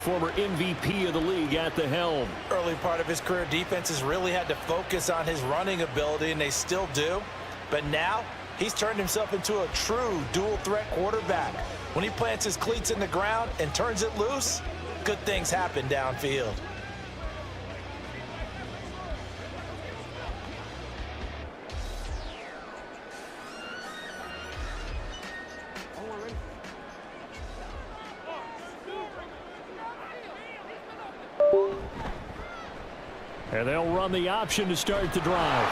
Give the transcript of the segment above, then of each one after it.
Former MVP of the league at the helm. Early part of his career, defenses really had to focus on his running ability, and they still do. But now, he's turned himself into a true dual-threat quarterback. When he plants his cleats in the ground and turns it loose, good things happen downfield. And they'll run the option to start the drive.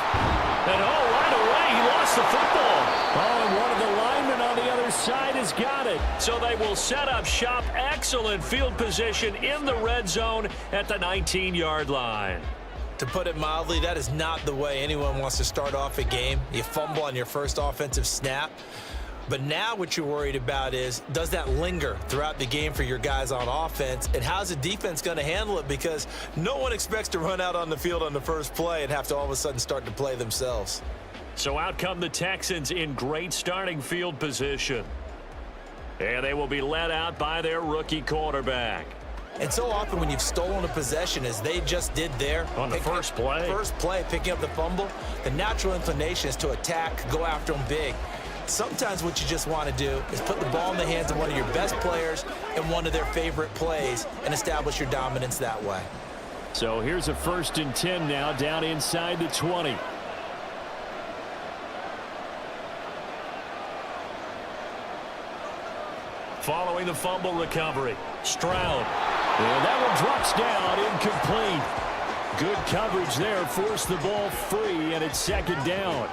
And right away, he lost the football. And one of the linemen on the other side has got it. So they will set up shop. Excellent field position in the red zone at the 19-yard line. To put it mildly, that is not the way anyone wants to start off a game. You fumble on your first offensive snap. But now what you're worried about is, does that linger throughout the game for your guys on offense? And how's the defense going to handle it? Because no one expects to run out on the field on the first play and have to all of a sudden start to play themselves. So out come the Texans in great starting field position. And they will be led out by their rookie quarterback. And so often when you've stolen a possession, as they just did there, on the first play, picking up the fumble, the natural inclination is to attack, go after them big. Sometimes what you just want to do is put the ball in the hands of one of your best players in one of their favorite plays and establish your dominance that way. So here's a 1st and 10 now, down inside the 20. Following the fumble recovery, Stroud. And that one drops down, incomplete. Good coverage there, forced the ball free, and it's 2nd down.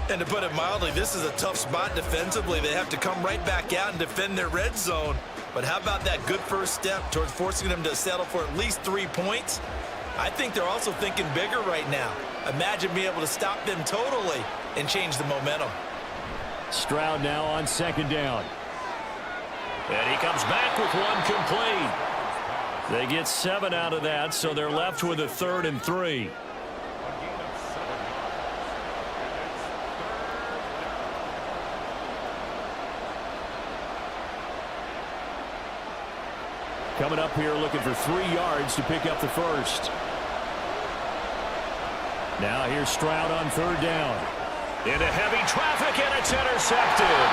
And to put it mildly, this is a tough spot defensively. They have to come right back out and defend their red zone. But how about that good first step towards forcing them to settle for at least 3 points? I think they're also thinking bigger right now. Imagine being able to stop them totally and change the momentum. Stroud now on 2nd down. And he comes back with one complete. They get 7 out of that, so they're left with a 3rd and 3. Coming up here looking for 3 yards to pick up the first. Now here's Stroud on 3rd down. Into heavy traffic, and it's intercepted.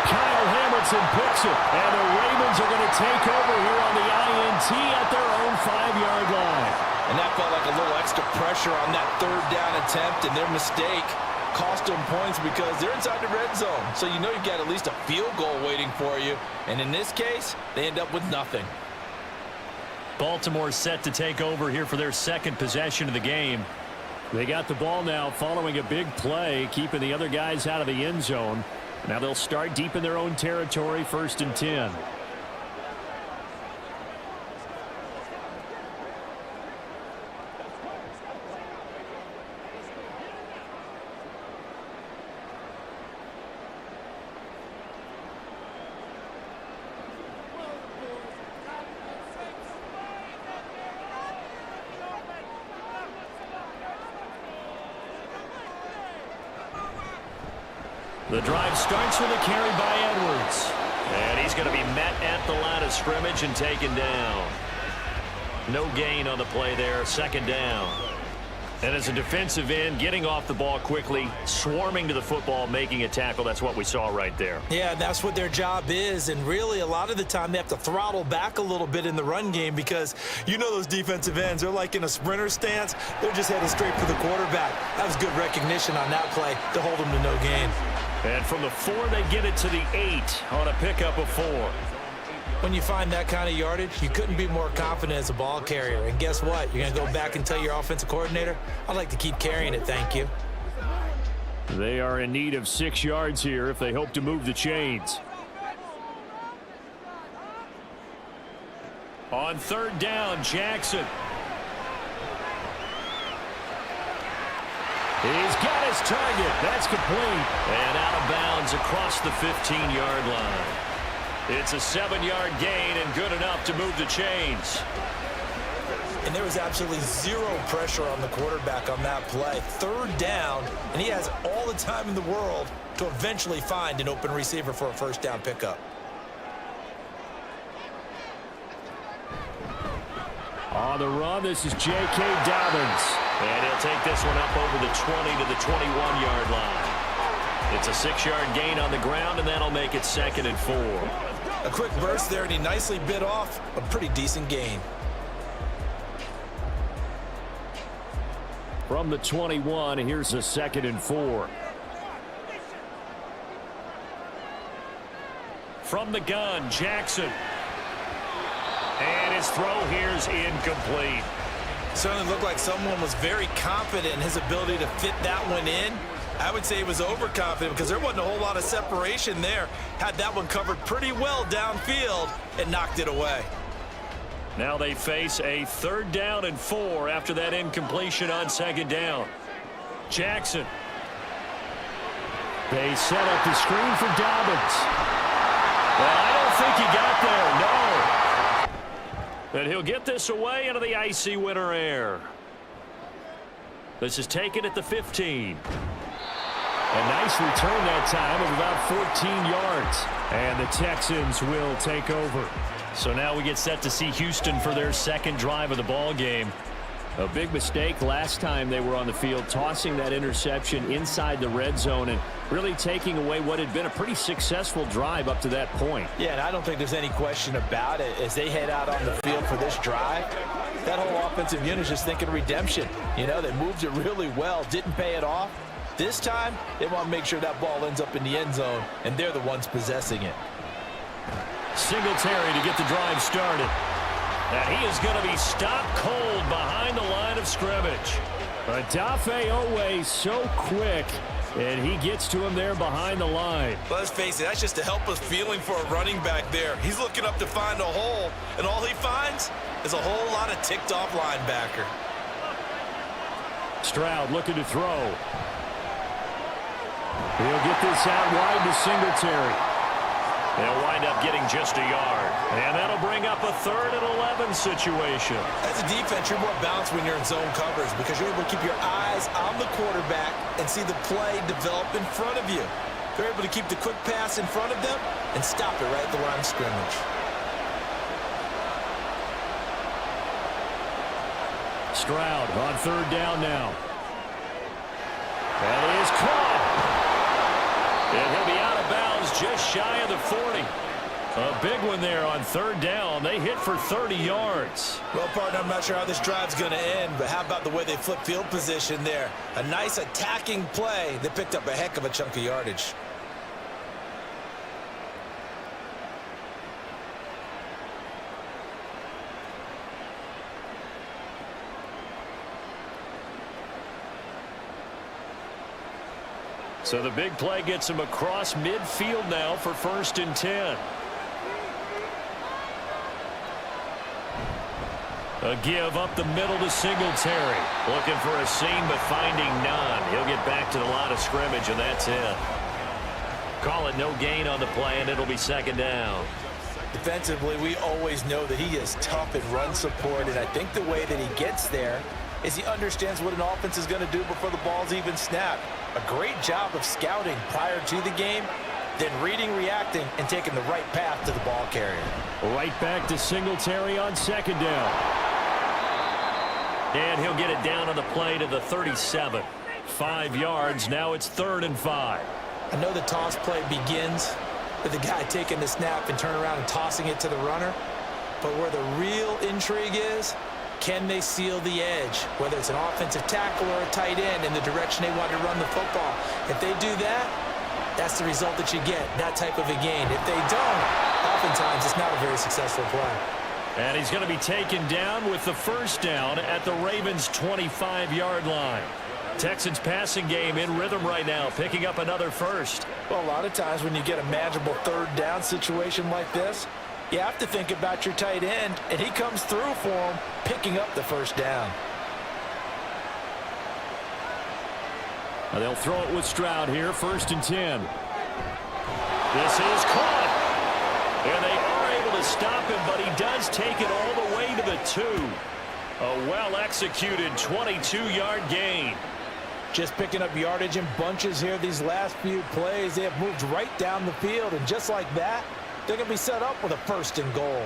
Kyle Hamilton picks it, and the Ravens are going to take over here on the INT at their own 5-yard line. And that felt like a little extra pressure on that 3rd down attempt, and their mistake cost them points because they're inside the red zone. So you know you've got at least a field goal waiting for you. And in this case, they end up with nothing. Baltimore set to take over here for their 2nd possession of the game. They got the ball now following a big play, keeping the other guys out of the end zone. Now they'll start deep in their own territory, 1st and 10. The drive starts with a carry by Edwards. And he's going to be met at the line of scrimmage and taken down. No gain on the play there, 2nd down. And as a defensive end, getting off the ball quickly, swarming to the football, making a tackle, that's what we saw right there. Yeah, that's what their job is. And really, a lot of the time, they have to throttle back a little bit in the run game because you know those defensive ends, they're like in a sprinter stance. They're just headed straight for the quarterback. That was good recognition on that play to hold them to no gain. And from the 4, they get it to the 8 on a pickup of 4. When you find that kind of yardage, you couldn't be more confident as a ball carrier. And guess what? You're going to go back and tell your offensive coordinator, I'd like to keep carrying it, thank you. They are in need of 6 yards here if they hope to move the chains. On 3rd down, Jackson. He's got his target. That's complete. And out of bounds across the 15-yard line. It's a 7-yard gain and good enough to move the chains. And there was absolutely zero pressure on the quarterback on that play. 3rd down, and he has all the time in the world to eventually find an open receiver for a 1st down pickup. On the run, this is J.K. Dobbins. And he'll take this one up over the 20 to the 21-yard line. It's a 6-yard gain on the ground, and that'll make it 2nd and 4. A quick burst there, and he nicely bit off a pretty decent gain. From the 21, here's a 2nd and 4. From the gun, Jackson. And his throw here's incomplete. Certainly looked like someone was very confident in his ability to fit that one in. I would say he was overconfident because there wasn't a whole lot of separation there. Had that one covered pretty well downfield and knocked it away. Now they face a 3rd down and 4 after that incompletion on 2nd down. Jackson. They set up the screen for Dobbins. Well, I don't think he got there, no. And he'll get this away into the icy winter air. This is taken at the 15. A nice return that time of about 14 yards. And the Texans will take over. So now we get set to see Houston for their 2nd drive of the ball game. A big mistake last time they were on the field, tossing that interception inside the red zone and really taking away what had been a pretty successful drive up to that point. Yeah, and I don't think there's any question about it. As they head out on the field for this drive, that whole offensive unit is just thinking redemption. You know, they moved it really well, didn't pay it off. This time, they want to make sure that ball ends up in the end zone, and they're the ones possessing it. Singletary to get the drive started. And he is going to be stopped cold behind the line of scrimmage. Odafe Owe so quick, and he gets to him there behind the line. Let's face it, that's just a helpless feeling for a running back there. He's looking up to find a hole, and all he finds is a whole lot of ticked-off linebacker. Stroud looking to throw. He'll get this out wide to Singletary. They'll wind up getting just a yard. And that'll bring up a 3rd and 11 situation. As a defense, you're more balanced when you're in zone coverage because you're able to keep your eyes on the quarterback and see the play develop in front of you. They're able to keep the quick pass in front of them and stop it right at the line of scrimmage. Stroud on 3rd down now. That is caught. And he'll be out of bounds just shy of the 40. A big one there on 3rd down. They hit for 30 yards. Well, partner, I'm not sure how this drive's going to end, but how about the way they flip field position there? A nice attacking play that picked up a heck of a chunk of yardage. So the big play gets him across midfield now for 1st and 10. A give up the middle to Singletary. Looking for a seam, but finding none. He'll get back to the line of scrimmage, and that's it. Call it no gain on the play, and it'll be 2nd down. Defensively, we always know that he is tough in run support, and I think the way that he gets there is he understands what an offense is going to do before the ball's even snapped. A great job of scouting prior to the game, then reading, reacting, and taking the right path to the ball carrier. Right back to Singletary on 2nd down. And he'll get it down on the play to the 37. 5 yards. Now it's 3rd and 5. I know the toss play begins with the guy taking the snap and turning around and tossing it to the runner. But where the real intrigue is, can they seal the edge, whether it's an offensive tackle or a tight end in the direction they want to run the football? If they do that, that's the result that you get, that type of a gain. If they don't, oftentimes it's not a very successful play. And he's going to be taken down with the 1st down at the Ravens' 25-yard line. Texans passing game in rhythm right now, picking up another 1st. Well, a lot of times when you get a manageable 3rd down situation like this, you have to think about your tight end, and he comes through for him, picking up the 1st down. Now they'll throw it with Stroud here, 1st and 10. This is caught. And they are able to stop him, but he does take it all the way to the 2. A well-executed 22-yard gain. Just picking up yardage in bunches here these last few plays. They have moved right down the field, and just like that, they're going to be set up with a 1st and goal.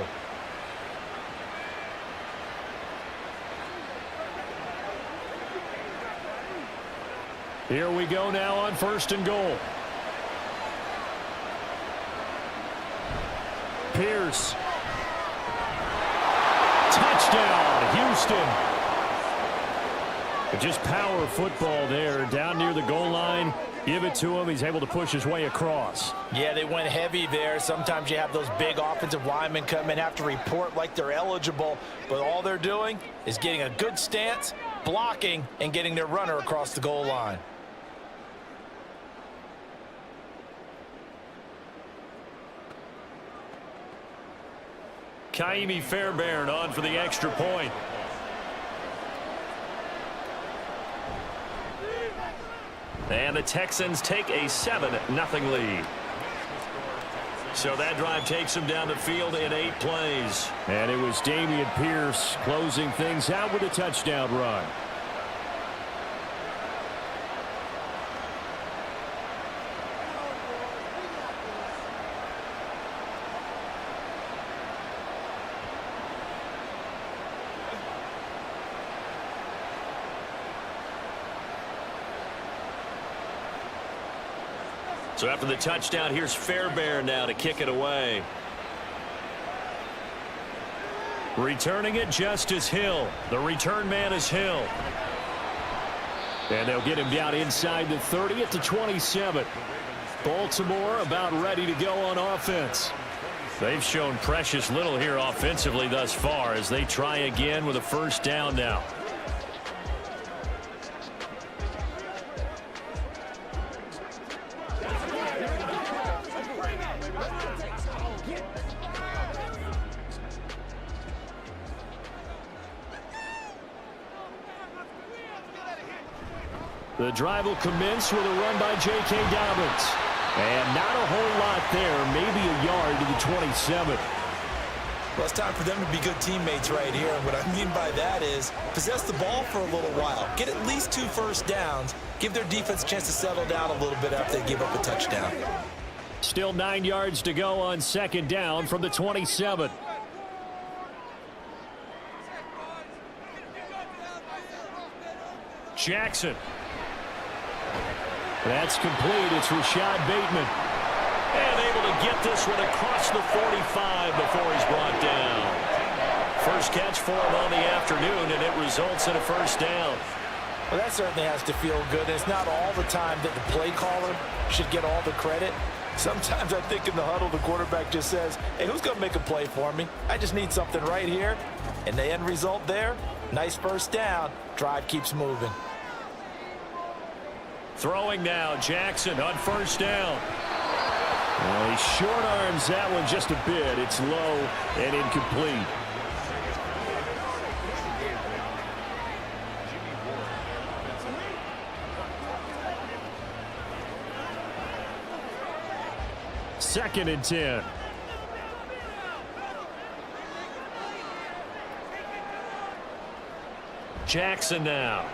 Here we go now on 1st and goal. Pierce. Touchdown, Houston. Just power football there. Down near the goal line. Give it to him. He's able to push his way across. Yeah, they went heavy there. Sometimes you have those big offensive linemen come in, have to report like they're eligible, but all they're doing is getting a good stance, blocking, and getting their runner across the goal line. Kaimi Fairbairn on for the extra point. And the Texans take a 7-0 lead. So that drive takes them down the field in 8 plays. And it was Dameon Pierce closing things out with a touchdown run. So after the touchdown, here's Fairbairn now to kick it away. Returning it, Justice Hill. The return man is Hill. And they'll get him down inside the 30 at the 27. Baltimore about ready to go on offense. They've shown precious little here offensively thus far as they try again with a 1st down now. The drive will commence with a run by J.K. Dobbins. And not a whole lot there, maybe a yard to the 27. Well, it's time for them to be good teammates right here. And what I mean by that is possess the ball for a little while. Get at least 2 first downs. Give their defense a chance to settle down a little bit after they give up a touchdown. Still 9 yards to go on 2nd down from the 27. Jackson. That's complete. It's Rashad Bateman. And able to get this one across the 45 before he's brought down. First catch for him on the afternoon, and it results in a 1st down. Well, that certainly has to feel good. And it's not all the time that the play caller should get all the credit. Sometimes I think in the huddle, the quarterback just says, hey, who's going to make a play for me? I just need something right here. And the end result there, nice 1st down. Drive keeps moving. Throwing now, Jackson on 1st down. Well, he short arms that one just a bit. It's low and incomplete. Second and 10. Jackson now.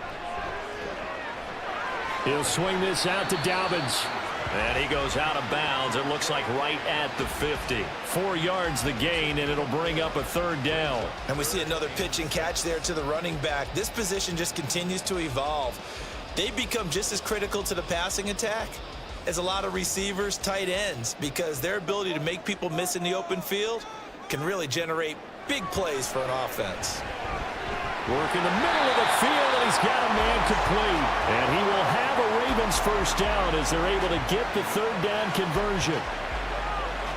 He'll swing this out to Dobbins. And he goes out of bounds. It looks like right at the 50. 4 yards the gain, and it'll bring up a 3rd down. And we see another pitch and catch there to the running back. This position just continues to evolve. They become just as critical to the passing attack as a lot of receivers, tight ends, because their ability to make people miss in the open field can really generate big plays for an offense. Work in the middle of the field, and he's got a man complete. And he will have a Ravens 1st down as they're able to get the 3rd down conversion.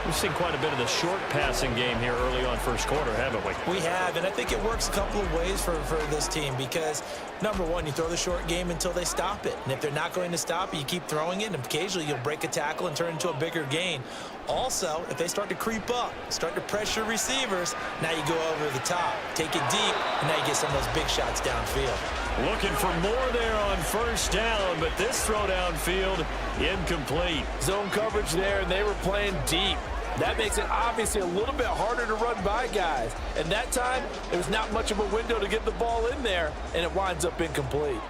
We've seen quite a bit of the short passing game here early on 1st quarter, haven't we? We have, and I think it works a couple of ways for this team because, number one, you throw the short game until they stop it. And if they're not going to stop it, you keep throwing it, and occasionally you'll break a tackle and turn it into a bigger gain. Also, if they start to creep up, start to pressure receivers, now you go over the top, take it deep, and now you get some of those big shots downfield. Looking for more there on 1st down, but this throw downfield incomplete. Zone coverage there, and they were playing deep. That makes it obviously a little bit harder to run by guys. And that time, there was not much of a window to get the ball in there, and it winds up incomplete.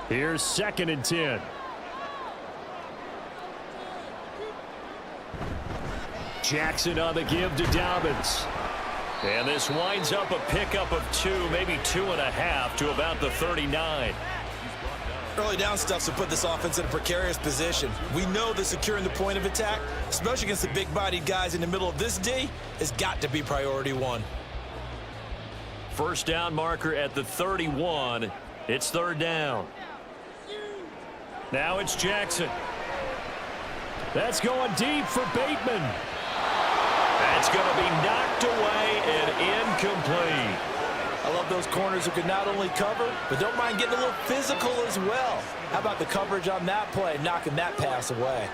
Here's 2nd and 10. Jackson on the give to Dobbins. And this winds up a pickup of 2, maybe 2.5 to about the 39. Early down stuffs will put this offense in a precarious position. We know that securing the point of attack, especially against the big-bodied guys in the middle of this D, has got to be priority one. First down marker at the 31. It's third down. Now it's Jackson. That's going deep for Bateman. That's going to be knocked away and incomplete. I love those corners who can not only cover, but don't mind getting a little physical as well. How about the coverage on that play, knocking that pass away?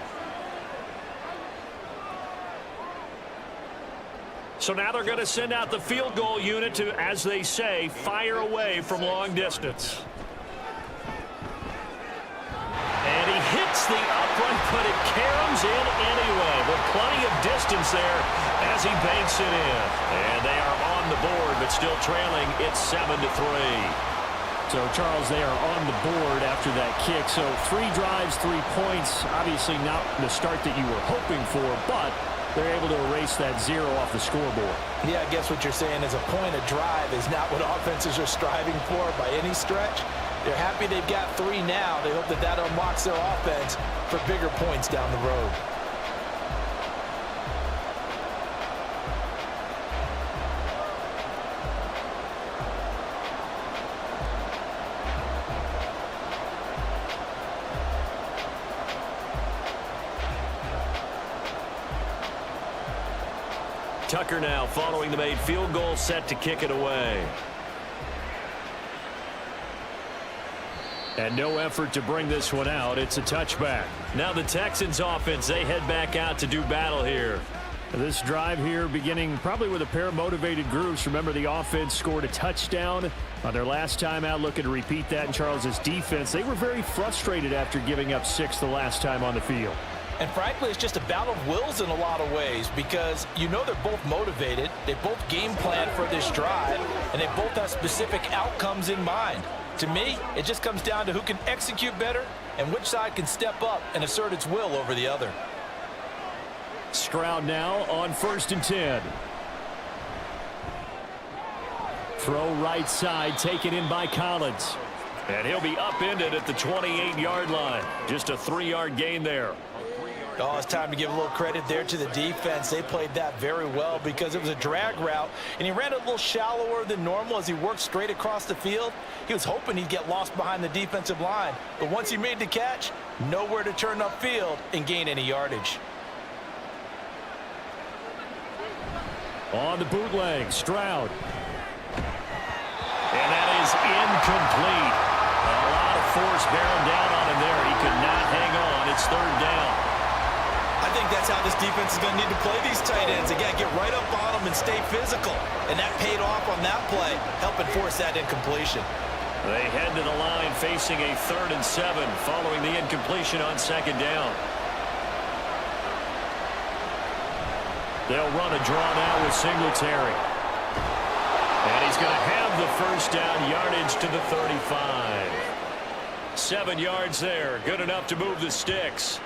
So now they're going to send out the field goal unit to, as they say, fire away from long distance. And he hits the upright, but it caroms in anyway. With plenty of distance there as he banks it in. And they are on the board, but still trailing. It's 7-3. So, Charles, they are on the board after that kick. So 3 drives, 3 points. Obviously not the start that you were hoping for, but they're able to erase that 0 off the scoreboard. Yeah, I guess what you're saying is a point of drive is not what offenses are striving for by any stretch. They're happy they've got 3 now. They hope that that unlocks their offense for bigger points down the road. Tucker now following the made field goal, set to kick it away. And no effort to bring this one out. It's a touchback. Now the Texans offense, they head back out to do battle here. This drive here beginning probably with a pair of motivated groups. Remember, the offense scored a touchdown on their last time out, looking to repeat that in Charles's defense. They were very frustrated after giving up 6 the last time on the field. And frankly, it's just a battle of wills in a lot of ways because you know they're both motivated. They both game plan for this drive, and they both have specific outcomes in mind. To me, it just comes down to who can execute better and which side can step up and assert its will over the other. Stroud now on 1st and 10. Throw right side, taken in by Collins. And he'll be upended at the 28-yard line. Just a 3-yard gain there. Oh, it's time to give a little credit there to the defense. They played that very well because it was a drag route, and he ran a little shallower than normal as he worked straight across the field. He was hoping he'd get lost behind the defensive line, but once he made the catch, nowhere to turn upfield and gain any yardage. On the bootleg, Stroud. And that is incomplete. A lot of force bearing down on him there. He could not hang on. It's 3rd down. I think that's how this defense is going to need to play these tight ends. Again, get right up on them and stay physical. And that paid off on that play, helping force that incompletion. They head to the line facing a 3rd and 7 following the incompletion on 2nd down. They'll run a draw now with Singletary. And he's going to have the 1st down, yardage to the 35. 7 yards there, good enough to move the sticks.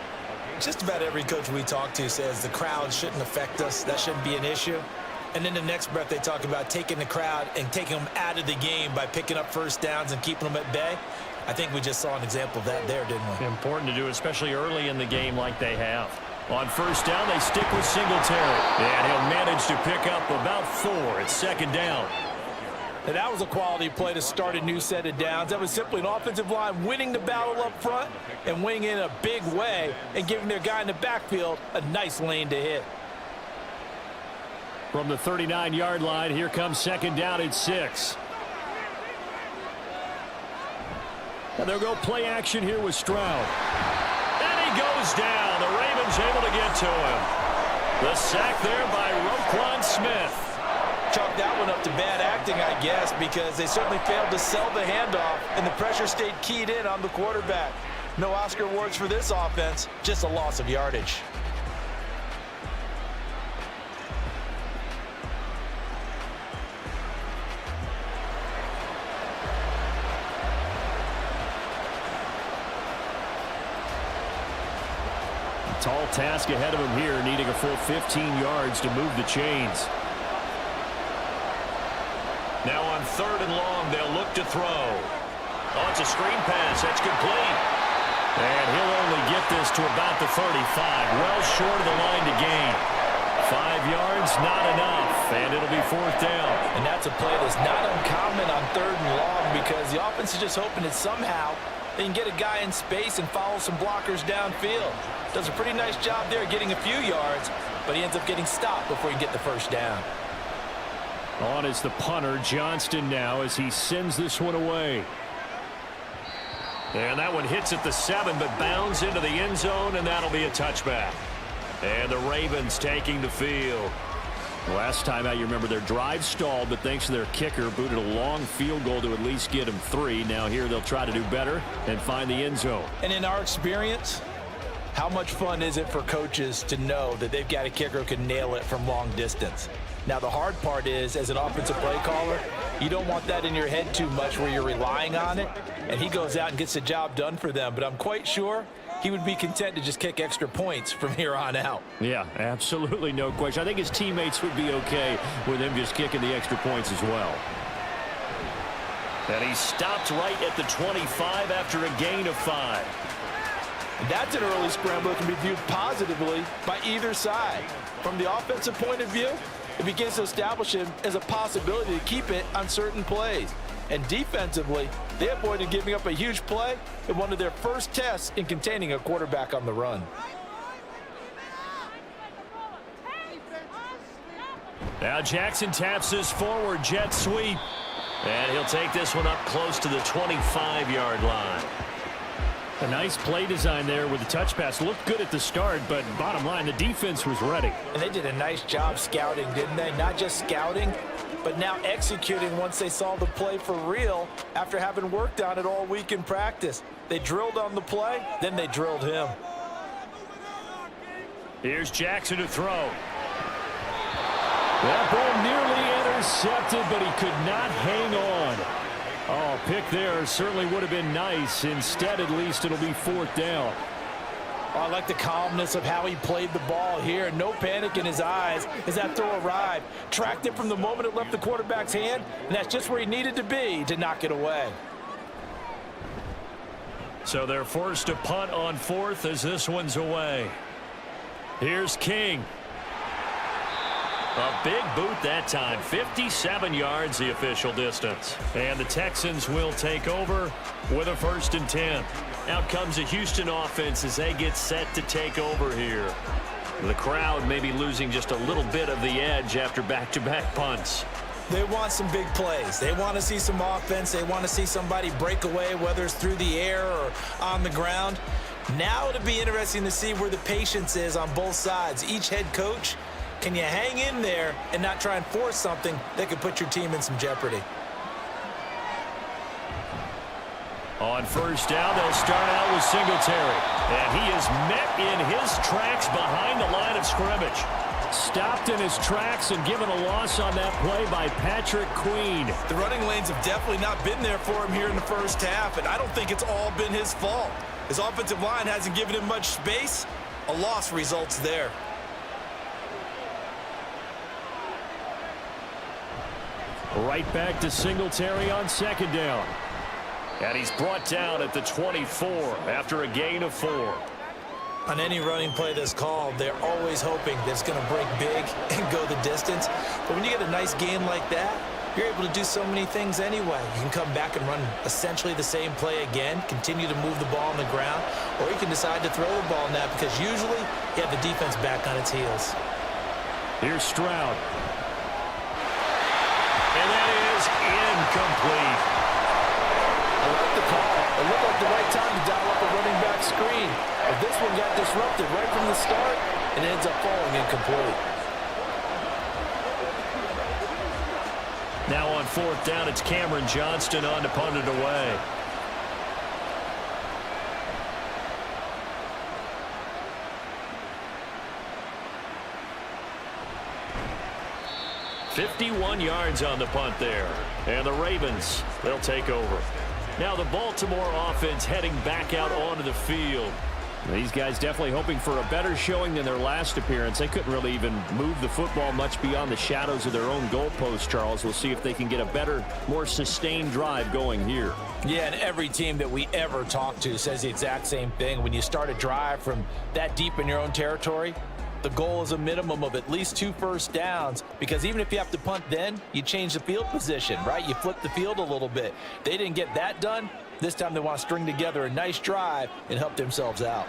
Just about every coach we talk to says the crowd shouldn't affect us. That shouldn't be an issue. And in the next breath, they talk about taking the crowd and taking them out of the game by picking up 1st downs and keeping them at bay. I think we just saw an example of that there, didn't we? Important to do, especially early in the game like they have. On 1st down, they stick with Singletary. And he'll manage to pick up about 4. It's 2nd down. And that was a quality play to start a new set of downs. That was simply an offensive line winning the battle up front and winning in a big way and giving their guy in the backfield a nice lane to hit. From the 39-yard line, here comes 2nd down at 6. And they'll go play action here with Stroud. And he goes down. The Ravens able to get to him. The sack there by Roquan Smith. Chalk that one up to bad acting, I guess, because they certainly failed to sell the handoff, and the pressure stayed keyed in on the quarterback. No Oscar awards for this offense, just a loss of yardage. Tall task ahead of him here, needing a full 15 yards to move the chains. Now on 3rd and long, they'll look to throw. Oh, it's a screen pass. That's complete. And he'll only get this to about the 35. Well short of the line to gain. 5 yards, not enough. And it'll be 4th down. And that's a play that's not uncommon on 3rd and long because the offense is just hoping that somehow they can get a guy in space and follow some blockers downfield. Does a pretty nice job there getting a few yards, but he ends up getting stopped before he can get the 1st down. On is the punter, Johnston, now as he sends this one away. And that one hits at the 7, but bounds into the end zone, and that'll be a touchback. And the Ravens taking the field. Last time out, you remember their drive stalled, but thanks to their kicker, booted a long field goal to at least get them 3. Now here they'll try to do better and find the end zone. And in our experience, how much fun is it for coaches to know that they've got a kicker who can nail it from long distance? Now, the hard part is, as an offensive play caller, you don't want that in your head too much where you're relying on it, and he goes out and gets the job done for them. But I'm quite sure he would be content to just kick extra points from here on out. Yeah, absolutely no question. I think his teammates would be okay with him just kicking the extra points as well. And he stopped right at the 25 after a gain of 5. That's an early scramble that can be viewed positively by either side. From the offensive point of view, it begins to establish him as a possibility to keep it on certain plays. And defensively, they avoided giving up a huge play in one of their first tests in containing a quarterback on the run. Now Jackson taps his forward jet sweep. And he'll take this one up close to the 25-yard line. A nice play design there with the touch pass. Looked good at the start, but bottom line, the defense was ready. And they did a nice job scouting, didn't they? Not just scouting, but now executing once they saw the play for real after having worked on it all week in practice. They drilled on the play, then they drilled him. Here's Jackson to throw. That ball nearly intercepted, but he could not hang on. Oh, pick there certainly would have been nice. Instead, at least, it'll be 4th down. Oh, I like the calmness of how he played the ball here. No panic in his eyes as that throw arrived. Tracked it from the moment it left the quarterback's hand, and that's just where he needed to be to knock it away. So they're forced to punt on 4th as this one's away. Here's King. A big boot that time. 57 yards the official distance. And the Texans will take over with a 1st and 10. Out comes the Houston offense as they get set to take over here. The crowd may be losing just a little bit of the edge after back-to-back punts. They want some big plays. They want to see some offense. They want to see somebody break away, whether it's through the air or on the ground. Now it'll be interesting to see where the patience is on both sides. Each head coach, can you hang in there and not try and force something that could put your team in some jeopardy? On 1st down, they'll start out with Singletary. And he is met in his tracks behind the line of scrimmage. Stopped in his tracks and given a loss on that play by Patrick Queen. The running lanes have definitely not been there for him here in the first half, and I don't think it's all been his fault. His offensive line hasn't given him much space. A loss results there. Right back to Singletary on 2nd down. And he's brought down at the 24 after a gain of 4. On any running play that's called, they're always hoping that it's going to break big and go the distance. But when you get a nice gain like that, you're able to do so many things anyway. You can come back and run essentially the same play again, continue to move the ball on the ground, or you can decide to throw the ball now because usually you have the defense back on its heels. Here's Stroud. And that is incomplete. I like the call. It looked like the right time to dial up a running back screen. But this one got disrupted right from the start and ends up falling incomplete. Now on 4th down, it's Cameron Johnston on to punt it away. "51 yards on the punt there. And the Ravens, they'll take over. Now the Baltimore offense heading back out onto the field. These guys definitely hoping for a better showing than their last appearance. They couldn't really even move the football much beyond the shadows of their own goalpost, Charles. We'll see if they can get a better, more sustained drive going here. Yeah, and every team that we ever talk to says the exact same thing. When you start a drive from that deep in your own territory, the goal is a minimum of at least 2 first downs, because even if you have to punt then, you change the field position, right? You flip the field a little bit. They didn't get that done. This time they want to string together a nice drive and help themselves out.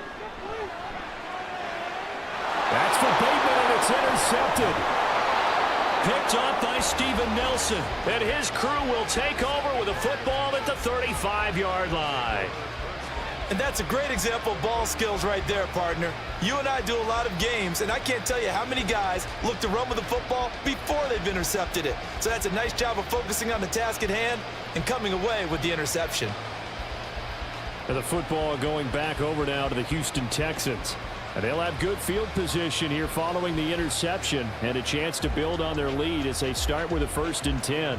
That's for Bateman, and it's intercepted. Picked up by Steven Nelson. And his crew will take over with a football at the 35-yard line. And that's a great example of ball skills right there, partner. You and I do a lot of games, and I can't tell you how many guys look to run with the football before they've intercepted it. So that's a nice job of focusing on the task at hand and coming away with the interception. And the football going back over now to the Houston Texans. And they'll have good field position here following the interception and a chance to build on their lead as they start with a 1st and 10.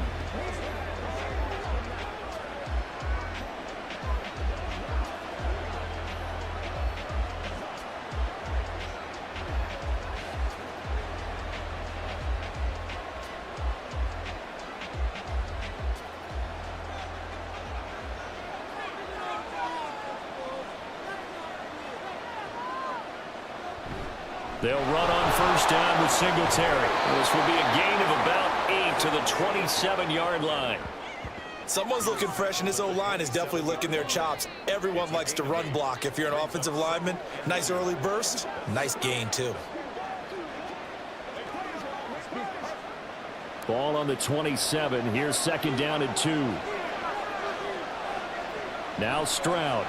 They'll run on 1st down with Singletary. This will be a gain of about 8 to the 27-yard line. Someone's looking fresh, and his O-line is definitely licking their chops. Everyone likes to run block if you're an offensive lineman. Nice early burst. Nice gain, too. Ball on the 27. Here's 2nd down and 2. Now Stroud.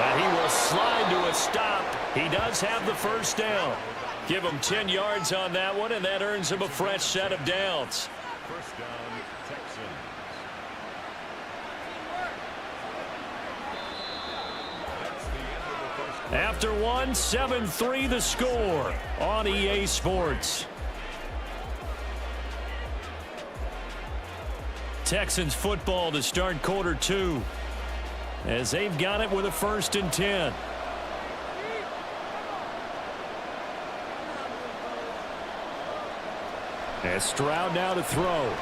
And he will slide to a stop. He does have the 1st down. Give him 10 yards on that one, and that earns him a fresh set of downs. 1st down, Texans. After one, 7-3 the score on EA Sports. Texans football to start quarter 2. As they've got it with a 1st and 10. And Stroud now to throw. And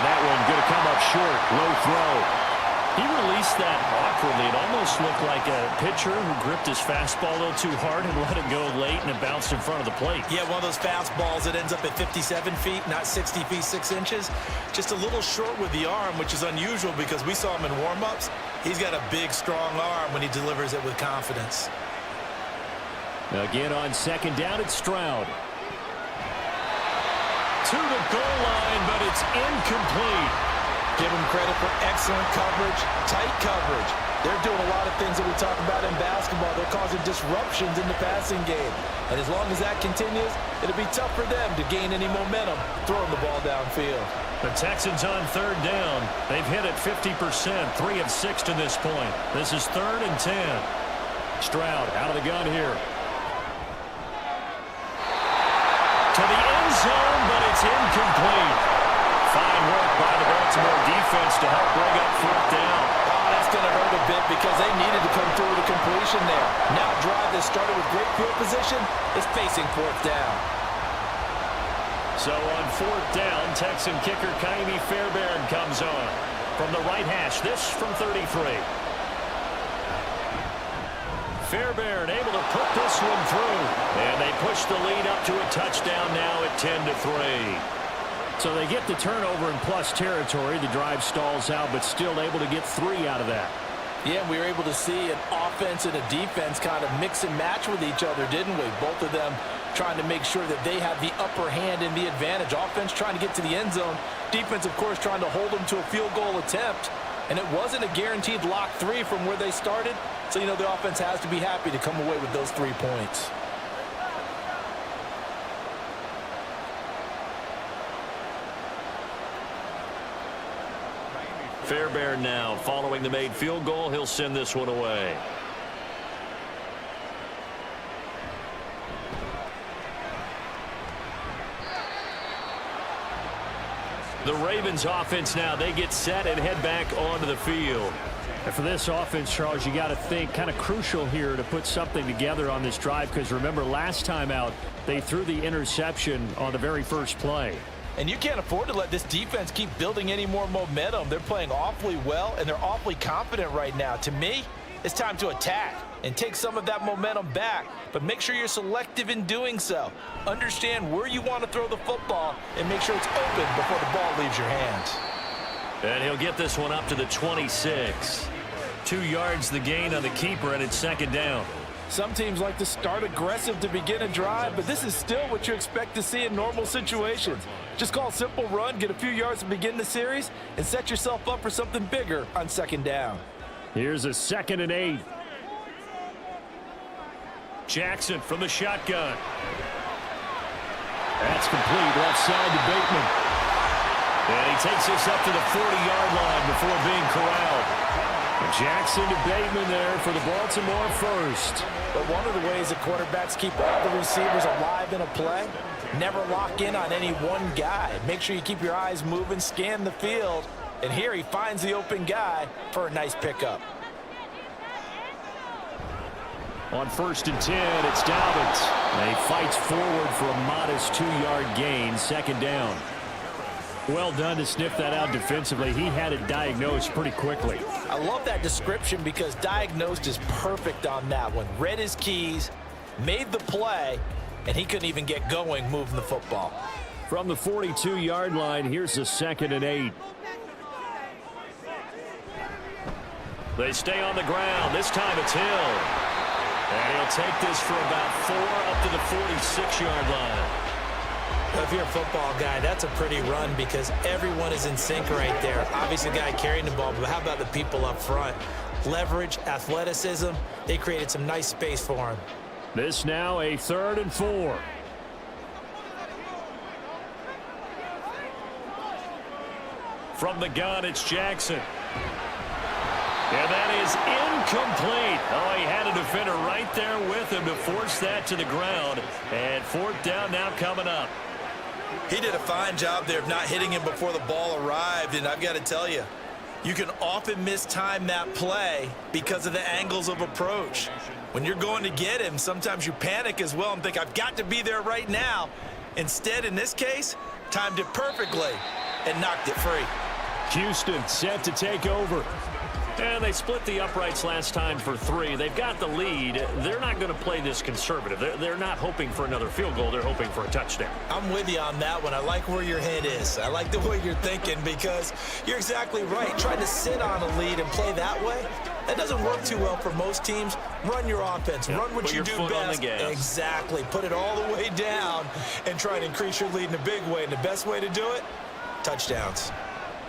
that one going to come up short. Low throw. He released that awkwardly. It almost looked like a pitcher who gripped his fastball a little too hard and let it go late, and it bounced in front of the plate. Yeah, one of those fastballs that ends up at 57 feet, not 60 feet, 6 inches. Just a little short with the arm, which is unusual because we saw him in warm-ups. He's got a big, strong arm when he delivers it with confidence. Again on 2nd down, it's Stroud. To the goal line, but it's incomplete. Give him credit for excellent coverage, tight coverage. They're doing a lot of things that we talk about in basketball. They're causing disruptions in the passing game. And as long as that continues, it'll be tough for them to gain any momentum throwing the ball downfield. The Texans on 3rd down. They've hit it 50%, 3 of 6 to this point. This is 3rd and 10. Stroud out of the gun here. To the end zone, but it's incomplete. Fine work by the Baltimore defense to help bring up 4th down. Oh, that's going to hurt a bit because they needed to come through with a completion there. Now a drive that started with great field position is facing 4th down. So on 4th down, Texan kicker Kaimi Fairbairn comes on. From the right hash, this from 33. Fairbairn able to put this one through. And they push the lead up to a touchdown now at 10-3. So they get the turnover in plus territory. The drive stalls out, but still able to get 3 out of that. Yeah, we were able to see an offense and a defense kind of mix and match with each other, didn't we? Both of them trying to make sure that they have the upper hand and the advantage. Offense trying to get to the end zone. Defense, of course, trying to hold them to a field goal attempt. And it wasn't a guaranteed lock 3 from where they started. So, you know, the offense has to be happy to come away with those 3 points. Fairbairn now following the made field goal. He'll send this one away. The Ravens offense now, they get set and head back onto the field. And for this offense, Charles, you got to think kind of crucial here to put something together on this drive, because remember last time out they threw the interception on the very first play. And you can't afford to let this defense keep building any more momentum. They're playing awfully well, and they're awfully confident right now. To me, it's time to attack and take some of that momentum back, but make sure you're selective in doing so. Understand where you want to throw the football and make sure it's open before the ball leaves your hands. And he'll get this one up to the 26. 2 yards the gain on the keeper, and it's second down. Some teams like to start aggressive to begin a drive, but this is still what you expect to see in normal situations. Just call a simple run, get a few yards to begin the series, and set yourself up for something bigger on second down. Here's a 2nd and 8. Jackson from the shotgun. That's complete, left side to Bateman. And he takes this up to the 40-yard line before being corralled. Jackson to Bateman there for the Baltimore first. But one of the ways that quarterbacks keep all the receivers alive in a play, never lock in on any one guy. Make sure you keep your eyes moving, scan the field, and here he finds the open guy for a nice pickup. On 1st and 10, it's Dobbins. And he fights forward for a modest 2-yard gain, second down. Well done to sniff that out defensively. He had it diagnosed pretty quickly. I love that description because diagnosed is perfect on that one. Read his keys, made the play, and he couldn't even get going moving the football. From the 42-yard line, here's a 2nd and 8. They stay on the ground. This time it's Hill. And he'll take this for about 4 up to the 46-yard line. If you're a football guy, that's a pretty run because everyone is in sync right there. Obviously, the guy carrying the ball, but how about the people up front? Leverage, athleticism, they created some nice space for him. This now a 3rd and 4. From the gun, it's Jackson. And that is incomplete. Oh, he had a defender right there with him to force that to the ground. And 4th down now coming up. He did a fine job there of not hitting him before the ball arrived, and I've got to tell you, you can often mistime that play because of the angles of approach. When you're going to get him, sometimes you panic as well and think, I've got to be there right now. Instead, in this case, timed it perfectly and knocked it free. Houston set to take over. And they split the uprights last time for 3. They've got the lead. They're not going to play this conservative. They're not hoping for another field goal. They're hoping for a touchdown. I'm with you on that one. I like where your head is. I like the way you're thinking because you're exactly right. Trying to sit on a lead and play that way, that doesn't work too well for most teams. Run your offense. Run what you do best. Exactly. Put it all the way down and try to increase your lead in a big way. And the best way to do it, touchdowns.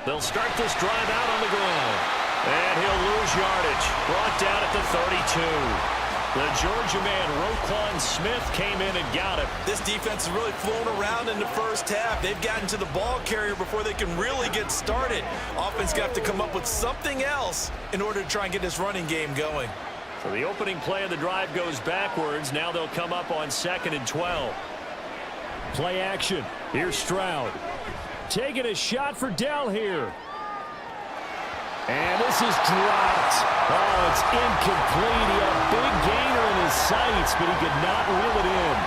They'll start this drive out on the ground. And he'll lose yardage. Brought down at the 32. The Georgia man, Roquan Smith, came in and got him. This defense has really flown around in the first half. They've gotten to the ball carrier before they can really get started. Offense got to come up with something else in order to try and get this running game going. So the opening play of the drive goes backwards. Now they'll come up on 2nd and 12. Play action. Here's Stroud. Taking a shot for Dell here. And this is dropped. Oh, it's incomplete. He had a big gainer in his sights, but he could not reel it in.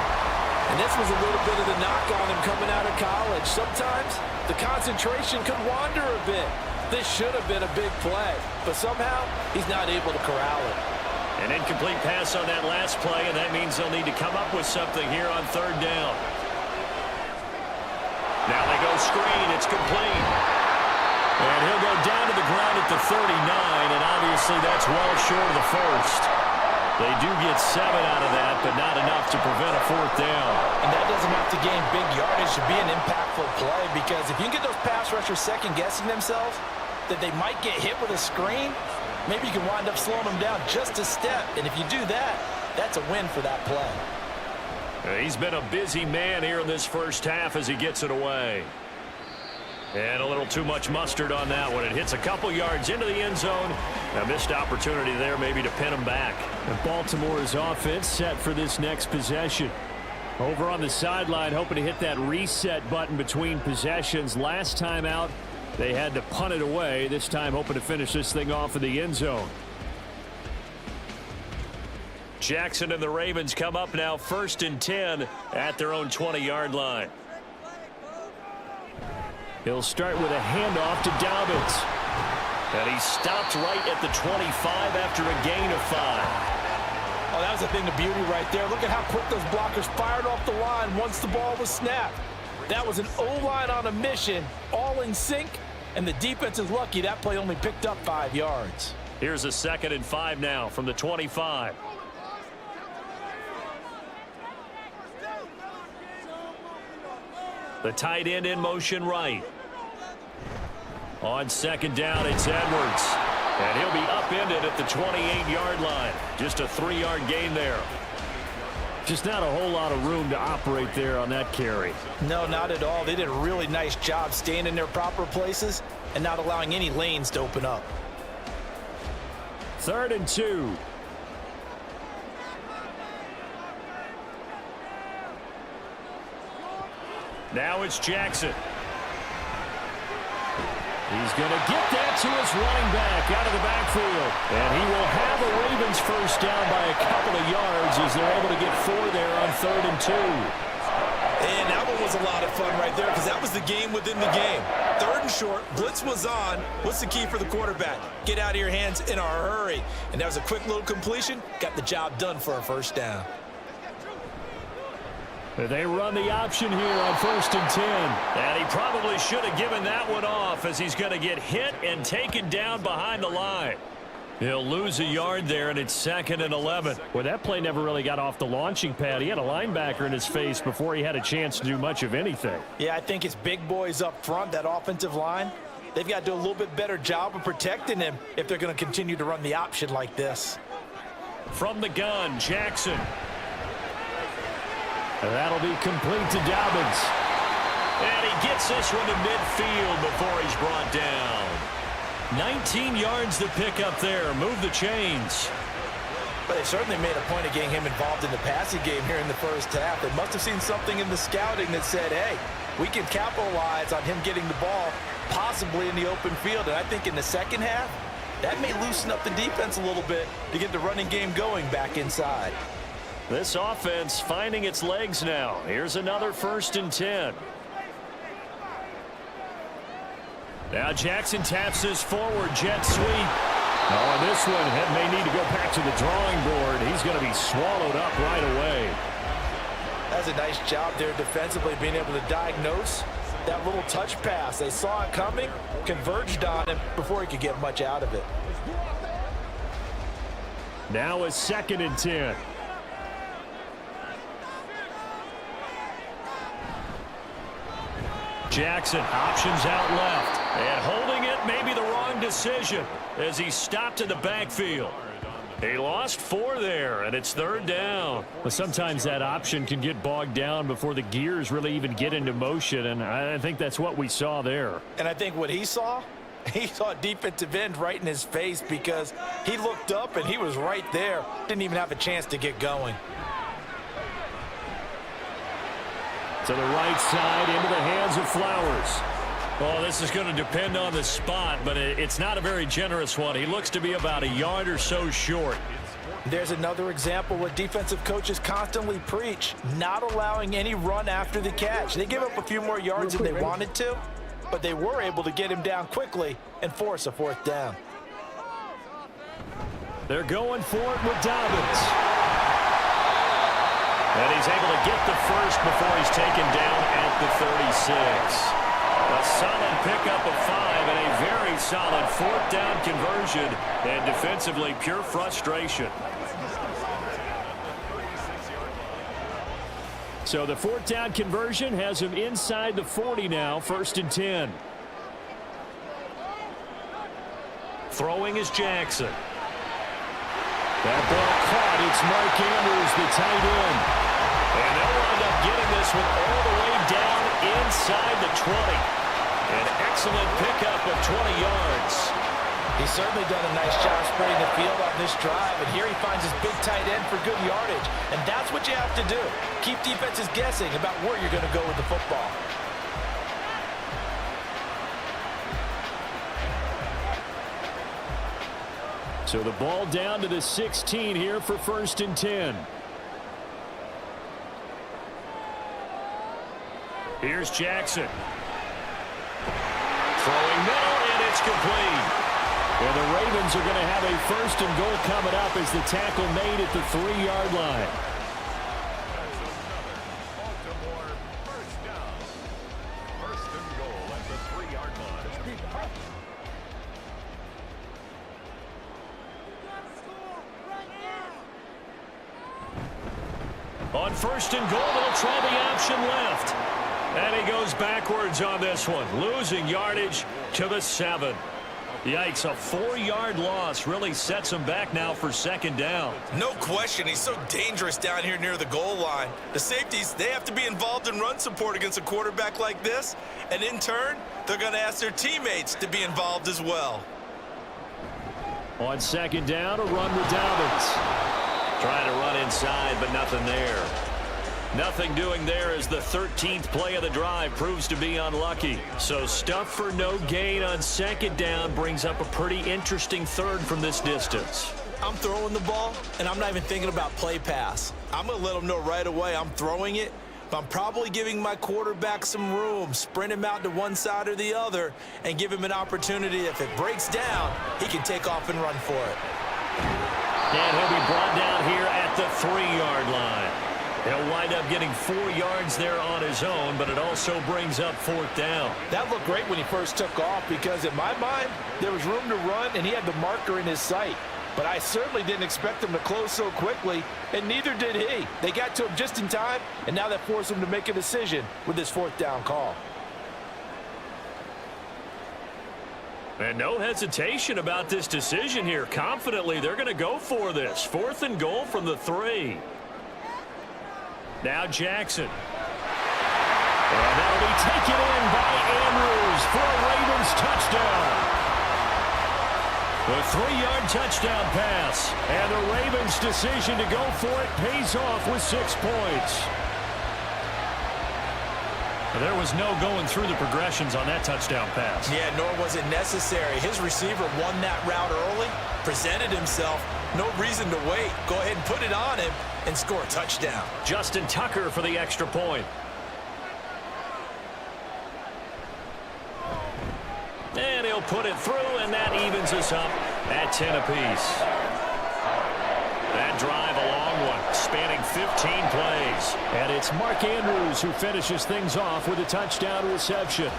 And this was a little bit of the knock on him coming out of college. Sometimes the concentration could wander a bit. This should have been a big play, but somehow he's not able to corral it. An incomplete pass on that last play, and that means they'll need to come up with something here on 3rd down. Now they go screen. It's complete. And he'll go down to the ground at the 39, and obviously that's well short of the first. They do get 7 out of that, but not enough to prevent a 4th down. And that doesn't have to gain big yardage to be an impactful play, because if you can get those pass rushers second-guessing themselves that they might get hit with a screen, maybe you can wind up slowing them down just a step. And if you do that, that's a win for that play. He's been a busy man here in this first half as he gets it away. And a little too much mustard on that one. It hits a couple yards into the end zone. A missed opportunity there maybe to pin him back. And Baltimore's offense set for this next possession. Over on the sideline, hoping to hit that reset button between possessions. Last time out, they had to punt it away. This time, hoping to finish this thing off in the end zone. Jackson and the Ravens come up now 1st and 10 at their own 20-yard line. He'll start with a handoff to Dobbins. And he stopped right at the 25 after a gain of 5. Oh, that was a thing of beauty right there. Look at how quick those blockers fired off the line once the ball was snapped. That was an O-line on a mission, all in sync, and the defense is lucky that play only picked up 5 yards. Here's a 2nd and 5 now from the 25. The tight end in motion right. On 2nd down, it's Edwards. And he'll be upended at the 28-yard line. Just a 3-yard gain there. Just not a whole lot of room to operate there on that carry. No, not at all. They did a really nice job staying in their proper places and not allowing any lanes to open up. 3rd and 2. Now it's Jackson. He's going to get that to his running back out of the backfield. And he will have a Ravens first down by a couple of yards as they're able to get 4 there on 3rd and 2. And that one was a lot of fun right there because that was the game within the game. 3rd and short, blitz was on. What's the key for the quarterback? Get out of your hands in a hurry. And that was a quick little completion. Got the job done for a first down. They run the option here on 1st and 10. And he probably should have given that one off as he's going to get hit and taken down behind the line. He'll lose a yard there, and it's 2nd and 11. Well, that play never really got off the launching pad. He had a linebacker in his face before he had a chance to do much of anything. Yeah, I think it's big boys up front, that offensive line. They've got to do a little bit better job of protecting him if they're going to continue to run the option like this. From the gun, Jackson. That'll be complete to Dobbins. And he gets this one to midfield before he's brought down. 19 yards to pick up there. Move the chains. But they certainly made a point of getting him involved in the passing game here in the first half. They must have seen something in the scouting that said, hey, we can capitalize on him getting the ball possibly in the open field. And I think in the second half, that may loosen up the defense a little bit to get the running game going back inside. This offense finding its legs now. Here's another 1st and 10. Now Jackson taps this forward jet sweep. Oh, this one may need to go back to the drawing board. He's going to be swallowed up right away. That's a nice job there defensively, being able to diagnose that little touch pass. They saw it coming, converged on him before he could get much out of it. Now a 2nd and 10. Jackson options out left. And holding it may be the wrong decision as he stopped in the backfield. He lost 4 there, and it's 3rd down. Well, sometimes that option can get bogged down before the gears really even get into motion, and I think that's what we saw there. And I think what he saw a defensive end right in his face because he looked up and he was right there. Didn't even have a chance to get going. To the right side, into the hands of Flowers. Well, this is going to depend on the spot, but it's not a very generous one. He looks to be about a yard or so short. There's another example what defensive coaches constantly preach, not allowing any run after the catch. They gave up a few more yards than they wanted to, but they were able to get him down quickly and force a 4th down. They're going for it with Dobbins. And he's able to get the first before he's taken down at the 36. A solid pickup of 5 and a very solid 4th down conversion, and defensively pure frustration. So the 4th down conversion has him inside the 40 now, 1st and 10. Throwing is Jackson. That ball caught. It's Mark Andrews, the tight end. And they'll wind up getting this one all the way down inside the 20. An excellent pickup of 20 yards. He's certainly done a nice job spreading the field on this drive, and here he finds his big tight end for good yardage. And that's what you have to do. Keep defenses guessing about where you're going to go with the football. So the ball down to the 16 here for 1st and 10. Here's Jackson. Throwing middle, and it's complete. And the Ravens are going to have a 1st and goal coming up as the tackle made at the 3-yard line. Baltimore first down. 1st and goal at the 3-yard line. On 1st and goal, they'll try the option left. And he goes backwards on this one, losing yardage to the 7. Yikes, a 4-yard loss really sets him back now for 2nd down. No question, he's so dangerous down here near the goal line. The safeties, they have to be involved in run support against a quarterback like this. And in turn, they're going to ask their teammates to be involved as well. On 2nd down, a run with Dobbins. Trying to run inside, but nothing there. Nothing doing there as the 13th play of the drive proves to be unlucky. So stuff for no gain on 2nd down brings up a pretty interesting 3rd from this distance. I'm throwing the ball, and I'm not even thinking about play pass. I'm going to let them know right away I'm throwing it, but I'm probably giving my quarterback some room, sprint him out to one side or the other, and give him an opportunity. If it breaks down, he can take off and run for it. And he'll be brought down here at the 3-yard line. He'll wind up getting 4 yards there on his own, but it also brings up 4th down. That looked great when he first took off because, in my mind, there was room to run, and he had the marker in his sight. But I certainly didn't expect him to close so quickly, and neither did he. They got to him just in time, and now that forced him to make a decision with this 4th down call. And no hesitation about this decision here. Confidently, they're going to go for this. 4th and goal from the 3. Now Jackson. And that'll be taken in by Andrews for a Ravens touchdown. The 3-yard touchdown pass. And the Ravens' decision to go for it pays off with 6 points. There was no going through the progressions on that touchdown pass. Yeah, nor was it necessary. His receiver won that route early, presented himself. No reason to wait. Go ahead and put it on him and score a touchdown. Justin Tucker for the extra point. And he'll put it through, and that evens us up at 10 apiece. That drive, a long one, spanning 15 plays. And it's Mark Andrews who finishes things off with a touchdown reception.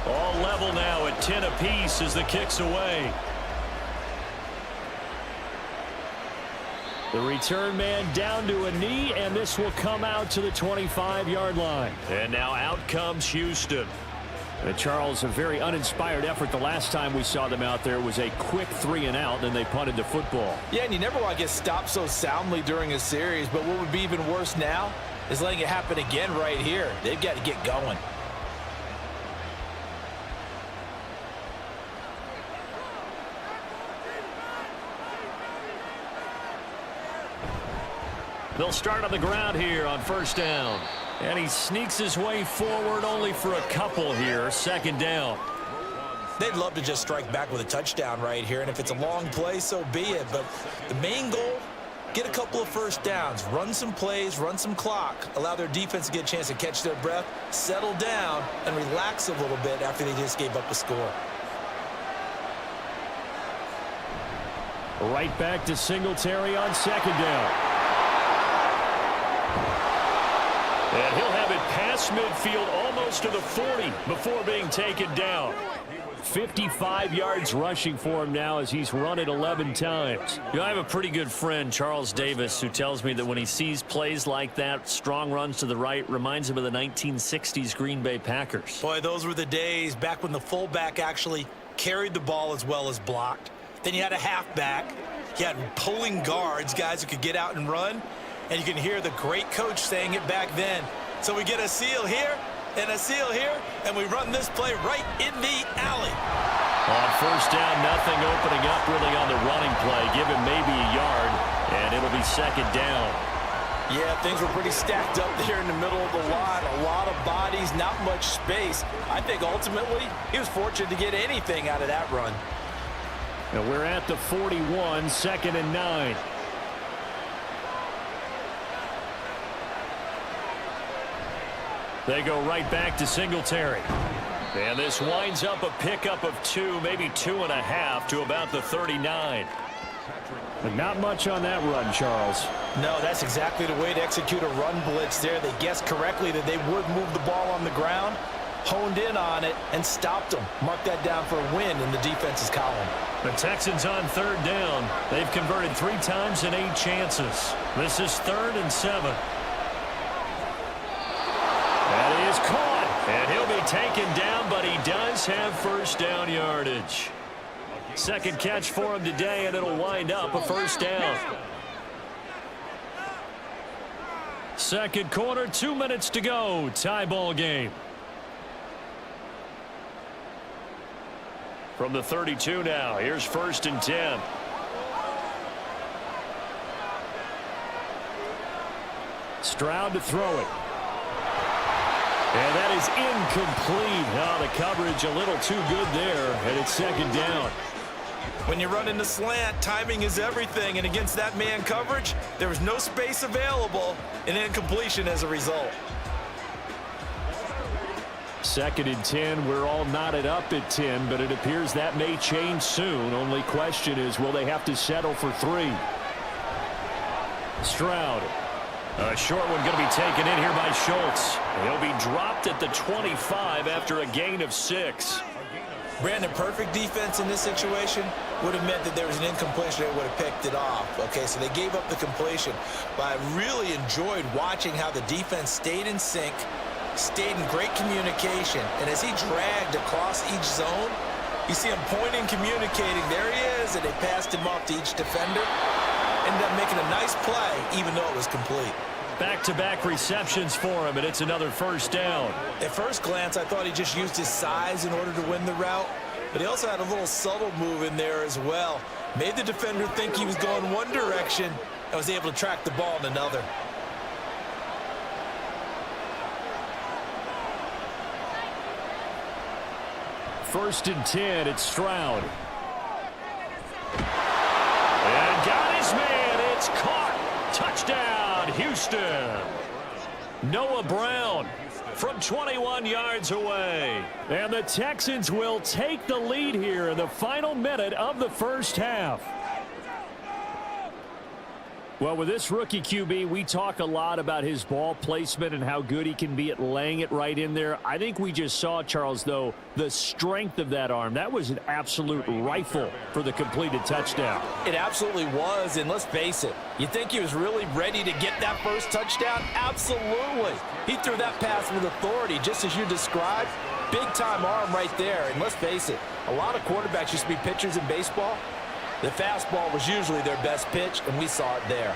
All level now at 10 apiece as the kick's away. The return man down to a knee, and this will come out to the 25-yard line. And now out comes Houston. Charles, a very uninspired effort. The last time we saw them out there was a quick 3-and-out, and they punted the football. Yeah, and you never want to get stopped so soundly during a series, but what would be even worse now is letting it happen again right here. They've got to get going. They'll start on the ground here on 1st down. And he sneaks his way forward only for a couple here. 2nd down. They'd love to just strike back with a touchdown right here, and if it's a long play, so be it. But the main goal, get a couple of 1st downs, run some plays, run some clock, allow their defense to get a chance to catch their breath, settle down, and relax a little bit after they just gave up a score. Right back to Singletary on 2nd down. And he'll have it past midfield almost to the 40 before being taken down. 55 yards rushing for him now as he's run it 11 times. You know, I have a pretty good friend, Charles Davis, who tells me that when he sees plays like that, strong runs to the right, reminds him of the 1960s Green Bay Packers. Boy, those were the days back when the fullback actually carried the ball as well as blocked. Then you had a halfback. You had pulling guards, guys who could get out and run. And you can hear the great coach saying it back then. So we get a seal here and a seal here, and we run this play right in the alley. On first down, nothing opening up really on the running play. Give him maybe a yard, and it'll be second down. Yeah, things were pretty stacked up there in the middle of the line. A lot of bodies, not much space. I think ultimately he was fortunate to get anything out of that run. And we're at the 41, 2nd and 9. They go right back to Singletary. And this winds up a pickup of 2, maybe 2.5 to about the 39. But not much on that run, Charles. No, that's exactly the way to execute a run blitz there. They guessed correctly that they would move the ball on the ground, honed in on it, and stopped them. Mark that down for a win in the defense's column. The Texans on third down. They've converted 3 times in 8 chances. This is 3rd and 7. That is caught, and he'll be taken down, but he does have first down yardage. Second catch for him today, and it'll wind up a first down. Second quarter, 2 minutes to go. Tie ball game. From the 32 now, here's 1st and 10. Stroud to throw it. And that is incomplete. Now the coverage a little too good there, and it's second down. When you run in the slant, timing is everything, and against that man coverage, there was no space available, and incompletion as a result. 2nd and 10. We're all knotted up at 10, but it appears that may change soon. Only question is, will they have to settle for 3? Stroud. A short one going to be taken in here by Schultz. He'll be dropped at the 25 after a gain of 6. Brandon, perfect defense in this situation would have meant that there was an incompletion that would have picked it off. Okay, so they gave up the completion. But I really enjoyed watching how the defense stayed in sync, stayed in great communication. And as he dragged across each zone, you see him pointing, communicating. There he is, and they passed him off to each defender. Ended up making a nice play, even though it was complete. Back-to-back receptions for him, and it's another first down. At first glance, I thought he just used his size in order to win the route, but he also had a little subtle move in there as well. Made the defender think he was going one direction and was able to track the ball in another. First and 10, it's Stroud. And got his man. It's caught. Touchdown, Houston. Noah Brown from 21 yards away. And the Texans will take the lead here in the final minute of the first half. Well, with this rookie QB, we talk a lot about his ball placement and how good he can be at laying it right in there. I think we just saw, Charles, though, the strength of that arm. That was an absolute rifle for the completed touchdown. It absolutely was, and let's face it, you think he was really ready to get that first touchdown? Absolutely. He threw that pass with authority, just as you described. Big-time arm right there, and let's face it, a lot of quarterbacks used to be pitchers in baseball. The fastball was usually their best pitch, and we saw it there.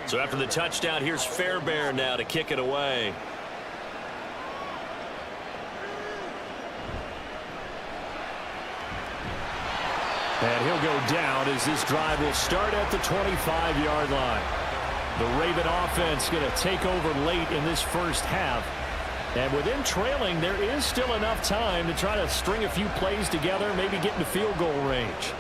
So after the touchdown, here's Fairbairn now to kick it away. And he'll go down as this drive will start at the 25-yard line. The Raven offense going to take over late in this first half. And with them trailing, there is still enough time to try to string a few plays together, maybe get into field goal range.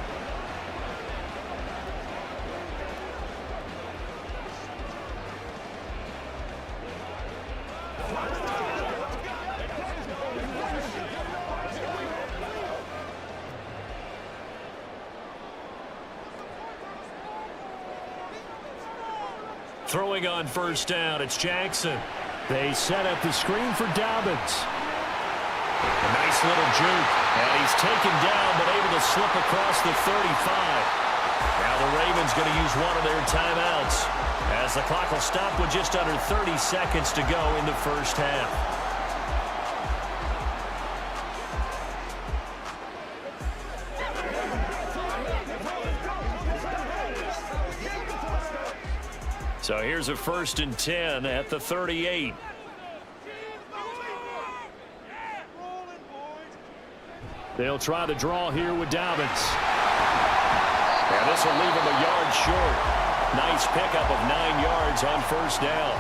Throwing on first down, it's Jackson. They set up the screen for Dobbins. A nice little juke. And he's taken down, but able to slip across the 35. Now the Ravens going to use one of their timeouts, as the clock will stop with just under 30 seconds to go in the first half. So here's a 1st and 10 at the 38. They'll try to draw here with Dobbins. And this will leave him a yard short. Nice pickup of 9 yards on first down.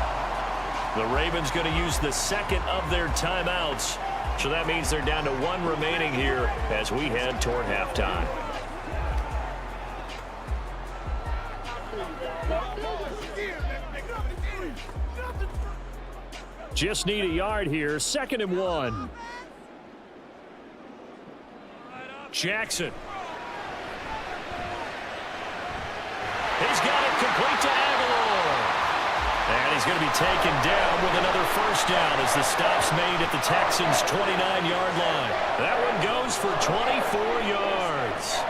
The Ravens going to use the second of their timeouts. So that means they're down to 1 remaining here as we head toward halftime. Just need a yard here. 2nd and 1. Jackson. He's got it complete to Aguilar. And he's going to be taken down with another first down as the stop's made at the Texans' 29-yard line. That one goes for 24 yards.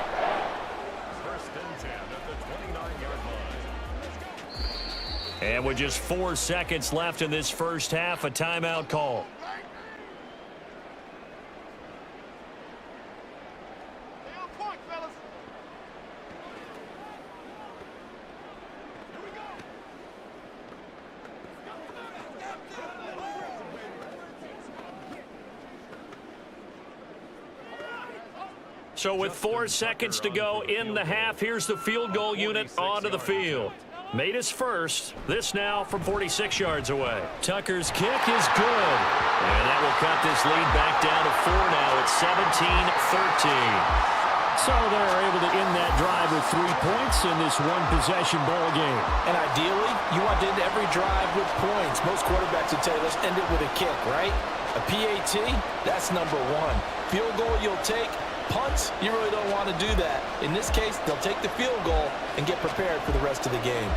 1st and 10 at the 29-yard line. And with just 4 seconds left in this first half, a timeout call. So with 4 seconds to go in the half, here's the field goal unit onto the field. Made his first. This now from 46 yards away. Tucker's kick is good. And that will cut this lead back down to 4 now. It's 17-13. So they're able to end that drive with 3 points in this one-possession ball game. And ideally, you want to end every drive with points. Most quarterbacks would tell you, let's end it with a kick, right? A PAT, that's number 1. Field goal you'll take. Punts, you really don't want to do that. In this case, they'll take the field goal and get prepared for the rest of the game.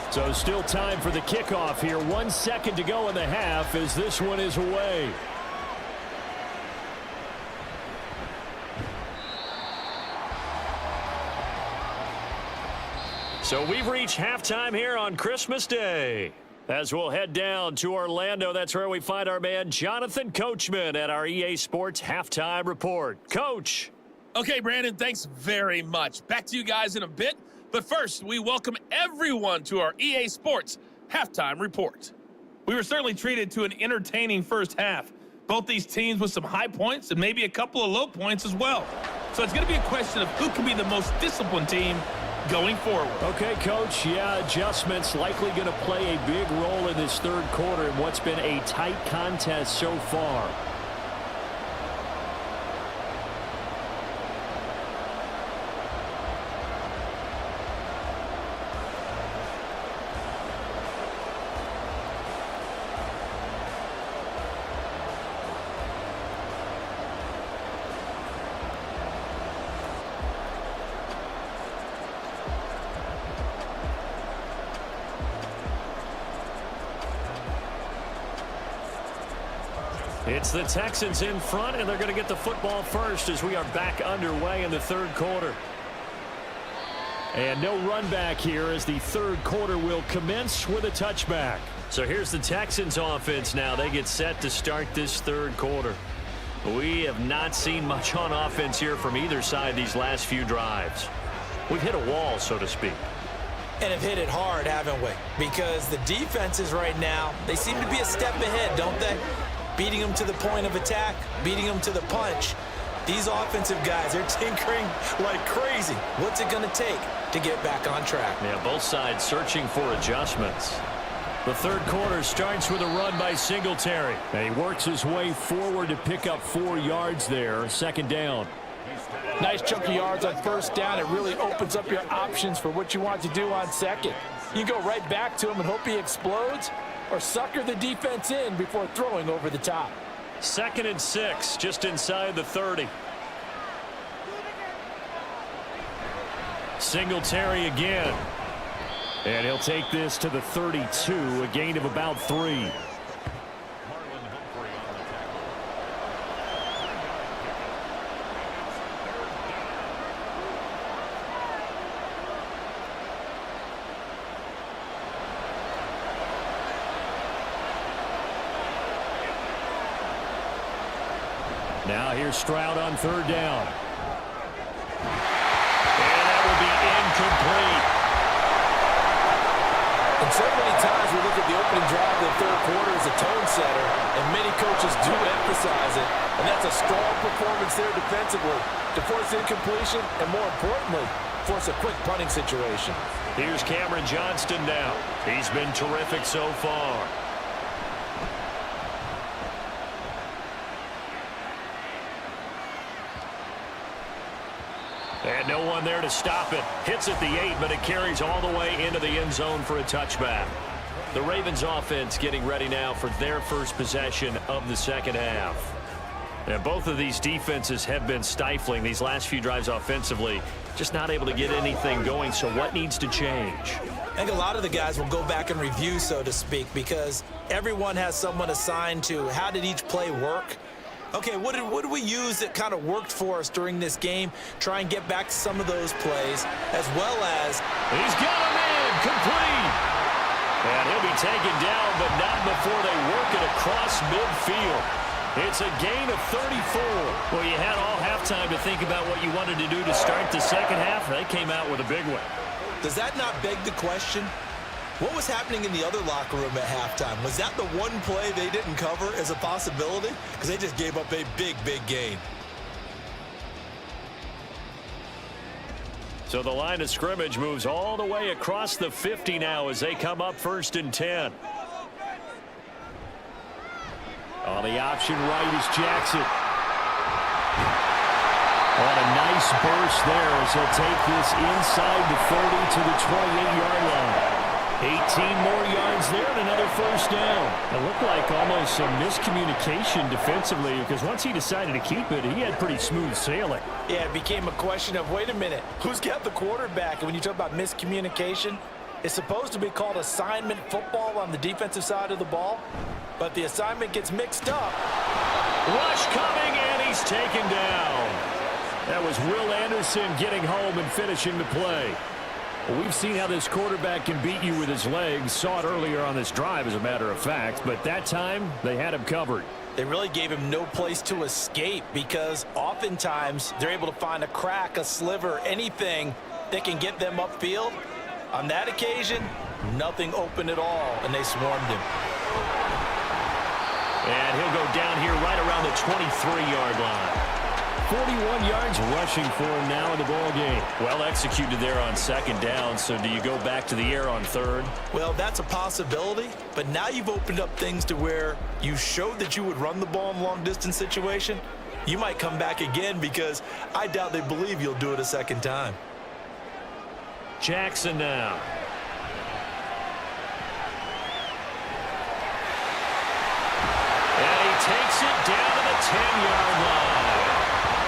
So still time for the kickoff here. 1 second to go in the half as this one is away. So we've reached halftime here on Christmas Day. As we'll head down to Orlando, that's where we find our man Jonathan Coachman at our EA Sports Halftime Report. Coach. Okay, Brandon, thanks very much. Back to you guys in a bit. But first, we welcome everyone to our EA Sports Halftime Report. We were certainly treated to an entertaining first half. Both these teams with some high points and maybe a couple of low points as well. So it's going to be a question of who can be the most disciplined team going forward. Okay, Coach, yeah, adjustments likely going to play a big role in this third quarter in what's been a tight contest so far. It's the Texans in front, and they're going to get the football first as we are back underway in the third quarter. And no run back here as the third quarter will commence with a touchback. So here's the Texans offense now. They get set to start this third quarter. We have not seen much on offense here from either side these last few drives. We've hit a wall, so to speak. And have hit it hard, haven't we? Because the defenses right now, they seem to be a step ahead, don't they? Beating them to the point of attack, beating them to the punch. These offensive guys, they're tinkering like crazy. What's it going to take to get back on track? Yeah, both sides searching for adjustments. The third quarter starts with a run by Singletary. And he works his way forward to pick up 4 yards there. 2nd down. Nice chunk of yards on first down. It really opens up your options for what you want to do on second. You go right back to him and hope he explodes, or sucker the defense in before throwing over the top. 2nd and 6, just inside the 30. Singletary again. And he'll take this to the 32, a gain of about 3. Now here's Stroud on 3rd down. And that will be incomplete. And so many times we look at the opening drive of the 3rd quarter as a tone setter, and many coaches do emphasize it. And that's a strong performance there defensively to force incompletion and, more importantly, force a quick punting situation. Here's Cameron Johnston now. He's been terrific so far. And no one there to stop it. Hits at the 8, but it carries all the way into the end zone for a touchback. The Ravens offense getting ready now for their first possession of the 2nd half. And both of these defenses have been stifling these last few drives offensively. Just not able to get anything going, so what needs to change? I think a lot of the guys will go back and review, so to speak, because everyone has someone assigned to how did each play work. Okay, what did we use that kind of worked for us during this game? Try and get back to some of those plays, as well as... He's got him in, complete! And he'll be taken down, but not before they work it across midfield. It's a gain of 34. Well, you had all halftime to think about what you wanted to do to start the 2nd half. They came out with a big one. Does that not beg the question? What was happening in the other locker room at halftime? Was that the one play they didn't cover as a possibility? Because they just gave up a big, big gain. So the line of scrimmage moves all the way across the 50 now as they come up 1st and 10. On the option right is Jackson. On a nice burst there as he'll take this inside the 30 to the 28-yard line. 18 more yards there and another 1st down. It looked like almost some miscommunication defensively because once he decided to keep it, he had pretty smooth sailing. Yeah, it became a question of, wait a minute, who's got the quarterback? And when you talk about miscommunication, it's supposed to be called assignment football on the defensive side of the ball, but the assignment gets mixed up. Rush coming, and he's taken down. That was Will Anderson getting home and finishing the play. Well, we've seen how this quarterback can beat you with his legs. Saw it earlier on this drive, as a matter of fact. But that time, they had him covered. They really gave him no place to escape because oftentimes they're able to find a crack, a sliver, anything that can get them upfield. On that occasion, nothing open at all, and they swarmed him. And he'll go down here right around the 23-yard line. 41 yards rushing for him now in the ball game. Well executed there on 2nd down, so do you go back to the air on 3rd? Well, that's a possibility, but now you've opened up things to where you showed that you would run the ball in long-distance situation. You might come back again because I doubt they believe you'll do it a 2nd time. Jackson now. And he takes it down to the 10-yard line.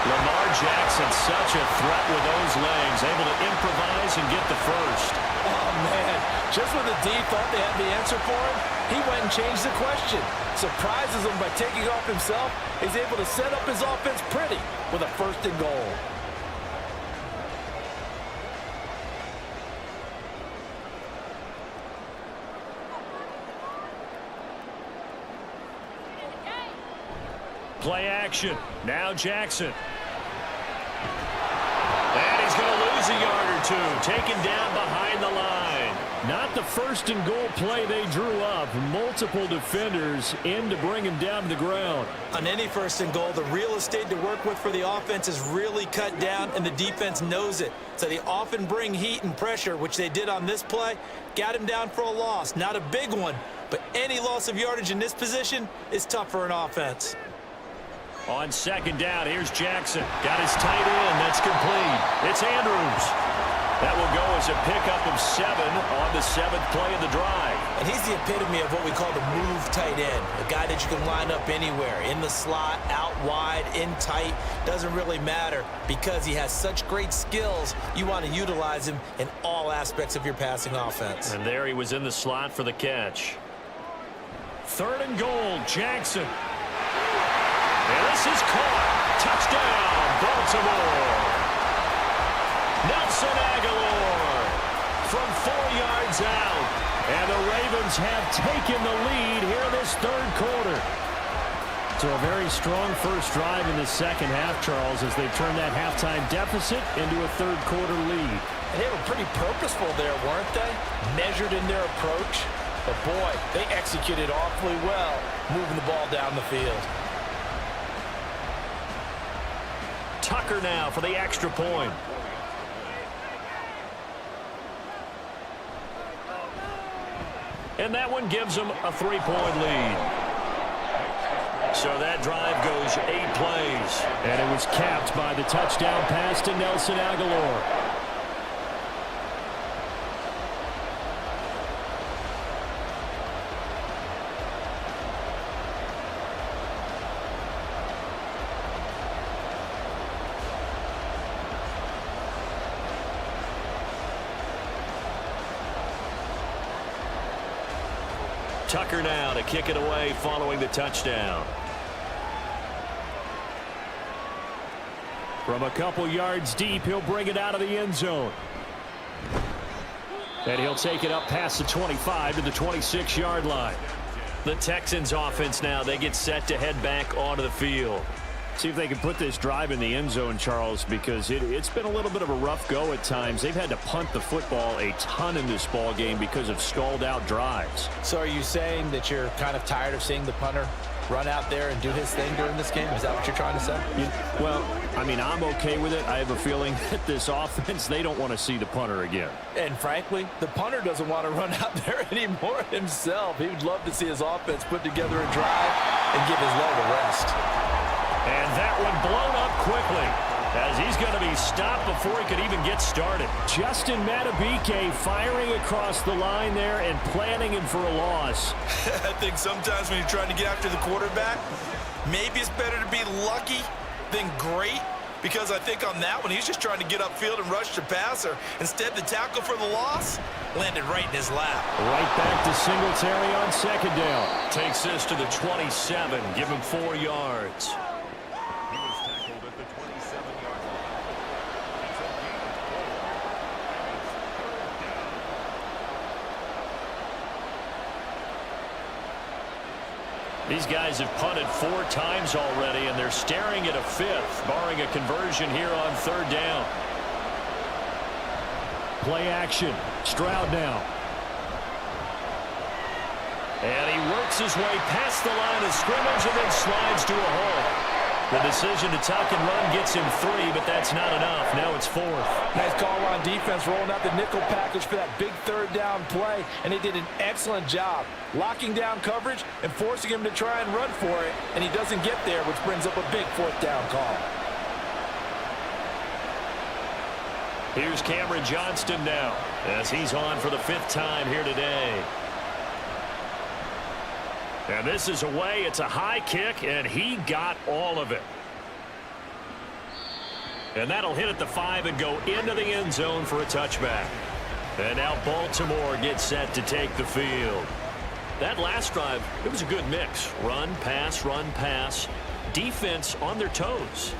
Lamar Jackson, such a threat with those legs, able to improvise and get the 1st. Oh, man. Just when the D thought they had the answer for him, he went and changed the question. Surprises him by taking off himself. He's able to set up his offense pretty with a 1st and goal. Play action. Now Jackson. And he's going to lose a yard or two. Taken down behind the line. Not the 1st and goal play they drew up. Multiple defenders in to bring him down to the ground. On any 1st and goal, the real estate to work with for the offense is really cut down, and the defense knows it. So they often bring heat and pressure, which they did on this play. Got him down for a loss. Not a big one, but any loss of yardage in this position is tough for an offense. On 2nd down, here's Jackson. Got his tight end. That's complete. It's Andrews. That will go as a pickup of 7 on the 7th play of the drive. And he's the epitome of what we call the move tight end, a guy that you can line up anywhere, in the slot, out wide, in tight, doesn't really matter because he has such great skills. You want to utilize him in all aspects of your passing offense. And there he was in the slot for the catch. 3rd and goal, Jackson. And this is caught. Touchdown, Baltimore. Nelson Aguilar from 4 yards out. And the Ravens have taken the lead here in this 3rd quarter. So a very strong first drive in the second half, Charles, as they've turned that halftime deficit into a 3rd quarter lead. And they were pretty purposeful there, weren't they? Measured in their approach. But boy, they executed awfully well, moving the ball down the field. Tucker now for the extra point. And that one gives them a 3-point lead. So that drive goes 8 plays. And it was capped by the touchdown pass to Nelson Aguilar. Tucker now to kick it away following the touchdown. From a couple yards deep, he'll bring it out of the end zone. And he'll take it up past the 25 to the 26-yard line. The Texans offense now, they get set to head back onto the field. See if they can put this drive in the end zone, Charles, because it's been a little bit of a rough go at times. They've had to punt the football a ton in this ball game because of stalled-out drives. So are you saying that you're kind of tired of seeing the punter run out there and do his thing during this game? Is that what you're trying to say? Well, I mean, I'm okay with it. I have a feeling that this offense, they don't want to see the punter again. And frankly, the punter doesn't want to run out there anymore himself. He would love to see his offense put together a drive and give his leg a rest. And that one blown up quickly as he's going to be stopped before he could even get started. Justin Madubuike firing across the line there and planning him for a loss. I think sometimes when you're trying to get after the quarterback, maybe it's better to be lucky than great, because I think on that one, he's just trying to get upfield and rush the passer. Instead, the tackle for the loss landed right in his lap. Right back to Singletary on 2nd down. Takes this to the 27, give him 4 yards. He was tackled at the 27-yard line. It's a gain of 4. These guys have punted 4 times already, and they're staring at a 5th, barring a conversion here on 3rd down. Play action. Stroud now. And he works his way past the line of scrimmage and then slides to a hole. The decision to tuck and run gets him 3, but that's not enough. Now it's 4th. Nice call on defense, rolling out the nickel package for that big 3rd down play, and they did an excellent job locking down coverage and forcing him to try and run for it, and he doesn't get there, which brings up a big 4th down call. Here's Cameron Johnston now as he's on for the 5th time here today. And this is away. It's a high kick, and he got all of it. And that'll hit at the 5 and go into the end zone for a touchback. And now Baltimore gets set to take the field. That last drive, it was a good mix. Run, pass, defense on their toes.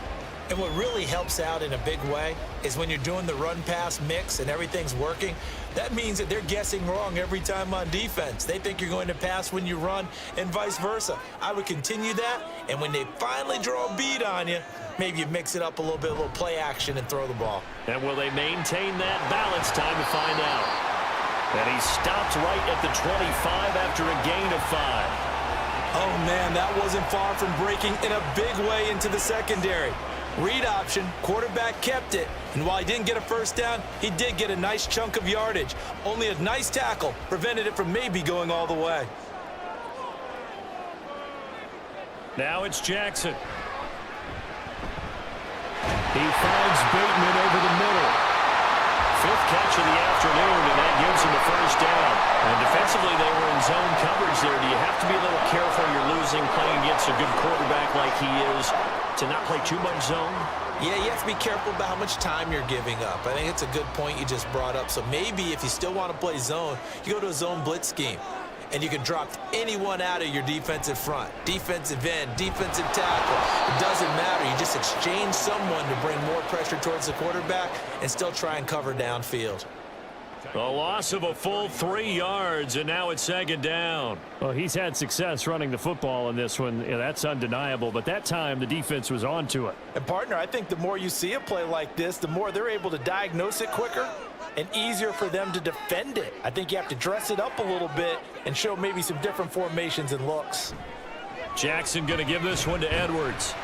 And what really helps out in a big way is when you're doing the run-pass mix and everything's working, that means that they're guessing wrong every time on defense. They think you're going to pass when you run and vice versa. I would continue that, and when they finally draw a bead on you, maybe you mix it up a little bit, a little play action, and throw the ball. And will they maintain that balance? Time to find out. And he stopped right at the 25 after a gain of 5. Oh, man, that wasn't far from breaking in a big way into the secondary. Read option, quarterback kept it, and while he didn't get a first down, he did get a nice chunk of yardage. Only a nice tackle prevented it from maybe going all the way. Now it's Jackson. He finds Bateman over the middle. 5th catch of the afternoon, and that gives him the first down. And defensively, they were in zone coverage there. Do you have to be a little careful you're losing playing against a good quarterback like he is to not play too much zone? Yeah, you have to be careful about how much time you're giving up. I think it's a good point you just brought up. So maybe if you still want to play zone, you go to a zone blitz scheme. And you can drop anyone out of your defensive front. Defensive end, defensive tackle. It doesn't matter. You just exchange someone to bring more pressure towards the quarterback and still try and cover downfield. A loss of a full 3 yards, and now it's second down. Well, he's had success running the football in this one. Yeah, that's undeniable. But that time, the defense was on to it. And, partner, I think the more you see a play like this, the more they're able to diagnose it quicker and easier for them to defend it. I think you have to dress it up a little bit and show maybe some different formations and looks. Jackson going to give this one to Edwards.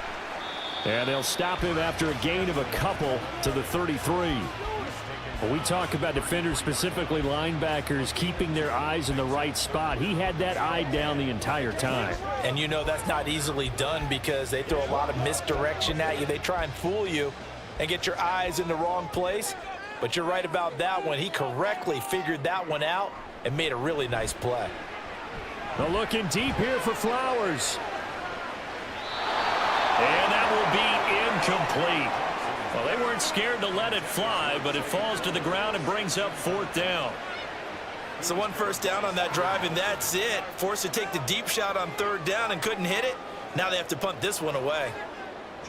And they'll stop him after a gain of a couple to the 33. When we talk about defenders, specifically linebackers, keeping their eyes in the right spot, he had that eye down the entire time. And you know that's not easily done because they throw a lot of misdirection at you. They try and fool you and get your eyes in the wrong place. But you're right about that one. He correctly figured that one out and made a really nice play. Well, looking deep here for Flowers. And that will be incomplete. Well, they weren't scared to let it fly, but it falls to the ground and brings up 4th down. So 1 first down on that drive, and that's it. Forced to take the deep shot on 3rd down and couldn't hit it. Now they have to punt this one away.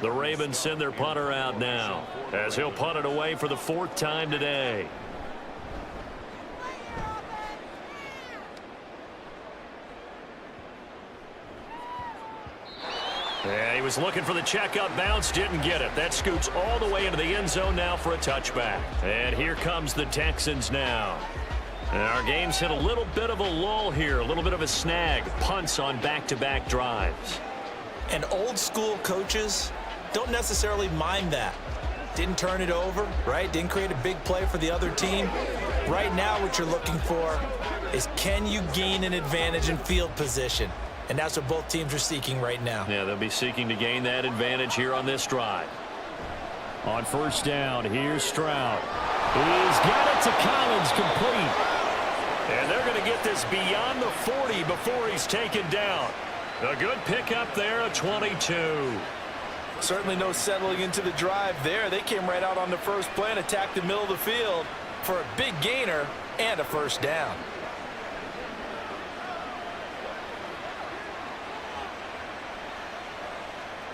The Ravens send their punter out now, as he'll punt it away for the 4th time today. And he was looking for the checkup bounce, didn't get it. That scoots all the way into the end zone now for a touchback. And here comes the Texans now. And our game's hit a little bit of a lull here, a little bit of a snag. Punts on back-to-back drives. And old school coaches don't necessarily mind that. Didn't turn it over, right? Didn't create a big play for the other team. Right now what you're looking for is can you gain an advantage in field position? And that's what both teams are seeking right now. Yeah, they'll be seeking to gain that advantage here on this drive. On 1st down, here's Stroud. He's got it to Collins, complete. And they're going to get this beyond the 40 before he's taken down. A good pickup there, a 22. Certainly no settling into the drive there. They came right out on the first play and attacked the middle of the field for a big gainer and a 1st down.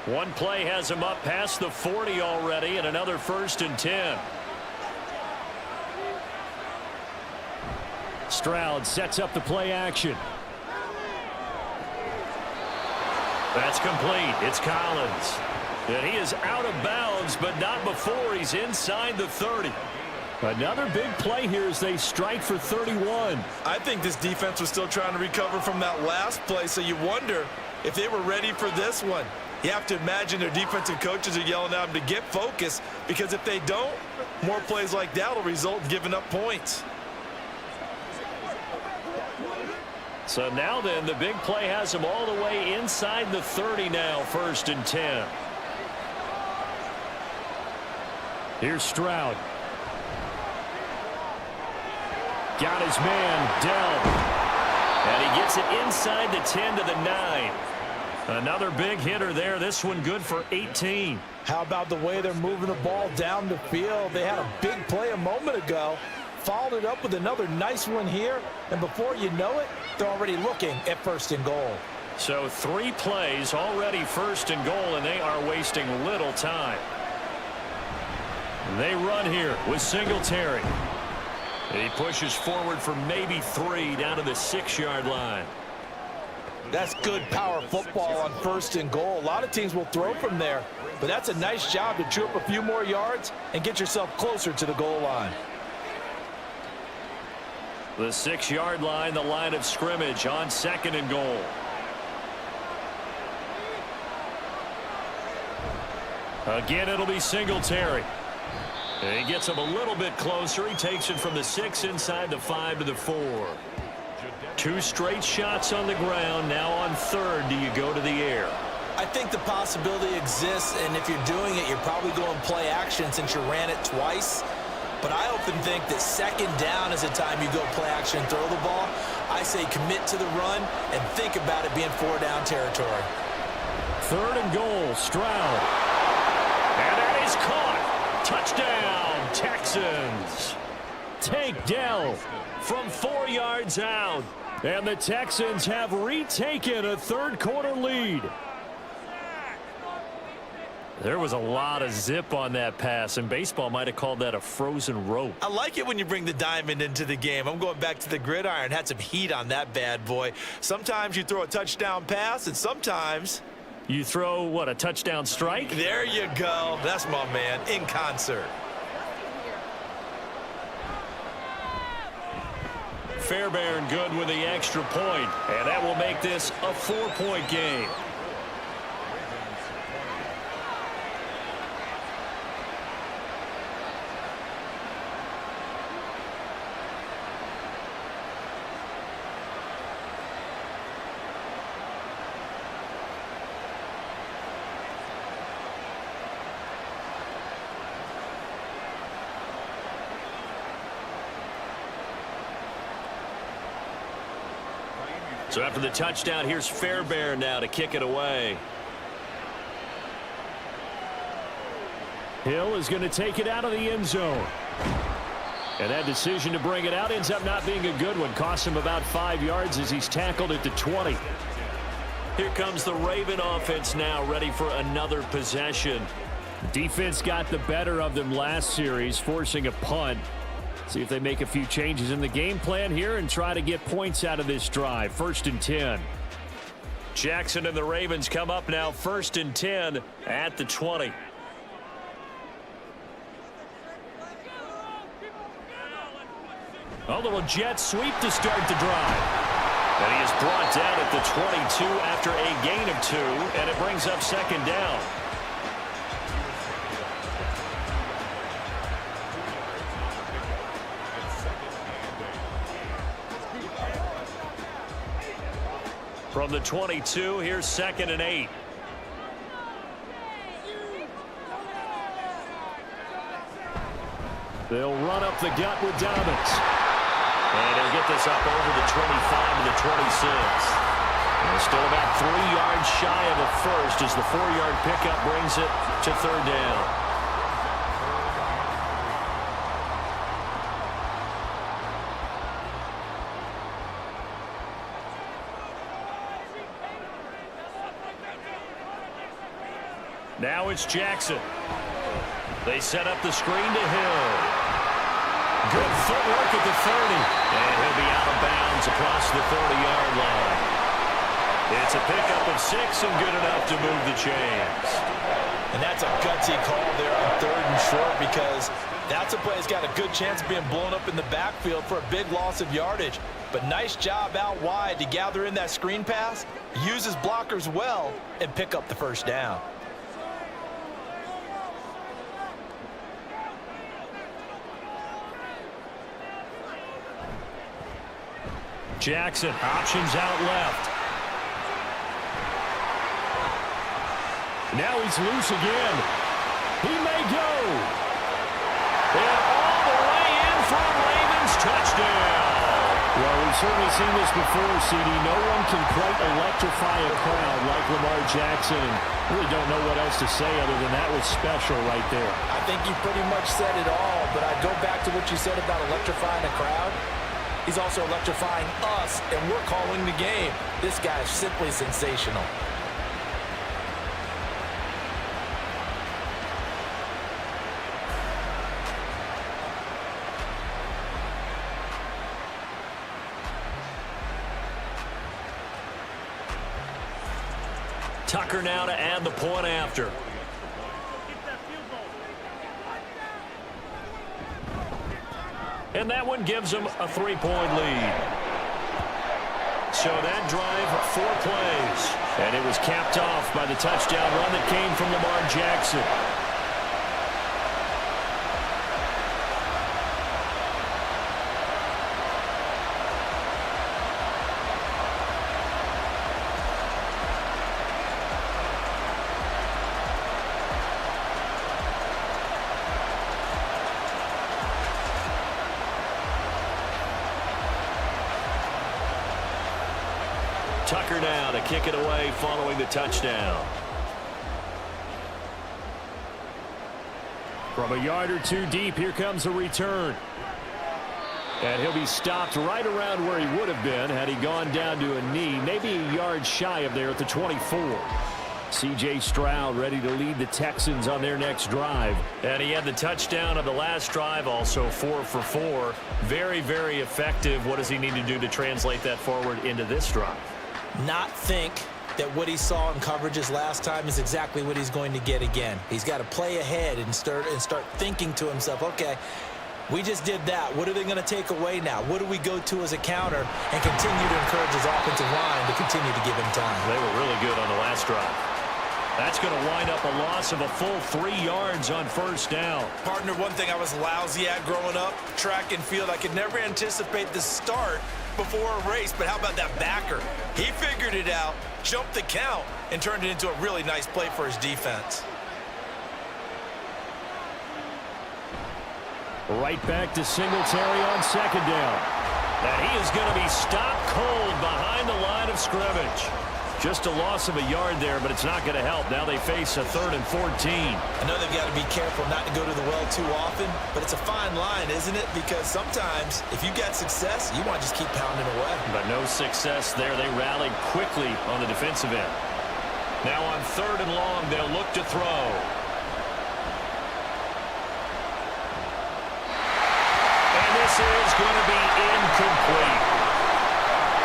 One play has him up past the 40 already, and another 1st and 10. Stroud sets up the play action. That's complete. It's Collins. And he is out of bounds, but not before he's inside the 30. Another big play here as they strike for 31. I think this defense was still trying to recover from that last play, so you wonder if they were ready for this one. You have to imagine their defensive coaches are yelling at them to get focused, because if they don't, more plays like that will result in giving up points. So now then, the big play has him all the way inside the 30 now, 1st and 10. Here's Stroud. Got his man, Dell. And he gets it inside the 10 to the 9. Another big hitter there. This one good for 18. How about the way they're moving the ball down the field? They had a big play a moment ago, followed it up with another nice one here, and before you know it, they're already looking at 1st and goal. So 3 plays already 1st and goal, and they are wasting little time. They run here with Singletary. And he pushes forward for maybe 3 down to the 6-yard line. That's good power football on 1st and goal. A lot of teams will throw from there, but that's a nice job to chew up a few more yards and get yourself closer to the goal line. The 6-yard line, the line of scrimmage on 2nd and goal. Again, it'll be Singletary. And he gets him a little bit closer. He takes it from the 6 inside the 5 to the 4. 2 straight shots on the ground. Now on 3rd, do you go to the air? I think the possibility exists, and if you're doing it, you're probably going play action since you ran it twice. but I often think that second down is the time you go play action and throw the ball. I say commit to the run and think about it being 4-down territory. 3rd and goal, Stroud. And that is caught. Touchdown, Texans. Tank Dell from 4 yards out. And the Texans have retaken a third-quarter lead. There was a lot of zip on that pass, and baseball might have called that a frozen rope. I like it when you bring the diamond into the game. I'm going back to the gridiron. Had some heat on that bad boy. Sometimes you throw a touchdown pass, and sometimes you throw, what, a touchdown strike? There you go. That's my man, in concert. Fairbairn good with the extra point, and that will make this a 4-point game. So after the touchdown, here's Fairbairn now to kick it away. Hill is going to take it out of the end zone. And that decision to bring it out ends up not being a good one. Costs him about 5 yards as he's tackled at the 20. Here comes the Raven offense now, ready for another possession. Defense got the better of them last series, forcing a punt. See if they make a few changes in the game plan here and try to get points out of this drive. 1st and 10. Jackson and the Ravens come up now 1st and 10 at the 20. A little jet sweep to start the drive. And he is brought down at the 22 after a gain of 2, and it brings up 2nd down. From the 22, here's 2nd and 8. They'll run up the gut with Dobbins. And he'll get this up over the 25 to the 26. And still about 3 yards shy of a first as the 4-yard pickup brings it to 3rd down. Now it's Jackson. They set up the screen to Hill. Good footwork at the 30. And he'll be out of bounds across the 30-yard line. It's a pickup of 6 and good enough to move the chains. And that's a gutsy call there on 3rd and short, because that's a play that's got a good chance of being blown up in the backfield for a big loss of yardage. But nice job out wide to gather in that screen pass, use his blockers well, and pick up the 1st down. Jackson, options out left. Now he's loose again. He may go. And all the way in for a Ravens touchdown. Well, we've certainly seen this before, CD. No one can quite electrify a crowd like Lamar Jackson. And really don't know what else to say other than that was special right there. I think you pretty much said it all, but I'd go back to what you said about electrifying a crowd. He's also electrifying us, and we're calling the game. This guy is simply sensational. Tucker now to add the point after. And that one gives them a 3-point lead. So that drive, 4 plays. And it was capped off by the touchdown run that came from Lamar Jackson. Tucker now to kick it away following the touchdown. From a yard or two deep, here comes a return. And he'll be stopped right around where he would have been had he gone down to a knee, maybe a yard shy of there at the 24. C.J. Stroud ready to lead the Texans on their next drive. And he had the touchdown on the last drive, also 4 for 4. Very, very effective. What does he need to do to translate that forward into this drive? Not think that what he saw in coverages last time is exactly what he's going to get again. He's got to play ahead and start thinking to himself, okay, we just did that. What are they going to take away now? What do we go to as a counter? And continue to encourage his offensive line to continue to give him time. They were really good on the last drive. That's going to wind up a loss of a full 3 yards on first down. Partner, one thing I was lousy at growing up, track and field, I could never anticipate the start before a race, but how about that backer? He figured it out, jumped the count, and turned it into a really nice play for his defense. Right back to Singletary on second down. And he is going to be stopped cold behind the line of scrimmage. Just a loss of a yard there, but it's not going to help. Now they face a 3rd and 14. I know they've got to be careful not to go to the well too often, but it's a fine line, isn't it? Because sometimes if you get success, you want to just keep pounding away. But no success there. They rallied quickly on the defensive end. Now on 3rd and long, they'll look to throw. And this is going to be incomplete.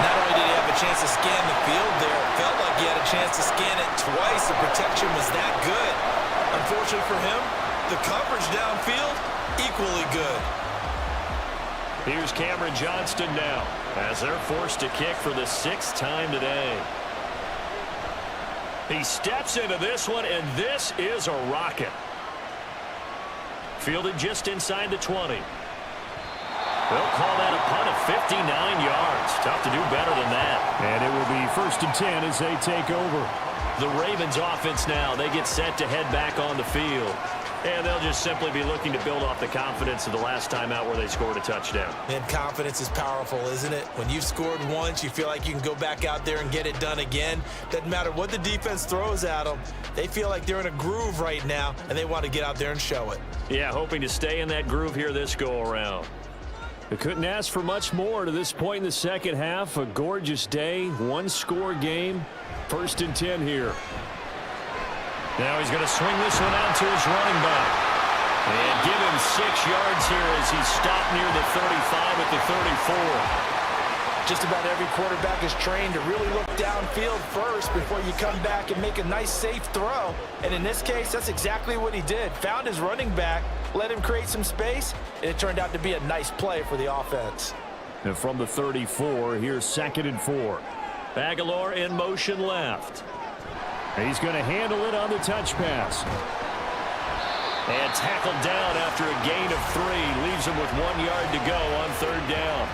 Not only did he have a chance to scan the field there, it felt like he had a chance to scan it twice. The protection was that good. Unfortunately for him, the coverage downfield, equally good. Here's Cameron Johnston now as they're forced to kick for the 6th time today. He steps into this one, and this is a rocket. Fielded just inside the 20. They'll call that a punt of 59 yards. Tough to do better than that. And it will be 1st and 10 as they take over. The Ravens offense now, they get set to head back on the field. And they'll just simply be looking to build off the confidence of the last time out where they scored a touchdown. And confidence is powerful, isn't it? When you've scored once, you feel like you can go back out there and get it done again. Doesn't matter what the defense throws at them. They feel like they're in a groove right now, and they want to get out there and show it. Yeah, hoping to stay in that groove here this go-around. They couldn't ask for much more to this point in the second half. A gorgeous day, 1-score game. 1st and 10 here. Now he's going to swing this one out to his running back. And give him 6 yards here as he's stopped near the 35 at the 34. Just about every quarterback is trained to really look downfield first before you come back and make a nice, safe throw. And in this case, that's exactly what he did. Found his running back, let him create some space, and it turned out to be a nice play for the offense. And from the 34, here's 2nd and 4. Aguilar in motion left. He's going to handle it on the touch pass. And tackled down after a gain of 3. Leaves him with 1 yard to go on 3rd down.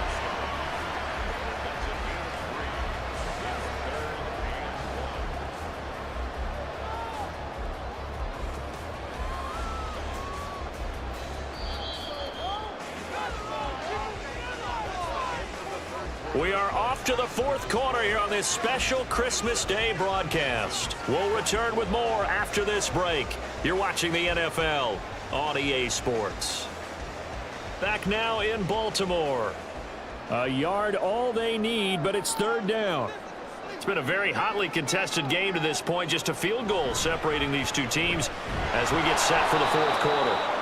We are off to the 4th quarter here on this special Christmas Day broadcast. We'll return with more after this break. You're watching the NFL on EA Sports. Back now in Baltimore. A yard all they need, but it's 3rd down. It's been a very hotly contested game to this point. Just a field goal separating these two teams as we get set for the 4th quarter.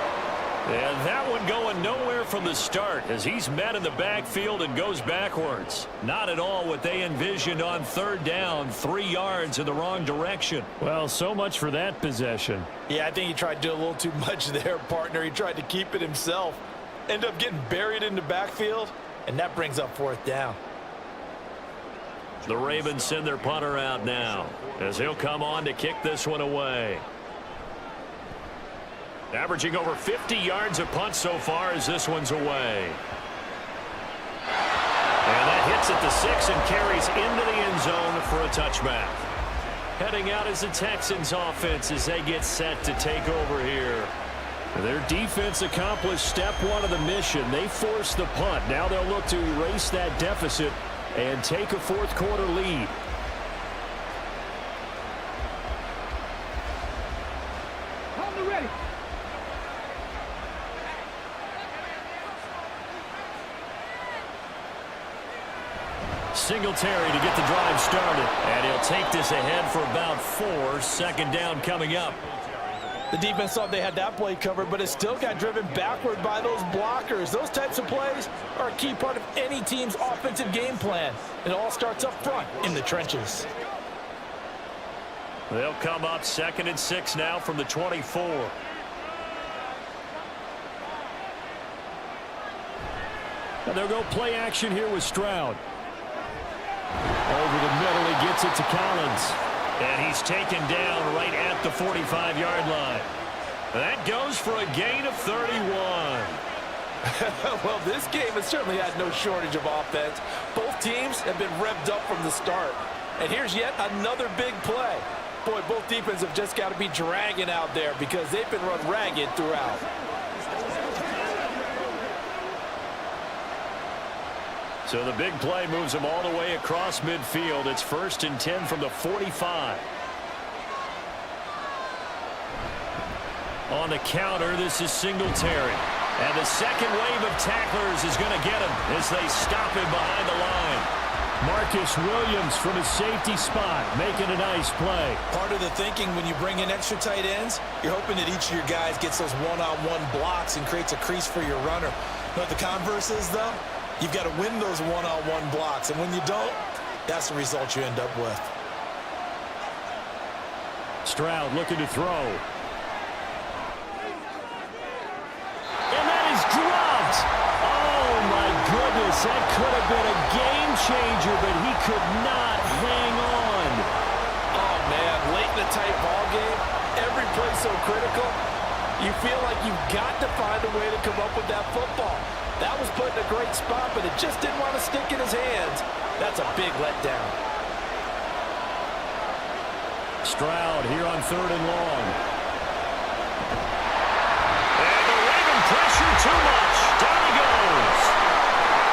And that one going nowhere from the start as he's met in the backfield and goes backwards. Not at all what they envisioned on 3rd down, 3 yards in the wrong direction. Well, so much for that possession. Yeah, I think he tried to do a little too much there, partner. He tried to keep it himself. Ended up getting buried in the backfield, and that brings up 4th down. The Ravens send their punter out now as he'll come on to kick this one away. Averaging over 50 yards a punt so far as this one's away. And that hits at the 6 and carries into the end zone for a touchback. Heading out is the Texans offense as they get set to take over here. Their defense accomplished step 1 of the mission. They forced the punt. Now they'll look to erase that deficit and take a 4th quarter lead. Singletary to get the drive started. And he'll take this ahead for about 4. Second down coming up. The defense thought they had that play covered, but it still got driven backward by those blockers. Those types of plays are a key part of any team's offensive game plan. It all starts up front in the trenches. They'll come up 2nd and 6 now from the 24. And they'll go play action here with Stroud. Over the middle, he gets it to Collins. And he's taken down right at the 45-yard line. That goes for a gain of 31. Well, this game has certainly had no shortage of offense. Both teams have been revved up from the start. And here's yet another big play. Boy, both defenses have just got to be dragging out there because they've been run ragged throughout. So the big play moves them all the way across midfield. It's 1st and 10 from the 45. On the counter, this is Singletary. And the second wave of tacklers is going to get him as they stop him behind the line. Marcus Williams from his safety spot making a nice play. Part of the thinking when you bring in extra tight ends, you're hoping that each of your guys gets those one-on-one blocks and creates a crease for your runner. But the converse is, though, you've got to win those one-on-one blocks. And when you don't, that's the result you end up with. Stroud looking to throw. And that is dropped. Oh, my goodness. That could have been a game changer, but he could not hang on. Oh, man, late in a tight ball game, every play so critical, you feel like you've got to find a way to come up with that football. That was put in a great spot, but it just didn't want to stick in his hands. That's a big letdown. Stroud here on 3rd and long. And the Raven pressure too much. Down he goes.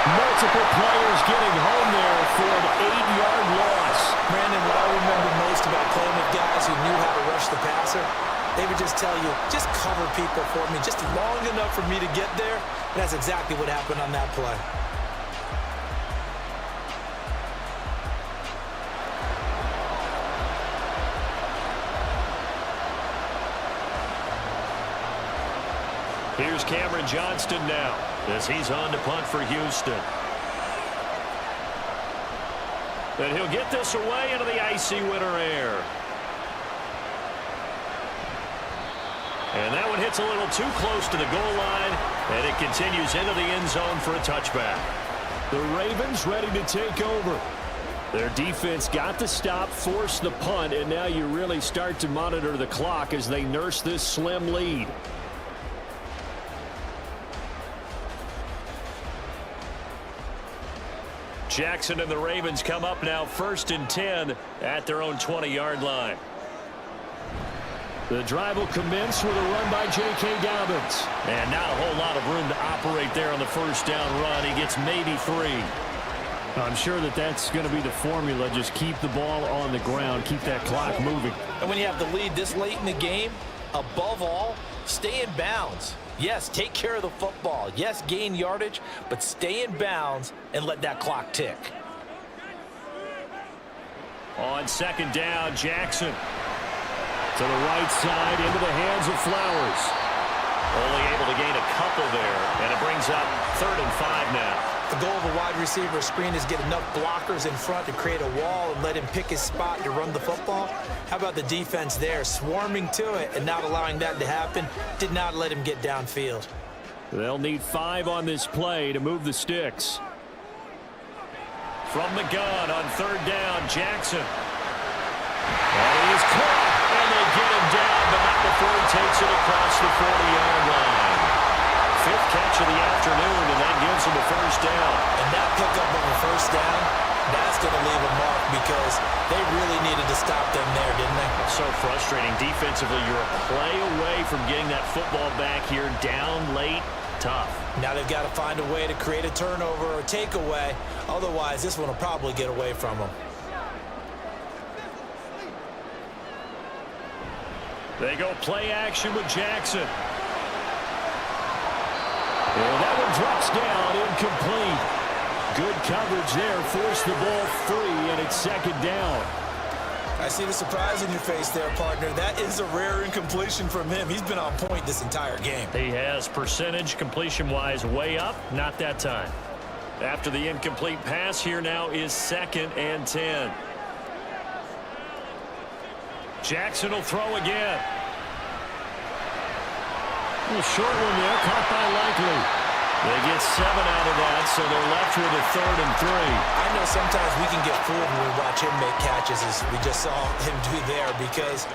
Multiple players getting home there for an 8-yard loss. Brandon, what I remember most about playing with guys who knew how to rush the passer, they would just tell you, just cover people for me, just long enough for me to get there. And that's exactly what happened on that play. Here's Cameron Johnston now as he's on to punt for Houston. And he'll get this away into the icy winter air. And that one hits a little too close to the goal line, and it continues into the end zone for a touchback. The Ravens ready to take over. Their defense got the stop, forced the punt, and now you really start to monitor the clock as they nurse this slim lead. Jackson and the Ravens come up now 1st and 10 at their own 20-yard line. The drive will commence with a run by J.K. Dobbins. And not a whole lot of room to operate there on the first down run. He gets maybe 3. I'm sure that that's going to be the formula. Just keep the ball on the ground. Keep that clock moving. And when you have the lead this late in the game, above all, stay in bounds. Yes, take care of the football. Yes, gain yardage, but stay in bounds and let that clock tick. On 2nd down, Jackson. To the right side, into the hands of Flowers. Only able to gain a couple there, and it brings up 3rd and 5 now. The goal of a wide receiver screen is get enough blockers in front to create a wall and let him pick his spot to run the football. How about the defense there, swarming to it and not allowing that to happen? Did not let him get downfield. They'll need 5 on this play to move the sticks. From the gun on 3rd down, Jackson. And he is caught, and they get him down, but not before he takes it across the 40-yard line. 5th catch of the afternoon, and that gives him a 1st down. And that pickup of a 1st down, that's going to leave a mark because they really needed to stop them there, didn't they? So frustrating. Defensively, you're a play away from getting that football back here down late. Tough. Now they've got to find a way to create a turnover or takeaway. Otherwise, this one will probably get away from them. They go play action with Jackson. And that one drops down incomplete. Good coverage there. Forced the ball free, and it's second down. I see the surprise in your face there, partner. That is a rare incompletion from him. He's been on point this entire game. He has percentage completion-wise way up. Not that time. After the incomplete pass, here now is 2nd and 10. Jackson will throw again. A little short one there, caught by Likely. They get 7 out of that, so they're left with a 3rd and 3. I know sometimes we can get fooled when we watch him make catches, as we just saw him do there, because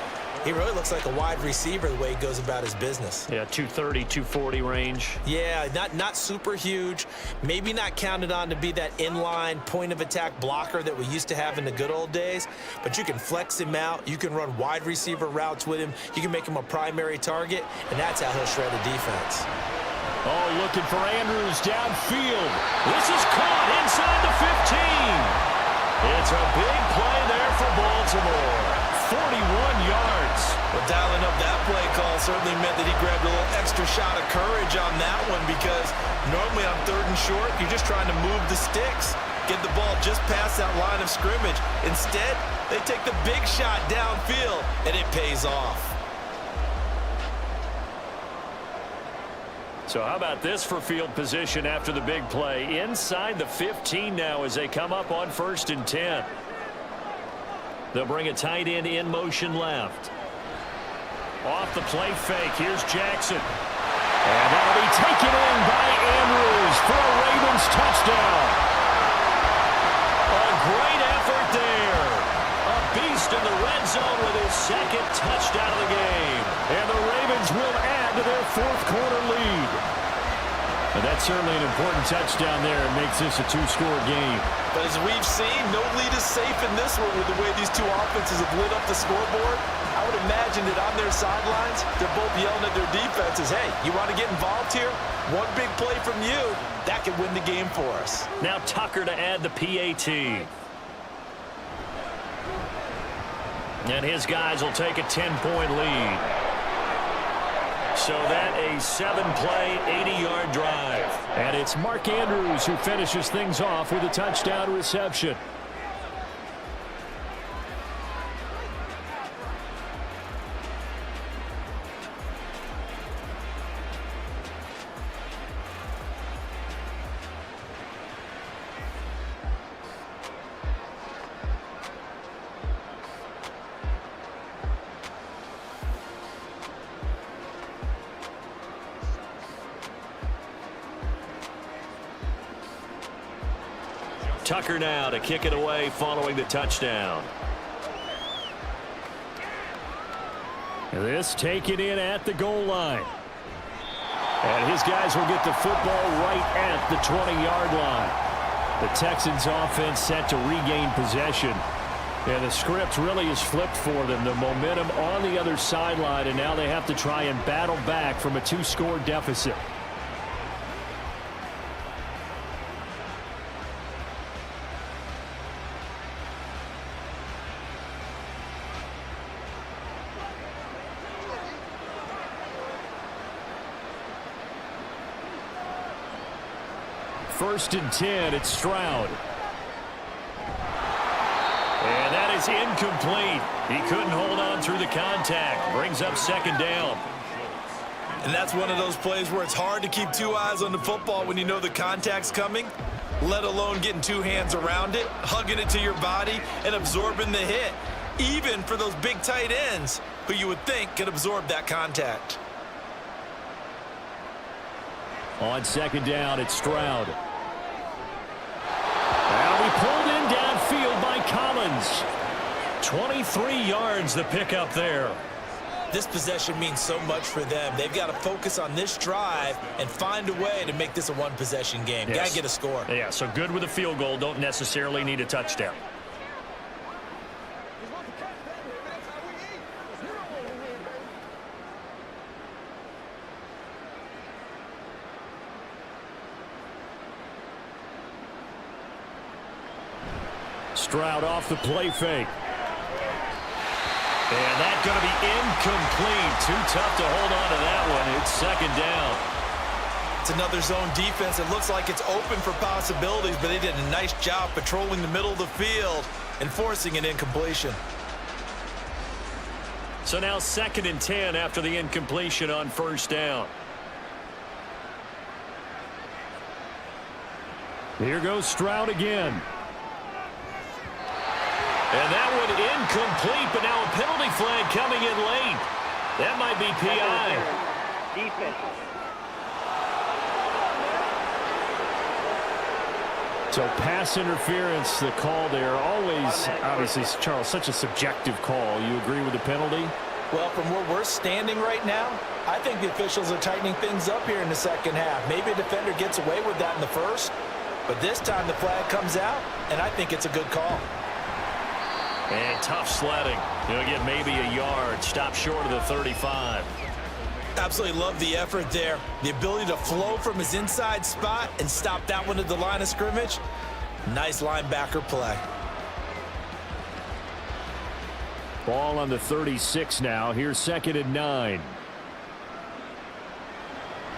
he really looks like a wide receiver the way he goes about his business. Yeah, 230, 240 range. Yeah, not super huge. Maybe not counted on to be that inline point-of-attack blocker that we used to have in the good old days, but you can flex him out. You can run wide receiver routes with him. You can make him a primary target, and that's how he'll shred a defense. Oh, looking for Andrews downfield. This is caught inside the 15. It's a big play there for Baltimore. 41 yards. Well, dialing up that play call certainly meant that he grabbed a little extra shot of courage on that one, because normally on 3rd and short, you're just trying to move the sticks, get the ball just past that line of scrimmage. Instead, they take the big shot downfield, and it pays off. So how about this for field position after the big play? Inside the 15 now as they come up on 1st and 10. They'll bring a tight end in motion left. Off the play fake, here's Jackson. And that'll be taken in by Andrews for a Ravens touchdown. A great effort there. A beast in the red zone with his 2nd touchdown of the game. And the Ravens will add to their 4th quarter lead. And that's certainly an important touchdown there. It makes this a 2-score game. But as we've seen, no lead is safe in this one with the way these two offenses have lit up the scoreboard. I would imagine that on their sidelines, they're both yelling at their defenses, hey, you want to get involved here? One big play from you, that could win the game for us. Now Tucker to add the PAT. And his guys will take a 10-point lead. So that a 7-play, 80-yard drive. And it's Mark Andrews who finishes things off with a touchdown reception. Tucker now to kick it away following the touchdown. This taken in at the goal line. And his guys will get the football right at the 20-yard line. The Texans offense set to regain possession. And the script really is flipped for them. The momentum on the other sideline, and now they have to try and battle back from a 2-score deficit. First and 10, it's Stroud. And that is incomplete. He couldn't hold on through the contact. Brings up 2nd down. And that's one of those plays where it's hard to keep 2 eyes on the football when you know the contact's coming, let alone getting 2 hands around it, hugging it to your body, and absorbing the hit, even for those big tight ends who you would think could absorb that contact. On 2nd down, it's Stroud. That'll be pulled in downfield by Collins. 23 yards the pickup there. This possession means so much for them. They've got to focus on this drive and find a way to make this a one-possession game. Yes. Got to get a score. Yeah, so good with a field goal. Don't necessarily need a touchdown. Stroud off the play fake. And that's going to be incomplete. Too tough to hold on to that one. It's 2nd down. It's another zone defense. It looks like it's open for possibilities, but they did a nice job patrolling the middle of the field and forcing an incompletion. So now 2nd and 10 after the incompletion on first down. Here goes Stroud again. And that one incomplete, but now a penalty flag coming in late. That might be PI. Defense. So pass interference, the call there. Always, obviously, Charles, such a subjective call. You agree with the penalty? Well, from where we're standing right now, I think the officials are tightening things up here in the second half. Maybe a defender gets away with that in the first, but this time the flag comes out, and I think it's a good call. And tough sledding. He'll get maybe a yard. Stop short of the 35. Absolutely love the effort there. The ability to flow from his inside spot and stop that one at the line of scrimmage. Nice linebacker play. Ball on the 36 now. Here's 2nd and 9.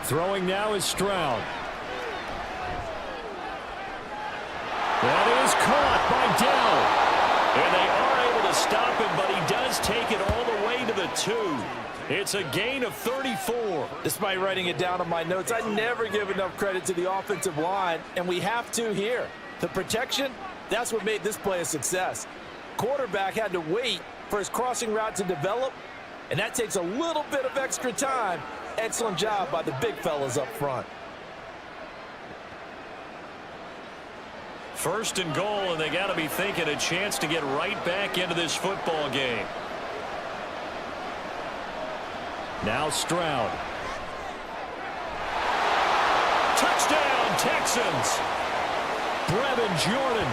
Throwing now is Stroud. That is caught by Dell. And they are able to stop him, but he does take it all the way to the 2. It's a gain of 34. Despite writing it down on my notes, I never give enough credit to the offensive line, and we have to here. The protection, that's what made this play a success. Quarterback had to wait for his crossing route to develop, and that takes a little bit of extra time. Excellent job by the big fellas up front. 1st and goal, and they got to be thinking a chance to get right back into this football game. Now Stroud. Touchdown, Texans. Brevin Jordan.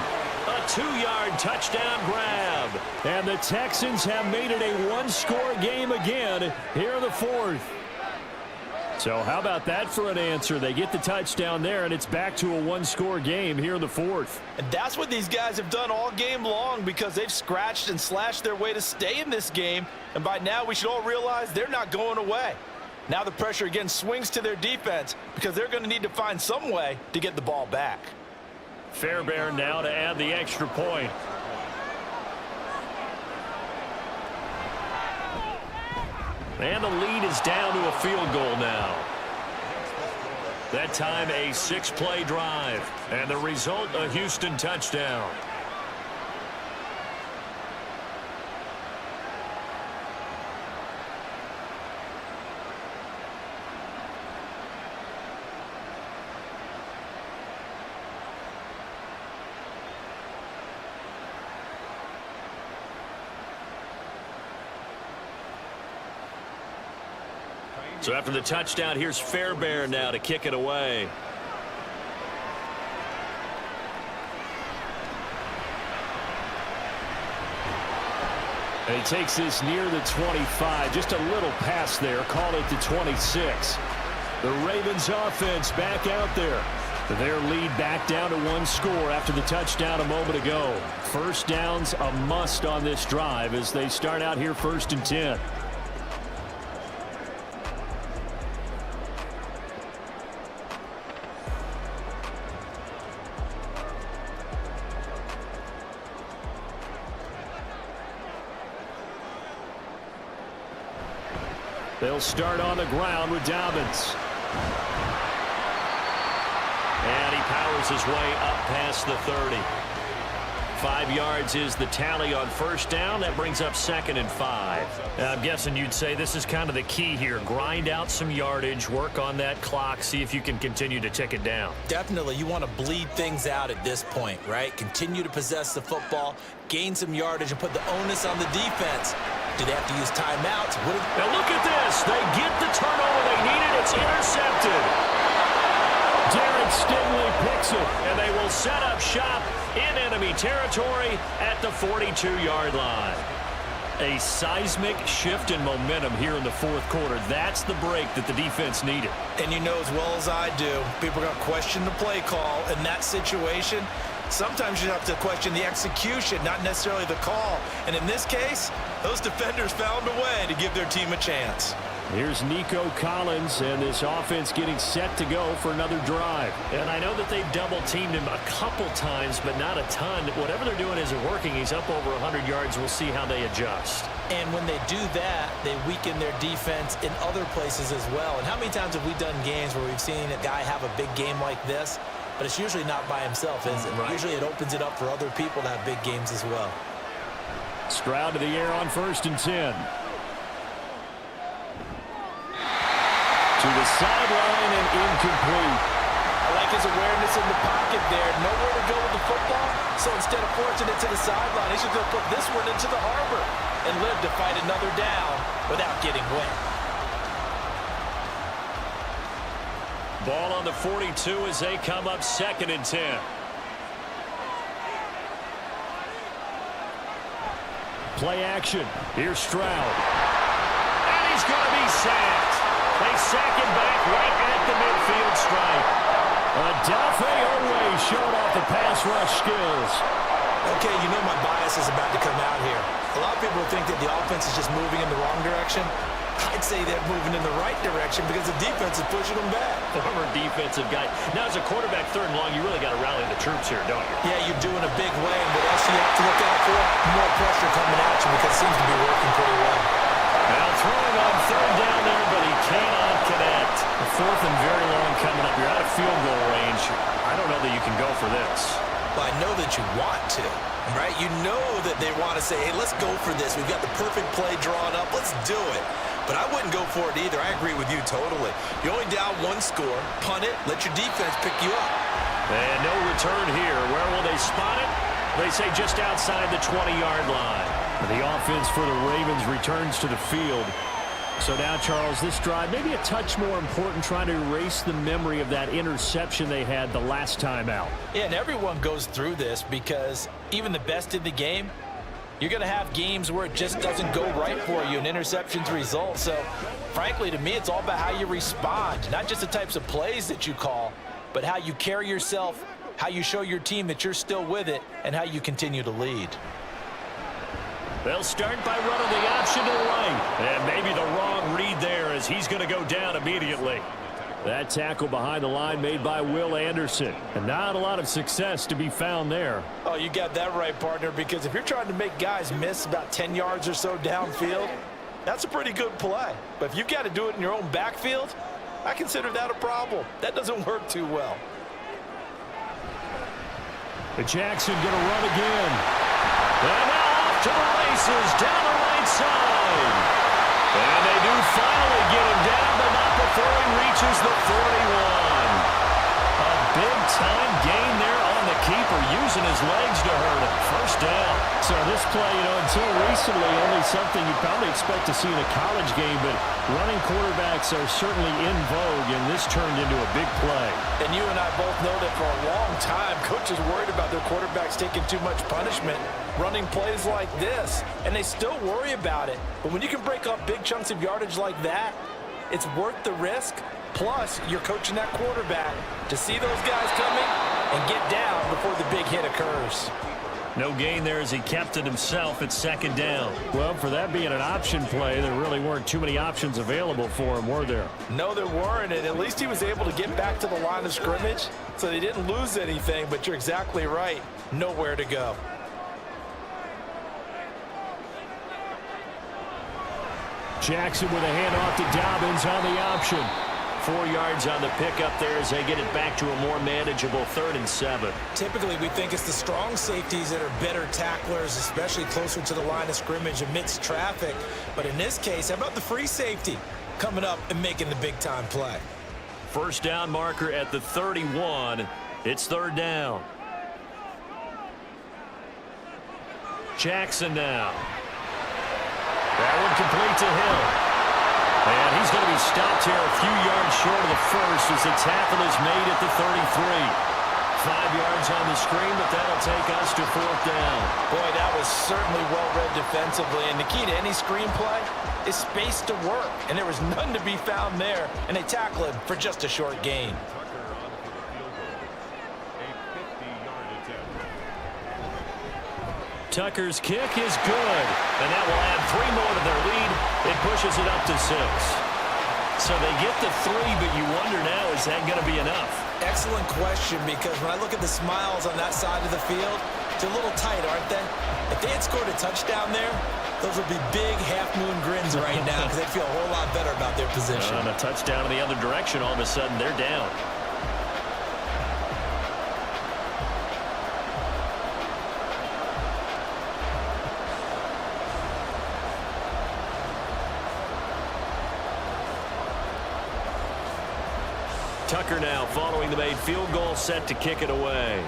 A 2-yard touchdown grab. And the Texans have made it a one-score game again here in the 4th. So how about that for an answer? They get the touchdown there, and it's back to a one-score game here in the 4th. And that's what these guys have done all game long because they've scratched and slashed their way to stay in this game. And by now, we should all realize they're not going away. Now the pressure again swings to their defense because they're going to need to find some way to get the ball back. Fairbairn now to add the extra point. And the lead is down to a field goal now. That time a 6-play drive. And the result, a Houston touchdown. So after the touchdown, here's Fairbairn now to kick it away. And he takes this near the 25. Just a little pass there. Call it the 26. The Ravens offense back out there. Their lead back down to one score after the touchdown a moment ago. First down's a must on this drive as they start out here 1st and 10. They'll start on the ground with Dobbins. And he powers his way up past the 30. 5 yards is the tally on first down. That brings up 2nd and 5. I'm guessing you'd say this is kind of the key here. Grind out some yardage, work on that clock, see if you can continue to tick it down. Definitely, you want to bleed things out at this point, right? Continue to possess the football, gain some yardage, and put the onus on the defense. Do they have to use timeouts? Now look at this. They get the turnover they needed. It's intercepted. Derek Stingley picks it. And they will set up shop in enemy territory at the 42-yard line. A seismic shift in momentum here in the 4th quarter. That's the break that the defense needed. And you know as well as I do, people are going to question the play call in that situation. Sometimes you have to question the execution, not necessarily the call. And in this case, those defenders found a way to give their team a chance. Here's Nico Collins, and this offense getting set to go for another drive. And I know that they've double-teamed him a couple times, but not a ton. Whatever they're doing isn't working. He's up over 100 yards. We'll see how they adjust. And when they do that, they weaken their defense in other places as well. And how many times have we done games where we've seen a guy have a big game like this, but it's usually not by himself, is it? Right. Usually it opens it up for other people to have big games as well. Stroud to the air on 1st and 10. To the sideline and incomplete. I like his awareness in the pocket there. Nowhere to go with the football, so instead of forcing it to the sideline, he's just going to put this one into the harbor and live to fight another down without getting wet. Ball on the 42 as they come up 2nd and 10. Play action. Here's Stroud. And he's going to be sacked. They sack him back right at the midfield stripe. Adelphi Oweh showed off the pass rush skills. Okay, you know my bias is about to come out here. A lot of people think that the offense is just moving in the wrong direction. I'd say they're moving in the right direction because the defense is pushing them back. Former defensive guy. Now, as a quarterback 3rd and long, you really got to rally the troops here, don't you? Yeah, you're doing a big way, and what else do you have to look out for? More pressure coming at you because it seems to be working pretty well. Now throwing on 3rd down there, but he cannot connect. The 4th and very long coming up. You're out of field goal range. I don't know that you can go for this. Well, I know that you want to, right? You know that they want to say, hey, let's go for this. We've got the perfect play drawn up. Let's do it. But I wouldn't go for it either. I agree with you totally. You're only down 1 score. Punt it. Let your defense pick you up. And no return here. Where will they spot it? They say just outside the 20-yard line. The offense for the Ravens returns to the field. So now, Charles, this drive maybe a touch more important, trying to erase the memory of that interception they had the last time out. Yeah, and everyone goes through this because even the best in the game, you're going to have games where it just doesn't go right for you and interceptions result. So, frankly, to me, it's all about how you respond, not just the types of plays that you call, but how you carry yourself, how you show your team that you're still with it, and how you continue to lead. They'll start by running the option to the right. And maybe the wrong read there as he's going to go down immediately. That tackle behind the line made by Will Anderson. And not a lot of success to be found there. Oh, you got that right, partner, because if you're trying to make guys miss about 10 yards or so downfield, that's a pretty good play. But if you've got to do it in your own backfield, I consider that a problem. That doesn't work too well. But Jackson going to run again. And now off to the races down the right side. And they do finally get him down, but not before he reaches the 41. A big-time gain there on the keeper, using his legs to hurt him. First down. So this play, until recently, only something you'd probably expect to see in a college game, but running quarterbacks are certainly in vogue, and this turned into a big play. And you and I both know that for a long time, coaches worried about their quarterbacks taking too much punishment, running plays like this, and they still worry about it. But when you can break up big chunks of yardage like that, it's worth the risk. Plus, you're coaching that quarterback to see those guys coming and get down before the big hit occurs. No gain there as he kept it himself at second down. Well, for that being an option play, there really weren't too many options available for him, were there? No, there weren't, and at least he was able to get back to the line of scrimmage, so they didn't lose anything, but you're exactly right. Nowhere to go. Jackson with a handoff to Dobbins on the option. 4 yards on the pickup there as they get it back to a more manageable 3rd and 7. Typically, we think it's the strong safeties that are better tacklers, especially closer to the line of scrimmage amidst traffic. But in this case, how about the free safety coming up and making the big-time play? First down marker at the 31. It's 3rd down. Jackson now. That one complete to Hill. And he's going to be stopped here a few yards short of the first as the tackle is made at the 33. 5 yards on the screen, but that'll take us to 4th down. Boy, that was certainly well-read defensively. And the key to any screenplay is space to work. And there was none to be found there. And they tackle him for just a short gain. Tucker's kick is good, and that will add 3 more to their lead. It pushes it up to 6. So they get the 3, but you wonder now, is that going to be enough? Excellent question, because when I look at the smiles on that side of the field, they're a little tight, aren't they? If they had scored a touchdown there, those would be big half-moon grins right now because they'd feel a whole lot better about their position. And a touchdown in the other direction, all of a sudden they're down. Tucker now following the made field goal, set to kick it away.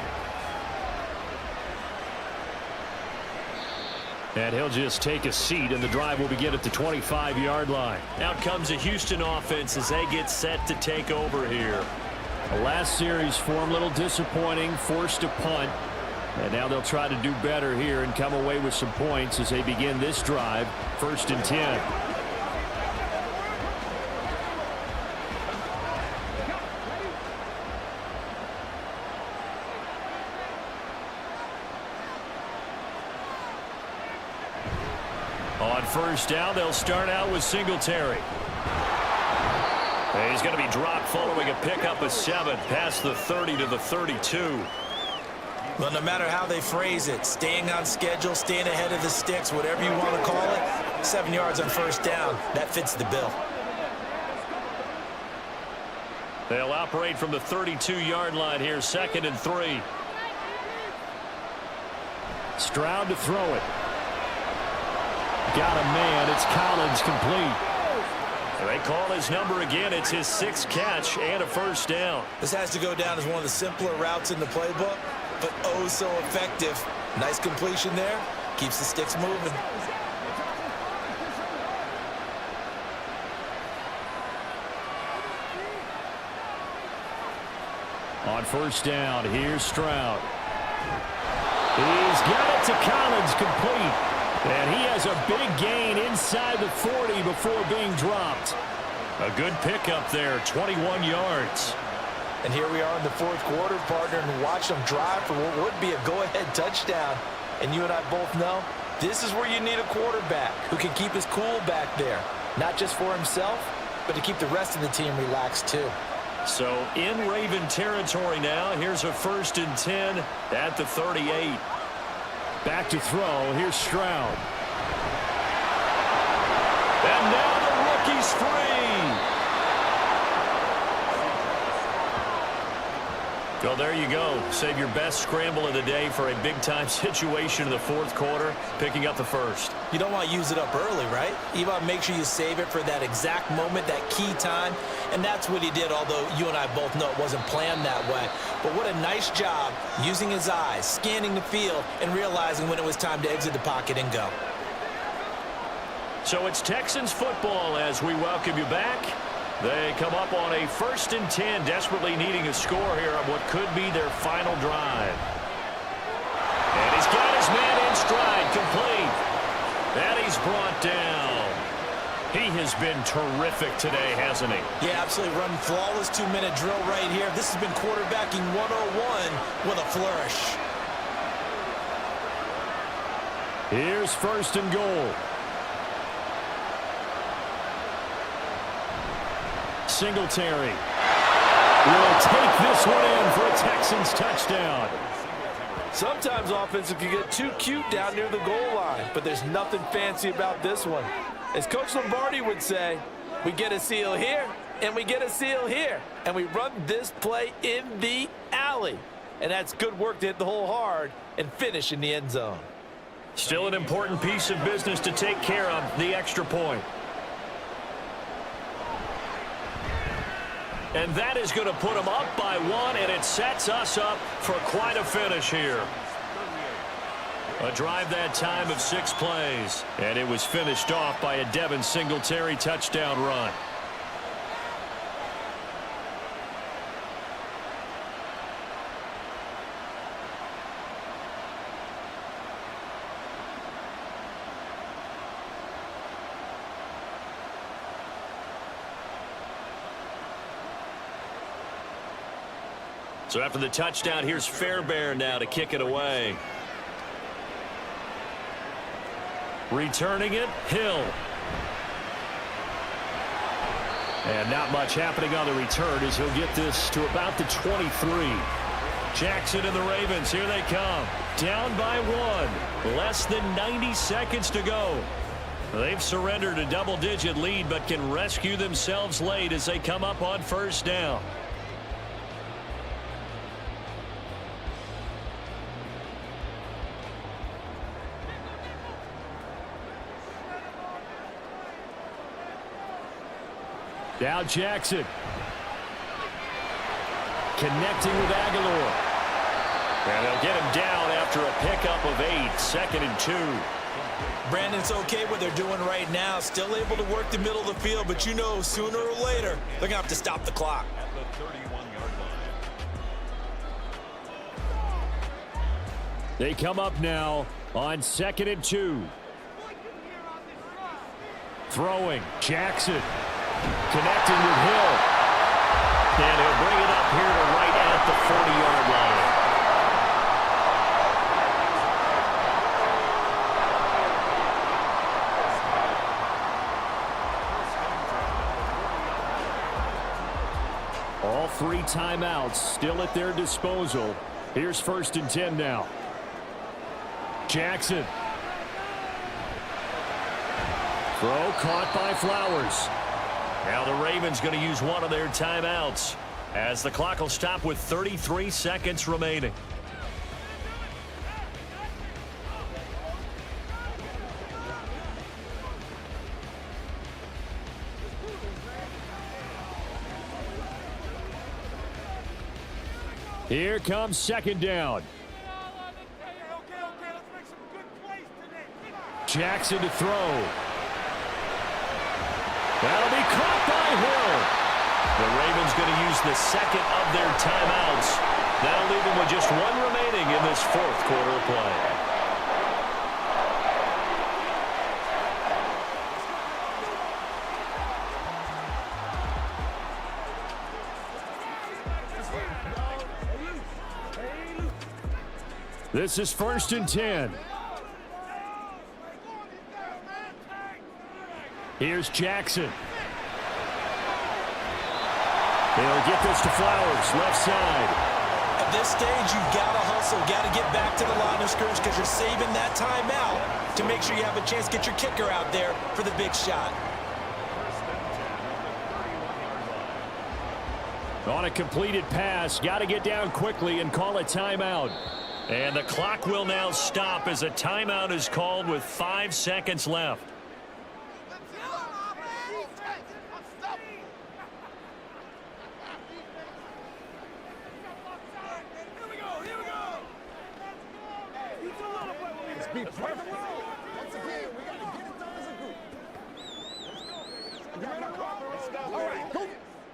And he'll just take a seat, and the drive will begin at the 25-yard line. Out comes the Houston offense as they get set to take over here. The last series for him, a little disappointing, forced a punt. And now they'll try to do better here and come away with some points as they begin this drive, 1st and 10. On 1st down, they'll start out with Singletary. He's going to be dropped following a pickup of 7 past the 30 to the 32. Well, no matter how they phrase it, staying on schedule, staying ahead of the sticks, whatever you want to call it, 7 yards on 1st down, that fits the bill. They'll operate from the 32-yard line here, 2nd and 3. Stroud to throw it. Got a man. It's Collins, complete. They call his number again. It's his 6th catch and a 1st down. This has to go down as one of the simpler routes in the playbook, but oh so effective. Nice completion there. Keeps the sticks moving. On 1st down, here's Stroud. He's got it to Collins, complete. And he has a big gain inside the 40 before being dropped. A good pickup there, 21 yards. And here we are in the 4th quarter, partner, and watch them drive for what would be a go-ahead touchdown. And you and I both know this is where you need a quarterback who can keep his cool back there. Not just for himself, but to keep the rest of the team relaxed too. So in Raven territory now, here's a 1st and 10 at the 38. Back to throw. Here's Stroud. And now the rookie's free. Well, there you go. Save your best scramble of the day for a big-time situation in the 4th quarter, picking up the 1st. You don't want to use it up early, right? You want to make sure you save it for that exact moment, that key time. And that's what he did, although you and I both know it wasn't planned that way. But what a nice job using his eyes, scanning the field, and realizing when it was time to exit the pocket and go. So it's Texans football as we welcome you back. They come up on a 1st and 10, desperately needing a score here on what could be their final drive. And he's got his man in stride, complete. And he's brought down. He has been terrific today, hasn't he? Yeah, absolutely. Run flawless 2-minute drill right here. This has been quarterbacking 101 with a flourish. Here's 1st and goal. Singletary will take this one in for a Texans touchdown. Sometimes offenses can get too cute down near the goal line, but there's nothing fancy about this one. As Coach Lombardi would say, we get a seal here, and we get a seal here, and we run this play in the alley. And that's good work to hit the hole hard and finish in the end zone. Still an important piece of business to take care of, the extra point. And that is going to put them up by 1, and it sets us up for quite a finish here. A drive that time of 6 plays, and it was finished off by a Devin Singletary touchdown run. So after the touchdown, here's Fairbairn now to kick it away. Returning it, Hill. And not much happening on the return as he'll get this to about the 23. Jackson and the Ravens, here they come. Down by 1. Less than 90 seconds to go. They've surrendered a double-digit lead but can rescue themselves late as they come up on first down. Now Jackson. Connecting with Aguilar. And they'll get him down after a pickup of 8. 2nd and 2. Brandon's okay what they're doing right now. Still able to work the middle of the field, but you know sooner or later they're going to have to stop the clock. At the 31-yard line. They come up now on 2nd and 2. Throwing. Jackson. Connecting with Hill. And he'll bring it up here to right at the 40-yard line. All 3 timeouts still at their disposal. Here's 1st and 10 now. Jackson. Throw caught by Flowers. Now the Ravens going to use one of their timeouts as the clock will stop with 33 seconds remaining. Here comes 2nd down. Jackson to throw. That'll be caught by Hill. The Ravens going to use the 2nd of their timeouts. That'll leave them with just 1 remaining in this 4th quarter of play. This is 1st and 10. Here's Jackson. They'll get this to Flowers, left side. At this stage, you've got to hustle, got to get back to the line of scrimmage because you're saving that timeout to make sure you have a chance to get your kicker out there for the big shot. On a completed pass, got to get down quickly and call a timeout. And the clock will now stop as a timeout is called with 5 seconds left. Be perfect. Once again, we got to get it done as a group. All right, go.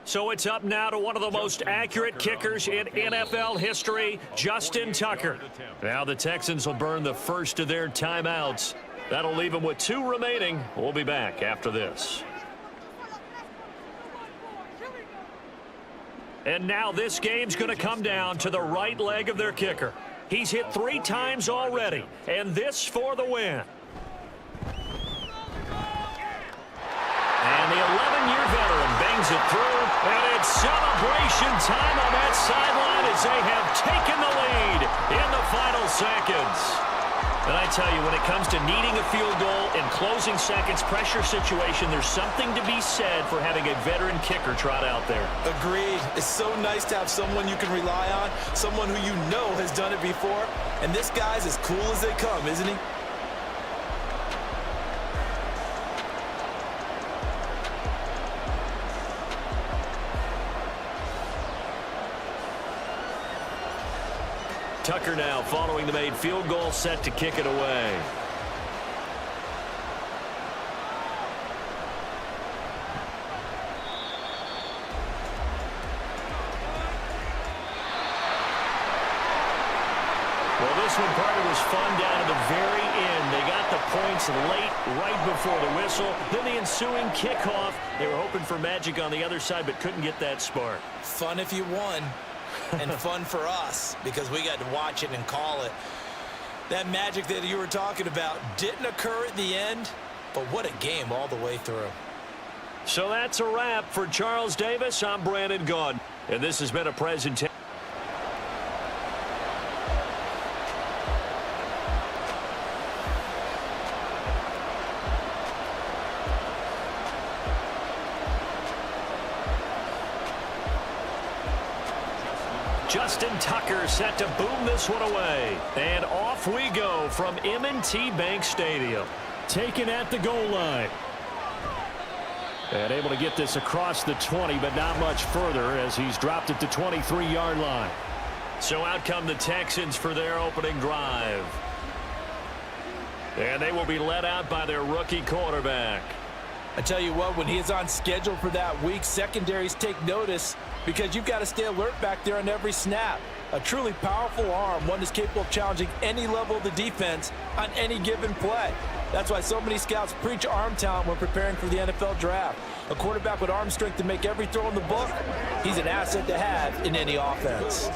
So it's up now to one of the most accurate kickers in NFL history, Justin Tucker. Now the Texans will burn the first of their timeouts. That'll leave them with 2 remaining. We'll be back after this. And now this game's going to come down to the right leg of their kicker. He's hit 3 times already, and this for the win. And the 11-year veteran bangs it through, and it's celebration time on that sideline as they have taken the lead in the final seconds. And I tell you, when it comes to needing a field goal in closing seconds, pressure situation, there's something to be said for having a veteran kicker trot out there. Agreed. It's so nice to have someone you can rely on, someone who you know has done it before. And this guy's as cool as they come, isn't he? Tucker now following the made field goal, set to kick it away. Well, this one part was fun down to the very end. They got the points late, right before the whistle. Then the ensuing kickoff. They were hoping for magic on the other side, but couldn't get that spark. Fun if you won. And fun for us because we got to watch it and call it. That magic that you were talking about didn't occur at the end, but what a game all the way through. So that's a wrap for Charles Davis. I'm Brandon Gaudin, and this has been a presentation. Justin Tucker set to boom this one away. And off we go from M&T Bank Stadium. Taken at the goal line. And able to get this across the 20, but not much further as he's dropped at the 23-yard line. So out come the Texans for their opening drive. And they will be led out by their rookie quarterback. I tell you what, when he is on schedule for that week, secondaries take notice because you've got to stay alert back there on every snap. A truly powerful arm, one that's capable of challenging any level of the defense on any given play. That's why so many scouts preach arm talent when preparing for the NFL draft. A quarterback with arm strength to make every throw in the book, he's an asset to have in any offense.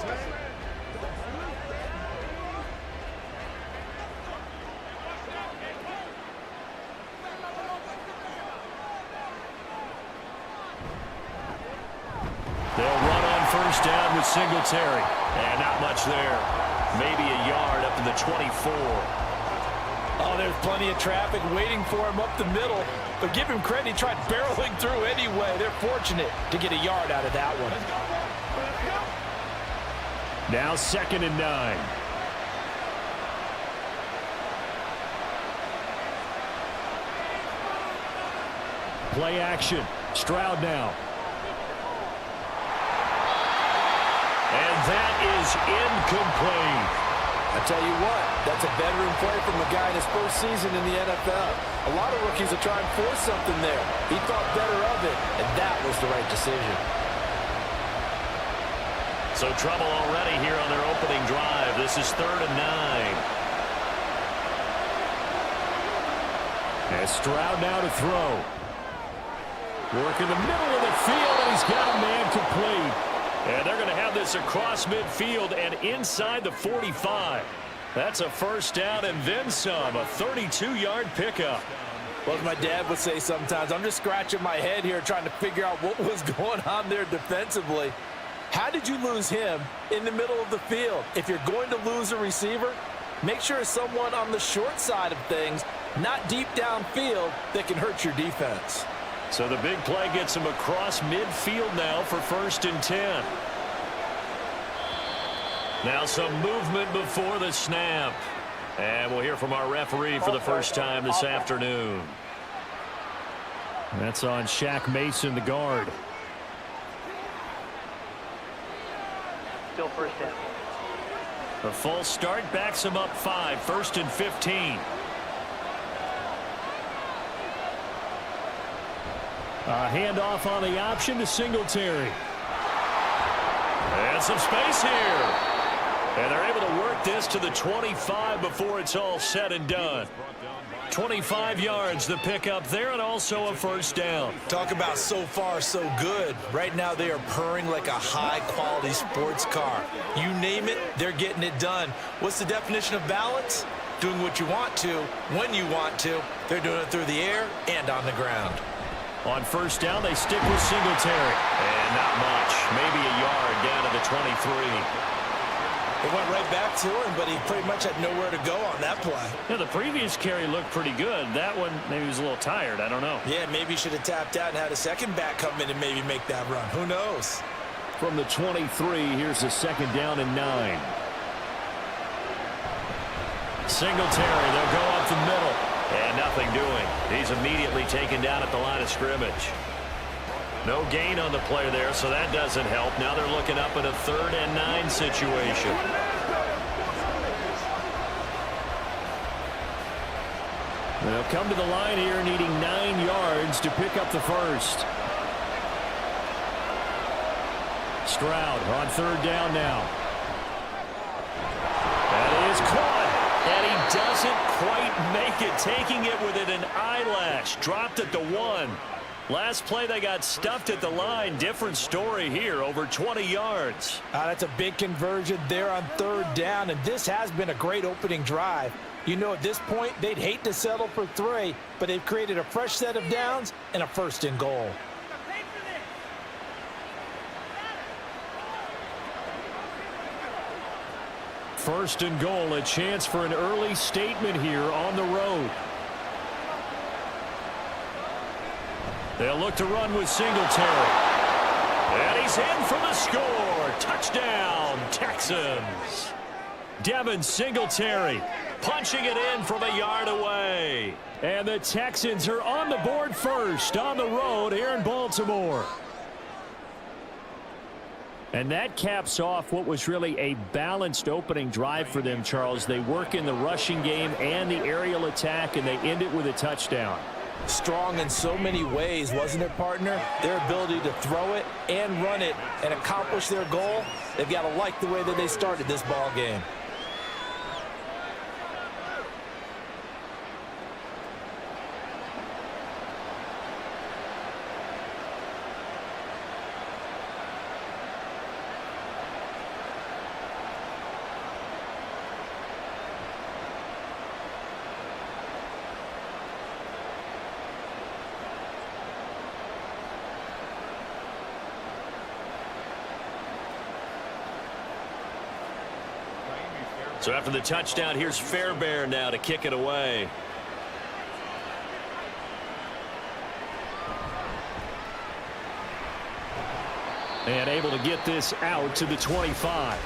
They'll run on first down with Singletary. And not much there. Maybe a yard up to the 24. Oh, there's plenty of traffic waiting for him up the middle. But give him credit, he tried barreling through anyway. They're fortunate to get a yard out of that one. Now 2nd and 9. Play action. Stroud now. And that is incomplete. I tell you what, that's a veteran play from a guy in his first season in the NFL. A lot of rookies will try and force something there. He thought better of it, and that was the right decision. So trouble already here on their opening drive. This is 3rd and 9. And Stroud now to throw. Work in the middle of the field, and he's got a man complete. And they're going to have this across midfield and inside the 45. That's a first down and then some, a 32-yard pickup. Well, as my dad would say sometimes, I'm just scratching my head here trying to figure out what was going on there defensively. How did you lose him in the middle of the field? If you're going to lose a receiver, make sure it's someone on the short side of things, not deep downfield, that can hurt your defense. So the big play gets him across midfield now for 1st and 10. Now some movement before the snap. And we'll hear from our referee for the first time this afternoon. That's on Shaq Mason, the guard. Still first down. A false start backs him up 5, 1st and 15. A handoff on the option to Singletary. And some space here. And they're able to work this to the 25 before it's all said and done. 25 yards the pickup there, and also a first down. Talk about so far so good. Right now they are purring like a high-quality sports car. You name it, they're getting it done. What's the definition of balance? Doing what you want to, when you want to. They're doing it through the air and on the ground. On first down, they stick with Singletary. And not much. Maybe a yard down to the 23. It went right back to him, but he pretty much had nowhere to go on that play. Yeah, the previous carry looked pretty good. That one, maybe he was a little tired. I don't know. Yeah, maybe he should have tapped out and had a second back come in and maybe make that run. Who knows? From the 23, here's a 2nd down and 9. Singletary, they'll go up the middle. And nothing doing. He's immediately taken down at the line of scrimmage. No gain on the play there, so that doesn't help. Now they're looking up at a 3rd and 9 situation. They'll come to the line here needing 9 yards to pick up the first. Stroud on 3rd down now. That is caught. And he doesn't quite make it, taking it within an eyelash. Dropped at the 1. Last play, they got stuffed at the line. Different story here, over 20 yards. That's a big conversion there on 3rd down, and this has been a great opening drive. You know at this point they'd hate to settle for 3, but they've created a fresh set of downs and a 1st and goal. First and goal, a chance for an early statement here on the road. They'll look to run with Singletary. And he's in for the score. Touchdown, Texans. Devin Singletary punching it in from a yard away. And the Texans are on the board first on the road here in Baltimore. And that caps off what was really a balanced opening drive for them, Charles. They work in the rushing game and the aerial attack, and they end it with a touchdown. Strong in so many ways, wasn't it, partner? Their ability to throw it and run it and accomplish their goal, they've got to like the way that they started this ball game. So after the touchdown, here's Fairbairn now to kick it away. And able to get this out to the 25.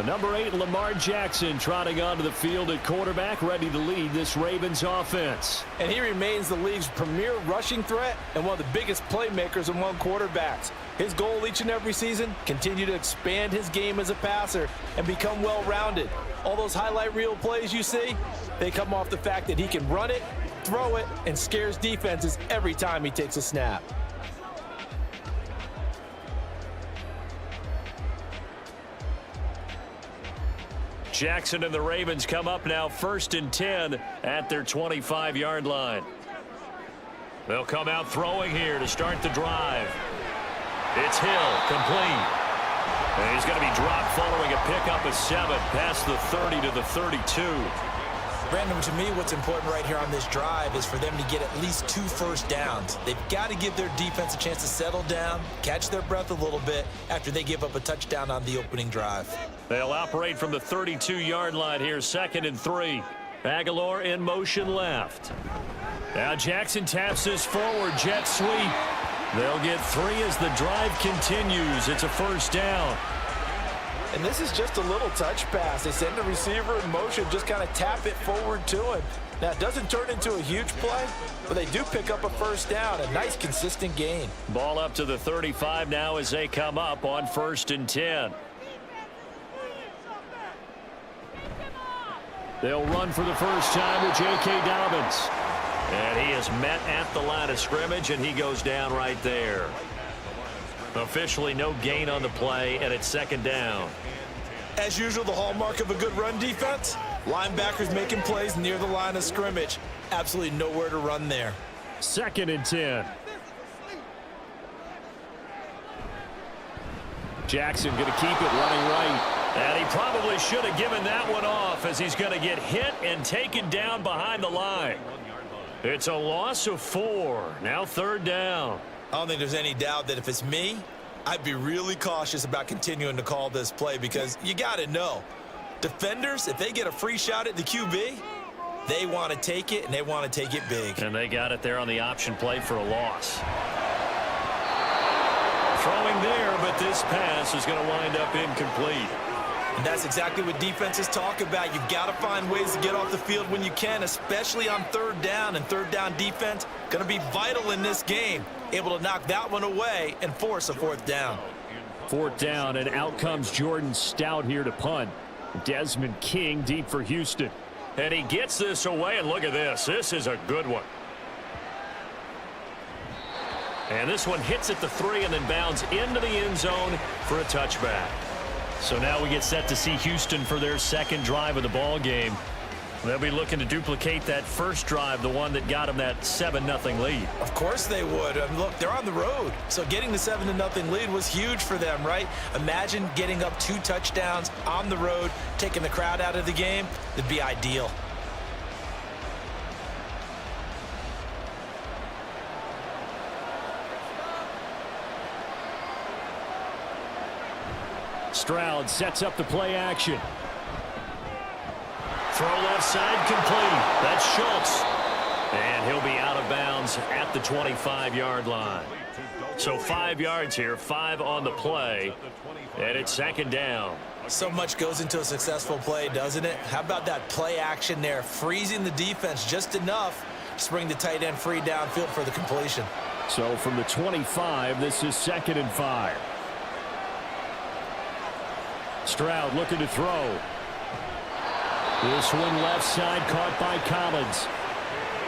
Number 8, Lamar Jackson, trotting onto the field at quarterback, ready to lead this Ravens offense. And he remains the league's premier rushing threat and one of the biggest playmakers among quarterbacks. His goal each and every season, continue to expand his game as a passer and become well-rounded. All those highlight reel plays you see, they come off the fact that he can run it, throw it, and scares defenses every time he takes a snap. Jackson and the Ravens come up now 1st and 10 at their 25-yard line. They'll come out throwing here to start the drive. It's Hill, complete. And he's going to be dropped following a pickup of 7 past the 30 to the 32. Brandon, to me, what's important right here on this drive is for them to get at least 2 first downs. They've got to give their defense a chance to settle down, catch their breath a little bit after they give up a touchdown on the opening drive. They'll operate from the 32-yard line here, 2nd and 3. Aguilar in motion left. Now Jackson taps this forward, jet sweep. They'll get 3 as the drive continues. It's a first down. And this is just a little touch pass. They send the receiver in motion, just kind of tap it forward to him. Now, it doesn't turn into a huge play, but they do pick up a first down, a nice, consistent gain. Ball up to the 35 now as they come up on 1st and 10. They'll run for the first time with J.K. Dobbins. And he is met at the line of scrimmage, and he goes down right there. Officially no gain on the play, and it's 2nd down. As usual, the hallmark of a good run defense, linebackers making plays near the line of scrimmage. Absolutely nowhere to run there. 2nd and 10. Jackson going to keep it running right. And he probably should have given that one off as he's going to get hit and taken down behind the line. It's a loss of 4. Now 3rd down. I don't think there's any doubt that if it's me, I'd be really cautious about continuing to call this play because you got to know, defenders, if they get a free shot at the QB, they want to take it, and they want to take it big. And they got it there on the option play for a loss. Throwing there, but this pass is going to wind up incomplete. And that's exactly what defenses talk about. You've got to find ways to get off the field when you can, especially on 3rd down. And 3rd down defense going to be vital in this game. Able to knock that one away and force a 4th down. 4th down, and out comes Jordan Stout here to punt. Desmond King deep for Houston. And he gets this away, and look at this. This is a good one. And this one hits at the 3 and then bounds into the end zone for a touchback. So now we get set to see Houston for their 2nd drive of the ball game. They'll be looking to duplicate that first drive, the one that got them that 7-0 lead. Of course they would. I mean, look, they're on the road. So getting the 7-0 lead was huge for them, right? Imagine getting up 2 touchdowns on the road, taking the crowd out of the game. It'd be ideal. Stroud sets up the play action. Throw left side complete. That's Schultz. And he'll be out of bounds at the 25-yard line. So 5 yards here, 5 on the play. And it's 2nd down. So much goes into a successful play, doesn't it? How about that play action there? Freezing the defense just enough to bring the tight end free downfield for the completion. So from the 25, this is 2nd and 5. Stroud looking to throw. This one left side caught by Collins.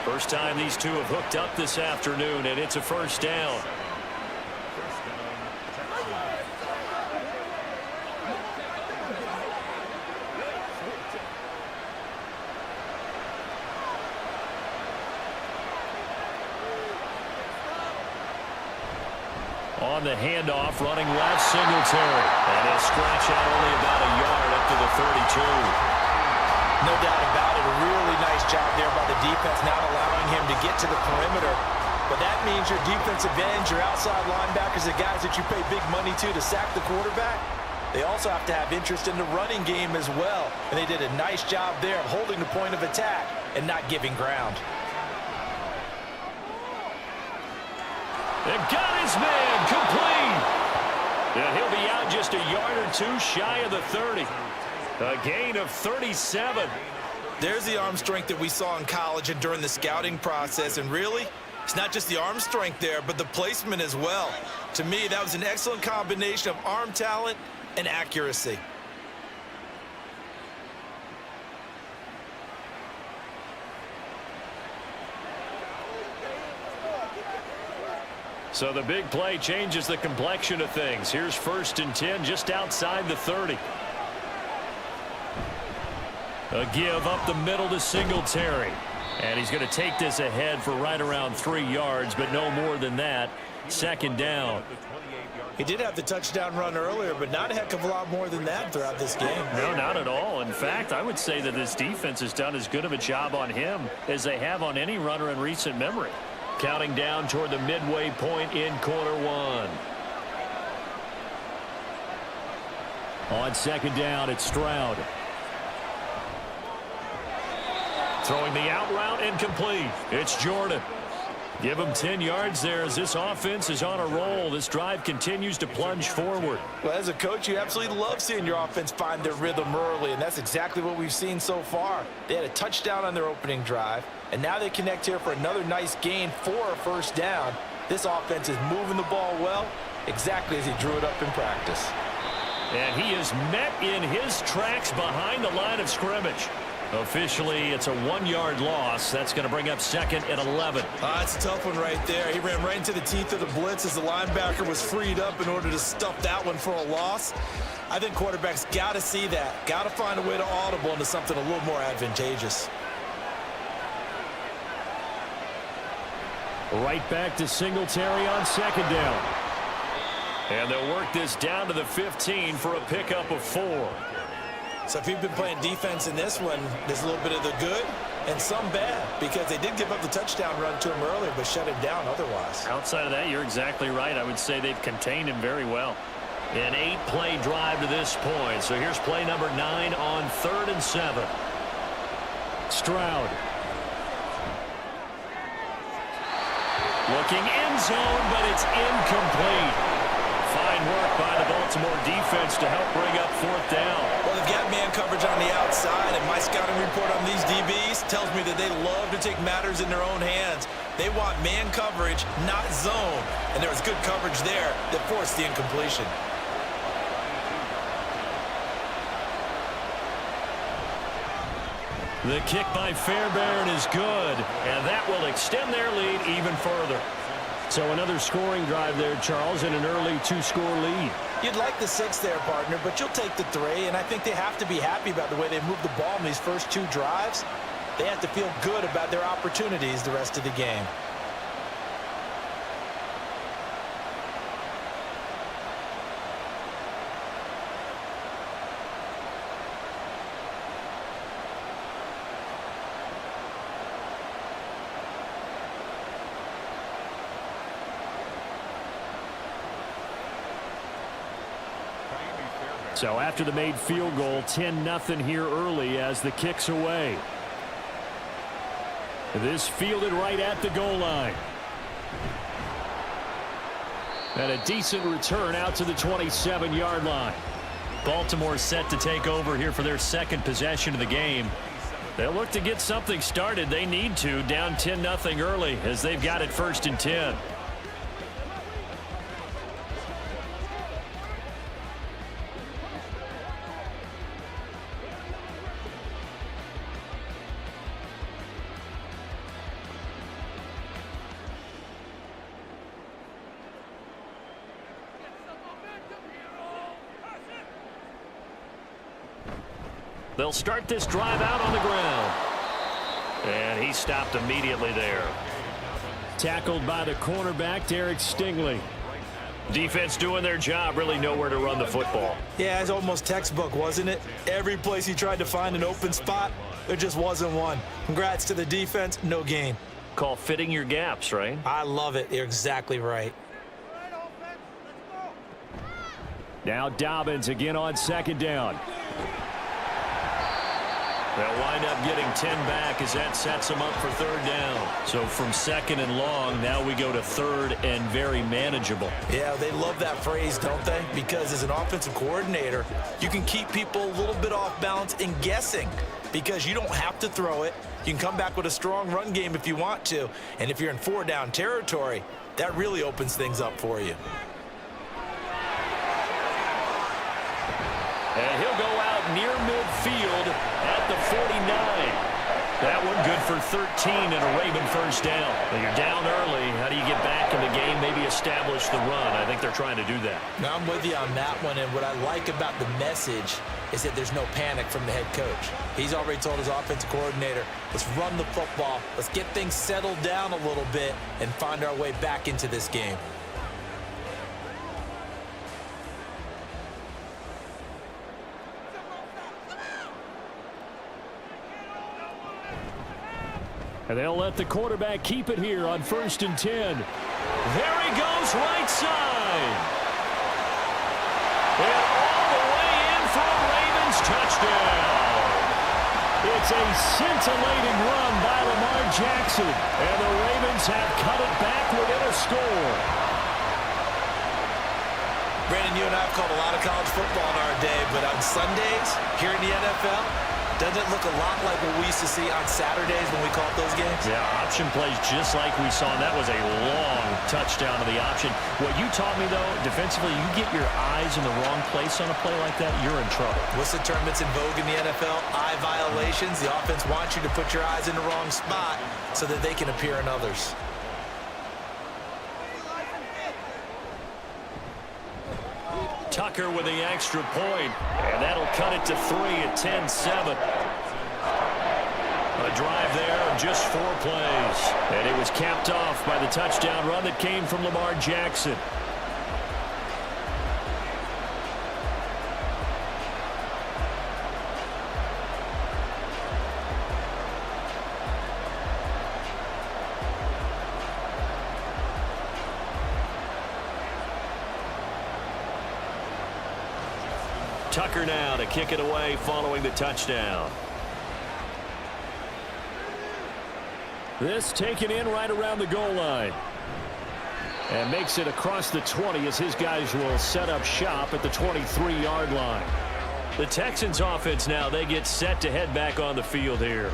First time these two have hooked up this afternoon, and it's a 1st down. On the handoff, running left, Singletary. And he'll scratch out only about a yard up to the 32. No doubt about it. A really nice job there by the defense, not allowing him to get to the perimeter. But that means your defensive ends, your outside linebackers, the guys that you pay big money to sack the quarterback, they also have to have interest in the running game as well. And they did a nice job there of holding the point of attack and not giving ground. They've got his man complete. And he'll be out just a yard or 2 shy of the 30. A gain of 37. There's the arm strength that we saw in college and during the scouting process. And really, it's not just the arm strength there, but the placement as well. To me, that was an excellent combination of arm talent and accuracy. So the big play changes the complexion of things. Here's 1st and 10 just outside the 30. A give up the middle to Singletary. And he's going to take this ahead for right around 3 yards, but no more than that. 2nd down. He did have the touchdown run earlier, but not a heck of a lot more than that throughout this game. No, not at all. In fact, I would say that this defense has done as good of a job on him as they have on any runner in recent memory. Counting down toward the midway point in quarter 1. On 2nd down, it's Stroud. Throwing the out route incomplete. It's Jordan. Give him 10 yards there as this offense is on a roll. This drive continues to plunge forward. Well, as a coach, you absolutely love seeing your offense find their rhythm early, and that's exactly what we've seen so far. They had a touchdown on their opening drive, and now they connect here for another nice gain for a 1st down. This offense is moving the ball well, exactly as he drew it up in practice. And he is met in his tracks behind the line of scrimmage. Officially, it's a 1-yard loss. That's going to bring up 2nd and 11. That's a tough one right there. He ran right into the teeth of the blitz as the linebacker was freed up in order to stuff that one for a loss. I think quarterbacks got to see that. Got to find a way to audible into something a little more advantageous. Right back to Singletary on 2nd down. And they'll work this down to the 15 for a pickup of 4. So if you've been playing defense in this one, there's a little bit of the good and some bad, because they did give up the touchdown run to him earlier, but shut him down otherwise. Outside of that, you're exactly right. I would say they've contained him very well. An 8-play drive to this point. So here's play number 9 on 3rd and 7. Stroud. Looking end zone, but it's incomplete. Fine work by the Baltimore defense to help bring up 4th down. Well, they've got man coverage on the outside, and my scouting report on these DBs tells me that they love to take matters in their own hands. They want man coverage, not zone, and there was good coverage there that forced the incompletion. The kick by Fairbairn is good, and that will extend their lead even further. So another scoring drive there, Charles, and an early 2-score lead. You'd like the 6 there, partner, but you'll take the 3, and I think they have to be happy about the way they moved the ball in these first 2 drives. They have to feel good about their opportunities the rest of the game. So after the made field goal, 10-0 here early as the kick's away. This fielded right at the goal line. And a decent return out to the 27-yard line. Baltimore set to take over here for their second possession of the game. They'll look to get something started. They need to, down 10-0 early as they've got it 1st and 10. They'll start this drive out on the ground. And he stopped immediately there. Tackled by the cornerback, Derek Stingley. Defense doing their job, really nowhere to run the football. Yeah, it's almost textbook, wasn't it? Every place he tried to find an open spot, there just wasn't one. Congrats to the defense, no gain. Call fitting your gaps, right? I love it. You're exactly right. Now Dobbins again on 2nd down. They'll wind up getting 10 back as that sets them up for 3rd down. So from 2nd and long, now we go to 3rd and very manageable. Yeah, they love that phrase, don't they? Because as an offensive coordinator, you can keep people a little bit off balance and guessing because you don't have to throw it. You can come back with a strong run game if you want to. And if you're in 4-down territory, that really opens things up for you. And he'll go out near midfield at the 49. That one good for 13 and a Raven 1st down. When you're down early, how do you get back in the game, maybe establish the run? I think they're trying to do that. Now, I'm with you on that one, and what I like about the message is that there's no panic from the head coach. He's already told his offensive coordinator, let's run the football, let's get things settled down a little bit and find our way back into this game. And they'll let the quarterback keep it here on 1st and 10. There he goes, right side. And all the way in for a Ravens touchdown. It's a scintillating run by Lamar Jackson. And the Ravens have cut it back within a score. Brandon, you and I have called a lot of college football in our day, but on Sundays here in the NFL, doesn't it look a lot like what we used to see on Saturdays when we called those games? Yeah, option plays just like we saw, and that was a long touchdown to the option. What you taught me, though, defensively, you get your eyes in the wrong place on a play like that, you're in trouble. What's the term that's in vogue in the NFL? Eye violations. The offense wants you to put your eyes in the wrong spot so that they can appear in others. Tucker with the extra point, and that'll cut it to 3 at 10-7. A drive there of just 4 plays, and it was capped off by the touchdown run that came from Lamar Jackson. Tucker now to kick it away following the touchdown. This taken in right around the goal line. And makes it across the 20 as his guys will set up shop at the 23-yard line. The Texans offense now, they get set to head back on the field here.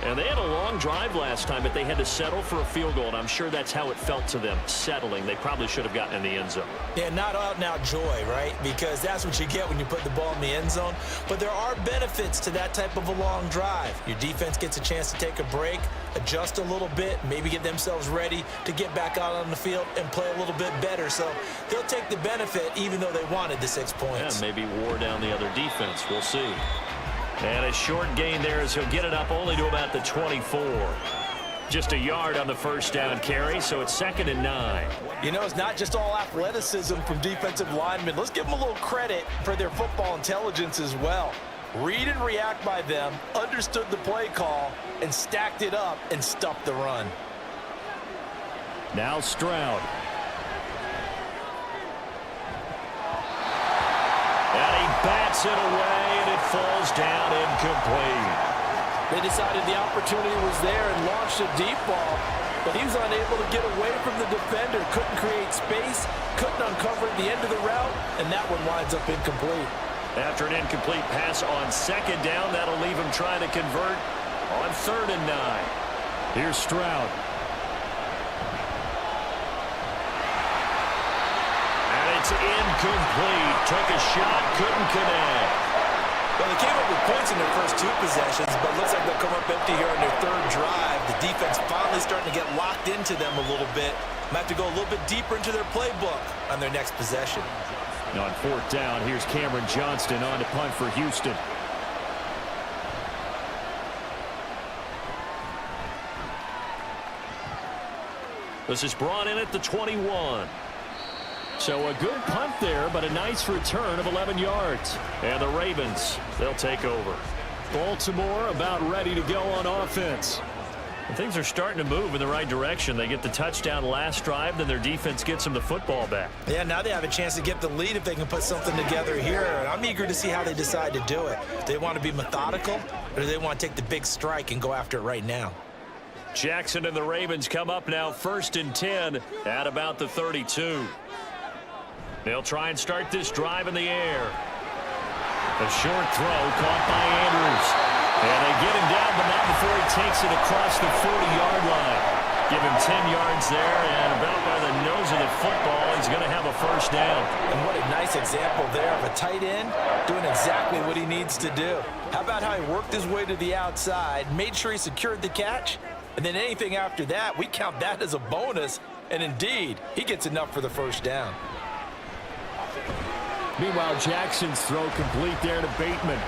And they had a long drive last time, but they had to settle for a field goal, and I'm sure that's how it felt to them, settling. They probably should have gotten in the end zone. Yeah, not out-and-out joy, right? Because that's what you get when you put the ball in the end zone. But there are benefits to that type of a long drive. Your defense gets a chance to take a break, adjust a little bit, maybe get themselves ready to get back out on the field and play a little bit better. So they'll take the benefit even though they wanted the 6 points. Yeah, maybe wore down the other defense. We'll see. And a short gain there as he'll get it up only to about the 24. Just a yard on the first down carry, so it's 2nd and 9. You know, it's not just all athleticism from defensive linemen. Let's give them a little credit for their football intelligence as well. Read and react by them, understood the play call, and stacked it up and stuffed the run. Now Stroud. And he bats it away, and it falls down incomplete. They decided the opportunity was there and launched a deep ball, but he was unable to get away from the defender, couldn't create space, couldn't uncover at the end of the route, and that one winds up incomplete. After an incomplete pass on 2nd down, that'll leave him trying to convert on 3rd and 9. Here's Stroud. And it's incomplete. Took a shot, couldn't connect. Well, they came up with points in their first 2 possessions, but looks like they'll come up empty here on their 3rd drive. The defense finally starting to get locked into them a little bit. Might have to go a little bit deeper into their playbook on their next possession. On 4th down, here's Cameron Johnston on to punt for Houston. This is brought in at the 21. So a good punt there, but a nice return of 11 yards. And the Ravens, they'll take over. Baltimore about ready to go on offense. And things are starting to move in the right direction. They get the touchdown last drive, then their defense gets them the football back. Yeah, now they have a chance to get the lead if they can put something together here. And I'm eager to see how they decide to do it. Do they want to be methodical, or do they want to take the big strike and go after it right now? Jackson and the Ravens come up now 1st and 10 at about the 32. They'll try and start this drive in the air. A short throw caught by Andrews. And they get him down, but not before he takes it across the 40-yard line. Give him 10 yards there, and about by the nose of the football, he's going to have a 1st down. And what a nice example there of a tight end doing exactly what he needs to do. How about how he worked his way to the outside, made sure he secured the catch, and then anything after that, we count that as a bonus. And indeed, he gets enough for the 1st down. Meanwhile, Jackson's throw complete there to Bateman.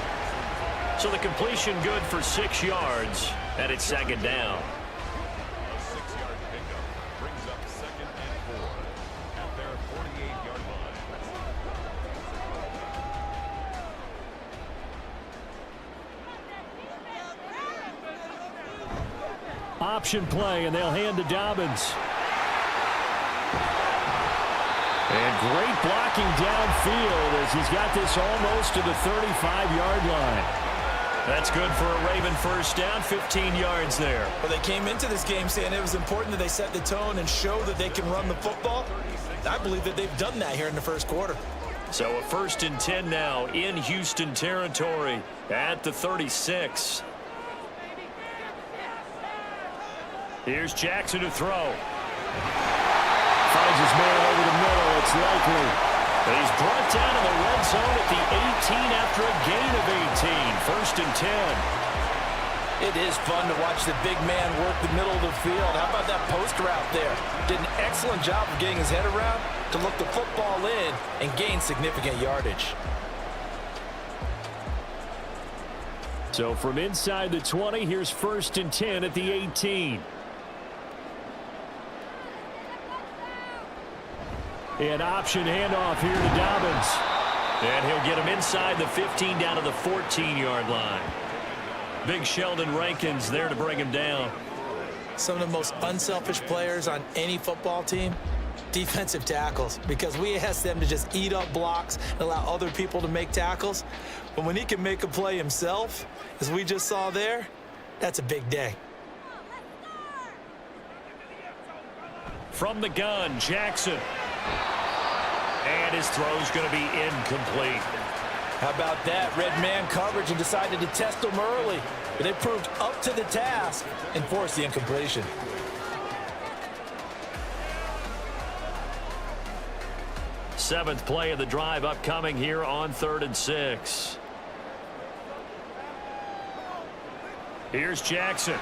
So the completion good for 6 yards, and it's 2nd down. A 6-yard pickup brings up 2nd and 4 at their 48-yard line. Option play, and they'll hand to Dobbins. And great blocking downfield as he's got this almost to the 35-yard line. That's good for a Raven 1st down, 15 yards there. Well, they came into this game saying it was important that they set the tone and show that they can run the football. I believe that they've done that here in the 1st quarter. So a 1st and 10 now in Houston territory at the 36. Here's Jackson to throw. Finds his man over the middle. It's likely. And he's brought down in the red zone at the 18 after a gain of 18. 1st and 10. It is fun to watch the big man work the middle of the field. How about that post route there? Did an excellent job of getting his head around to look the football in and gain significant yardage. So from inside the 20, here's 1st and 10 at the 18. And option handoff here to Dobbins. And he'll get him inside the 15 down to the 14-yard line. Big Sheldon Rankins there to bring him down. Some of the most unselfish players on any football team, defensive tackles, because we ask them to just eat up blocks and allow other people to make tackles. But when he can make a play himself, as we just saw there, that's a big day. From the gun, Jackson. And his throw's going to be incomplete. How about that? Red man coverage and decided to test them early. But they proved up to the task and forced the incompletion. Seventh play of the drive upcoming here on 3rd and 6. Here's Jackson.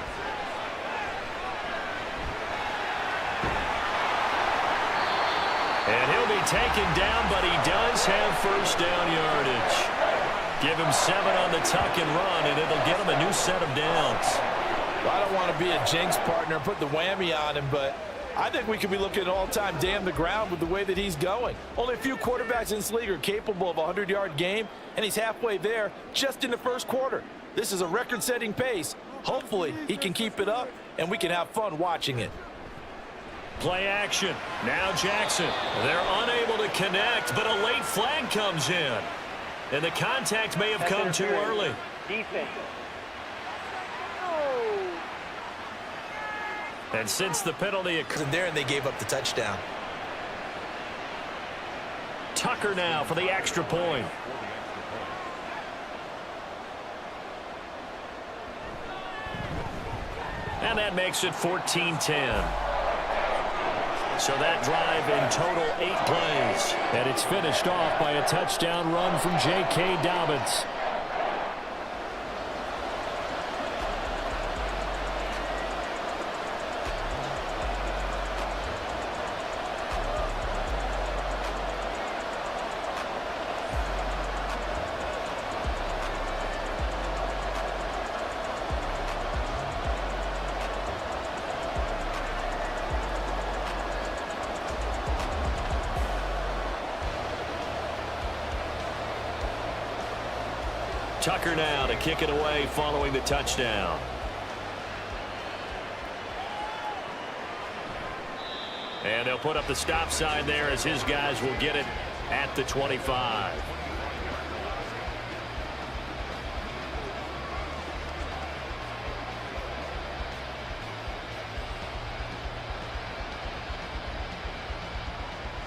And he'll be taken down, but he does have first down yardage. Give him 7 on the tuck and run, and it'll get him a new set of downs. Well, I don't want to be a jinx partner and put the whammy on him, but I think we could be looking at all-time damn the ground with the way that he's going. Only a few quarterbacks in this league are capable of a 100-yard game, and he's halfway there just in the first quarter. This is a record-setting pace. Hopefully, he can keep it up, and we can have fun watching it. Play action. Now Jackson. They're unable to connect, but a late flag comes in. And the contact may have come too early. Defense. And since the penalty occurred there, and they gave up the touchdown. Tucker now for the extra point. And that makes it 14-10. So that drive in total 8 plays. And it's finished off by a touchdown run from J.K. Dobbins. Tucker now to kick it away following the touchdown. And they'll put up the stop sign there as his guys will get it at the 25.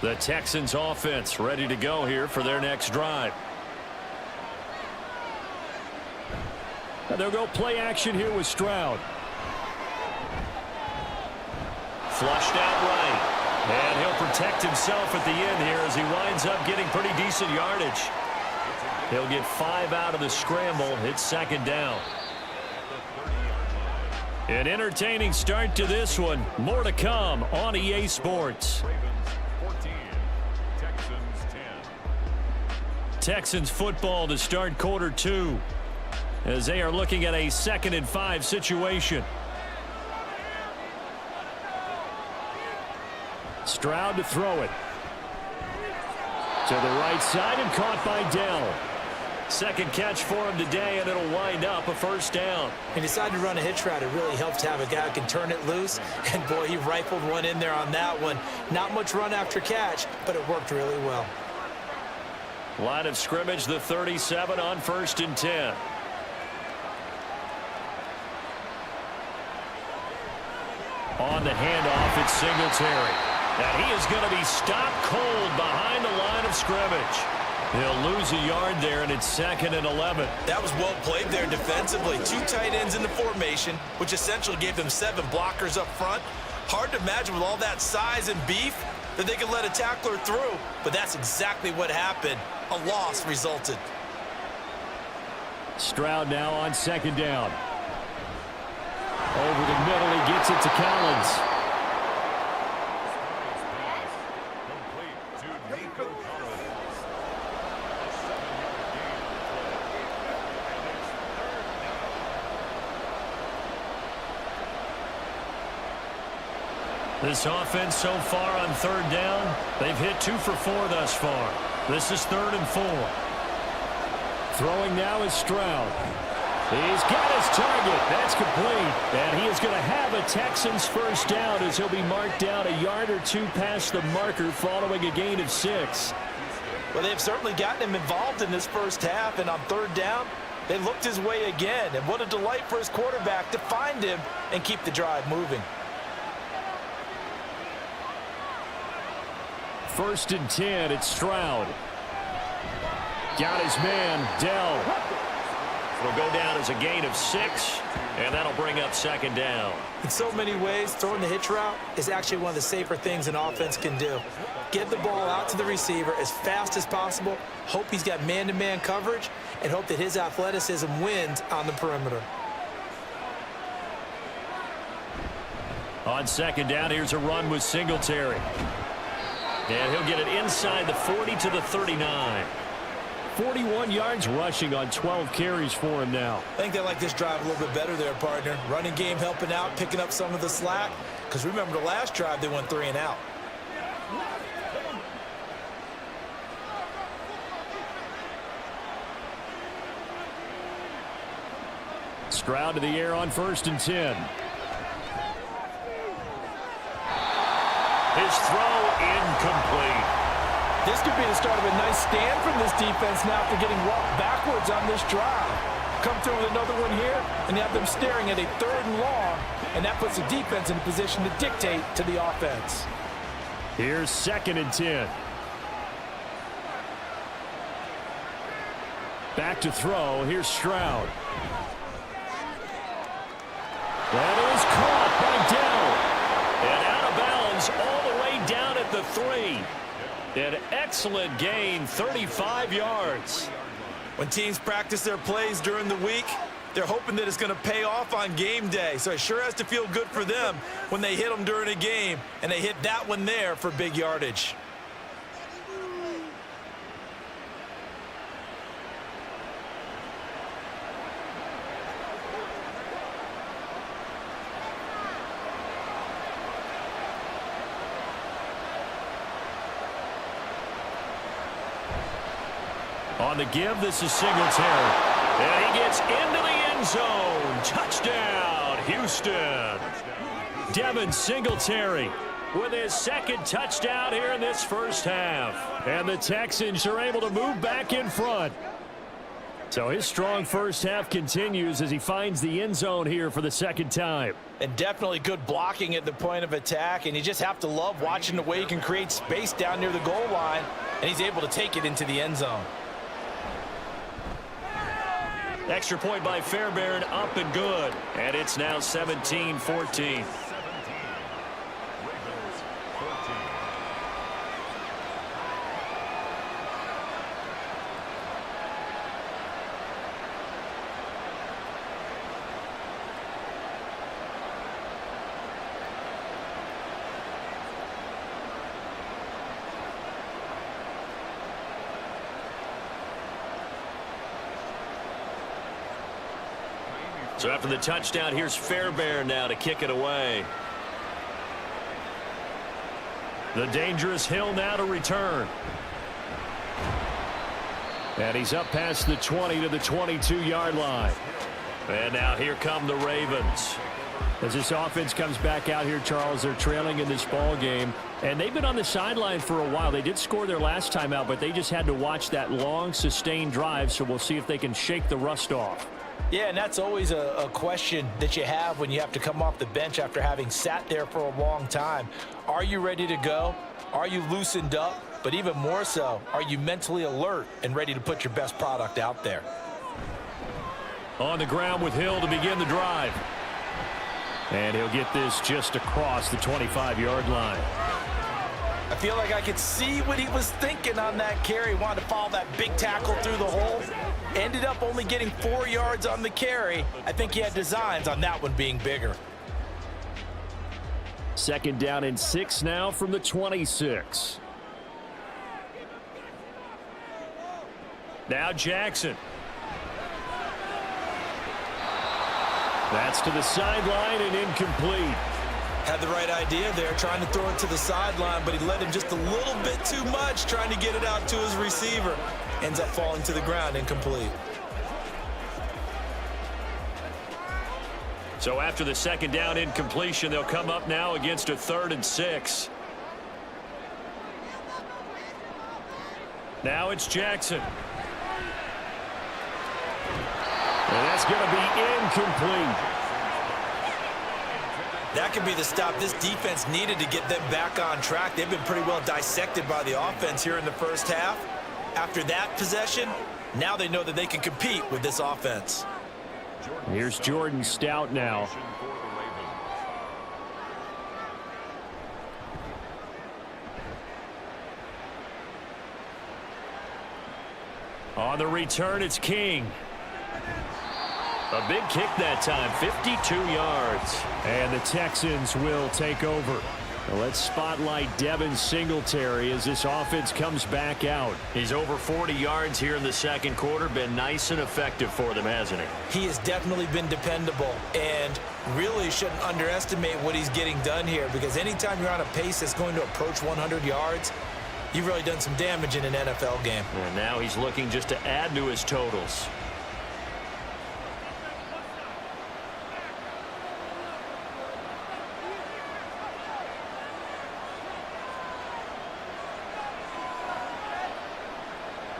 The Texans offense ready to go here for their next drive. And they'll go play action here with Stroud. Flushed out right. And he'll protect himself at the end here as he winds up getting pretty decent yardage. He'll get 5 out of the scramble. It's 2nd down. An entertaining start to this one. More to come on EA Sports. Ravens 14, Texans 10. Texans football to start quarter 2. As they are looking at a 2nd and 5 situation. Stroud to throw it. To the right side and caught by Dell. Second catch for him today, and it'll wind up a first down. He decided to run a hitch route. It really helped to have a guy who can turn it loose. And, boy, he rifled one in there on that one. Not much run after catch, but it worked really well. Line of scrimmage, the 37 on 1st and 10. On the handoff, it's Singletary. And he is going to be stopped cold behind the line of scrimmage. He'll lose a yard there, and it's 2nd and 11. That was well played there defensively. 2 tight ends in the formation, which essentially gave them 7 blockers up front. Hard to imagine with all that size and beef that they could let a tackler through, but that's exactly what happened. A loss resulted. Stroud now on 2nd down. Over the middle, he gets it to Collins. Complete to Nico Collins. This offense so far on 3rd down, they've hit 2 for 4 thus far. This is 3rd and 4. Throwing now is Stroud. He's got his target. That's complete. And he is going to have a Texans first down as he'll be marked down a yard or 2 past the marker following a gain of 6. Well, they've certainly gotten him involved in this first half, and on 3rd down, they looked his way again. And what a delight for his quarterback to find him and keep the drive moving. 1st and 10, it's Stroud. Got his man, Dell. Will go down as a gain of 6, and that'll bring up second down. In so many ways, throwing the hitch route is actually one of the safer things an offense can do. Get the ball out to the receiver as fast as possible, hope he's got man-to-man coverage, and hope that his athleticism wins on the perimeter. On second down, here's a run with Singletary. And he'll get it inside the 40 to the 39. 41 yards rushing on 12 carries for him now. I think they like this drive a little bit better there, partner. Running game helping out, picking up some of the slack. Because remember the last drive, they went 3 and out. Stroud to the air on 1st and 10. His throw incomplete. This could be the start of a nice stand from this defense now after getting walked backwards on this drive. Come through with another one here, and you have them staring at a 3rd and long, and that puts the defense in a position to dictate to the offense. Here's 2nd and 10. Back to throw. Here's Stroud. That is caught by Dell. And out of bounds all the way down at the 3. An excellent gain, 35 yards. When teams practice their plays during the week, they're hoping that it's going to pay off on game day. So it sure has to feel good for them when they hit them during a game, and they hit that one there for big yardage. On the give, this is Singletary. And he gets into the end zone. Touchdown, Houston. Devin Singletary With his 2nd touchdown here in this first half. And the Texans are able to move back in front. So his strong first half continues as he finds the end zone here for the 2nd time. And definitely good blocking at the point of attack, and you just have to love watching the way he can create space down near the goal line, and he's able to take it into the end zone. Extra point by Fairbairn, up and good. And it's now 17-14. So after the touchdown, here's Fairbairn now to kick it away. The dangerous Hill now to return. And he's up past the 20 to the 22-yard line. And now here come the Ravens. As this offense comes back out here, Charles, they're trailing in this ball game. And they've been on the sideline for a while. They did score their last time out, but they just had to watch that long, sustained drive. So we'll see if they can shake the rust off. Yeah, and that's always a question that you have when you have to come off the bench after having sat there for a long time. Are you ready to go? Are you loosened up? But even more so, are you mentally alert and ready to put your best product out there? On the ground with Hill to begin the drive. And he'll get this just across the 25-yard line. I feel like I could see what he was thinking on that carry. Wanted to follow that big tackle through the hole. Ended up only getting 4 yards on the carry. I think he had designs on that one being bigger. 2nd down and 6 now from the 26. Now Jackson. That's to the sideline and incomplete. Had the right idea there, trying to throw it to the sideline, but he let him just a little bit too much, trying to get it out to his receiver. Ends up falling to the ground, incomplete. So after the 2nd down incompletion, they'll come up now against a 3rd and 6. Now it's Jackson. And that's going to be incomplete. That could be the stop this defense needed to get them back on track. They've been pretty well dissected by the offense here in the first half. After that possession, now they know that they can compete with this offense. Here's Jordan Stout now. On the return, it's King. A big kick that time, 52 yards. And the Texans will take over. Well, let's spotlight Devin Singletary as this offense comes back out. He's over 40 yards here in the second quarter. Been nice and effective for them, hasn't he? He has definitely been dependable, and really shouldn't underestimate what he's getting done here, because anytime you're on a pace that's going to approach 100 yards, you've really done some damage in an NFL game. And now he's looking just to add to his totals.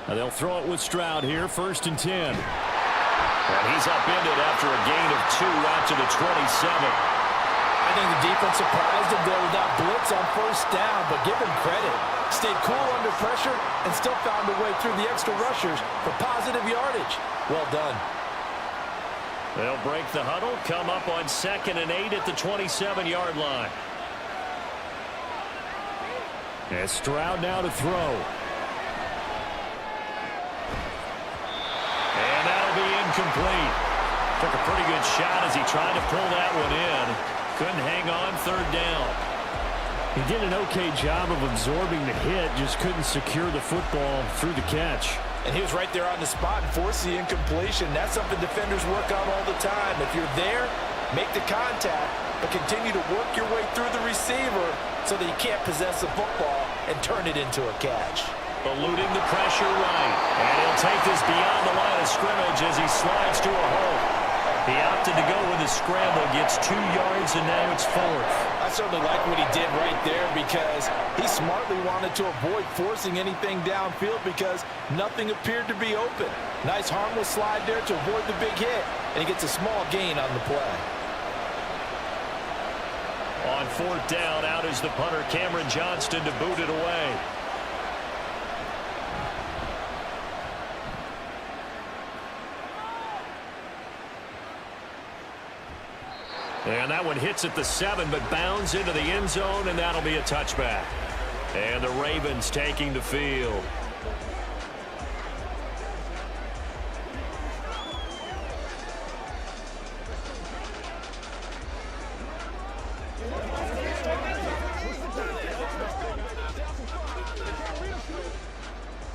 They'll throw it with Stroud here, 1st and 10. And he's upended after a gain of 2 out to the 27. I think the defense surprised him there with that blitz on 1st down, but give him credit. Stayed cool under pressure and still found a way through the extra rushers for positive yardage. Well done. They'll break the huddle, come up on 2nd and 8 at the 27-yard line. And Stroud now to throw. And that'll be incomplete. Took a pretty good shot as he tried to pull that one in. Couldn't hang on, 3rd down. He did an okay job of absorbing the hit, just couldn't secure the football through the catch. And he was right there on the spot and forced the incompletion. That's something defenders work on all the time. If you're there, make the contact, but continue to work your way through the receiver so that you can't possess the football and turn it into a catch. Eluding the pressure right. And he'll take this beyond the line of scrimmage as he slides to a hole. He opted to go with a scramble, gets 2 yards, and now it's 4th. I certainly like what he did right there, because he smartly wanted to avoid forcing anything downfield because nothing appeared to be open. Nice harmless slide there to avoid the big hit, and he gets a small gain on the play. On 4th down, out is the punter, Cameron Johnston, to boot it away. And that one hits at the 7, but bounds into the end zone, and that'll be a touchback. And the Ravens taking the field.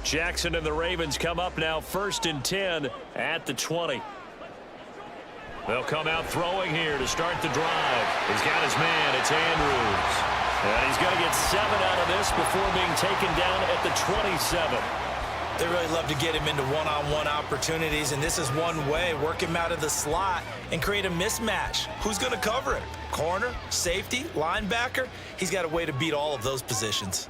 Jackson and the Ravens come up now, 1st and 10 at the 20. They'll come out throwing here to start the drive. He's got his man. It's Andrews. And he's going to get 7 out of this before being taken down at the 27. They really love to get him into one-on-one opportunities, and this is one way. Work him out of the slot and create a mismatch. Who's going to cover him? Corner, safety, linebacker? He's got a way to beat all of those positions.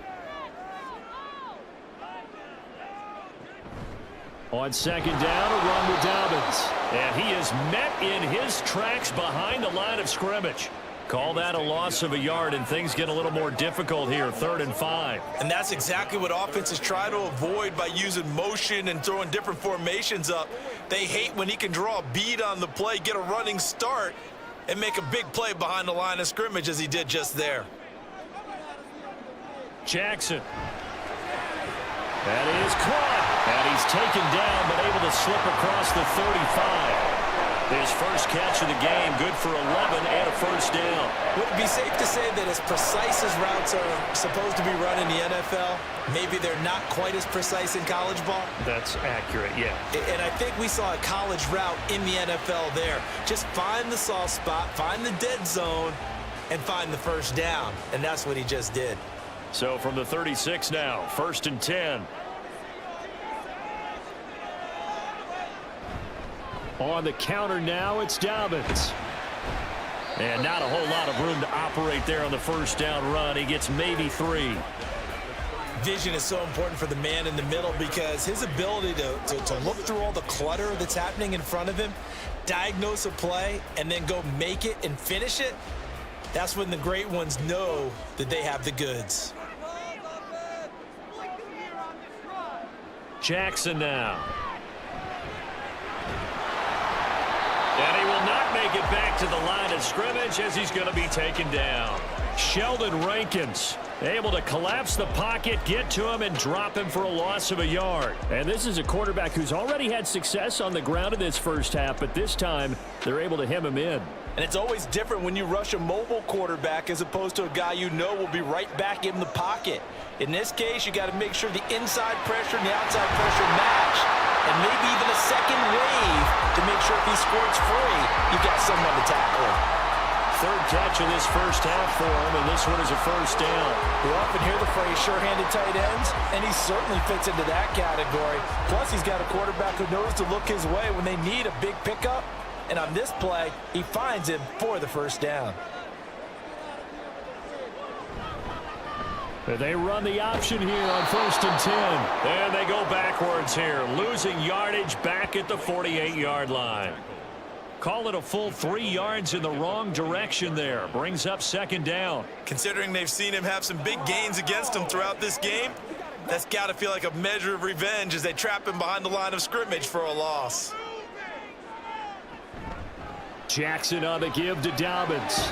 On 2nd down, a run with Dobbins. And he is met in his tracks behind the line of scrimmage. Call that a loss of a yard, and things get a little more difficult here, 3rd and 5. And that's exactly what offenses try to avoid by using motion and throwing different formations up. They hate when he can draw a bead on the play, get a running start, and make a big play behind the line of scrimmage as he did just there. Jackson. That is caught. And he's taken down, but able to slip across the 35. His first catch of the game, good for 11 and a 1st down. Would it be safe to say that as precise as routes are supposed to be run in the NFL, maybe they're not quite as precise in college ball? That's accurate, yeah. And I think we saw a college route in the NFL there. Just find the soft spot, find the dead zone, and find the 1st down. And that's what he just did. So from the 36 now, 1st and 10. On the counter now, it's Dobbins. And not a whole lot of room to operate there on the 1st down run. He gets maybe 3. Vision is so important for the man in the middle, because his ability to look through all the clutter that's happening in front of him, diagnose a play, and then go make it and finish it, that's when the great ones know that they have the goods. Jackson now. And he will not make it back to the line of scrimmage as he's going to be taken down. Sheldon Rankins able to collapse the pocket, get to him, and drop him for a loss of a yard. And this is a quarterback who's already had success on the ground in this first half, but this time they're able to hem him in. And it's always different when you rush a mobile quarterback as opposed to a guy you know will be right back in the pocket. In this case, you got to make sure the inside pressure and the outside pressure match, and maybe even a second wave to make sure if he squirts free, you've got someone to tackle him. Third catch of this first half for him, and this one is a first down. We often hear the phrase sure-handed tight ends, and he certainly fits into that category. Plus, he's got a quarterback who knows to look his way when they need a big pickup. And on this play, he finds him for the first down. They run the option here on 1st and 10. And they go backwards here, losing yardage back at the 48-yard line. Call it a full 3 yards in the wrong direction there. Brings up 2nd down. Considering they've seen him have some big gains against him throughout this game, that's got to feel like a measure of revenge as they trap him behind the line of scrimmage for a loss. Jackson on the give to Dobbins.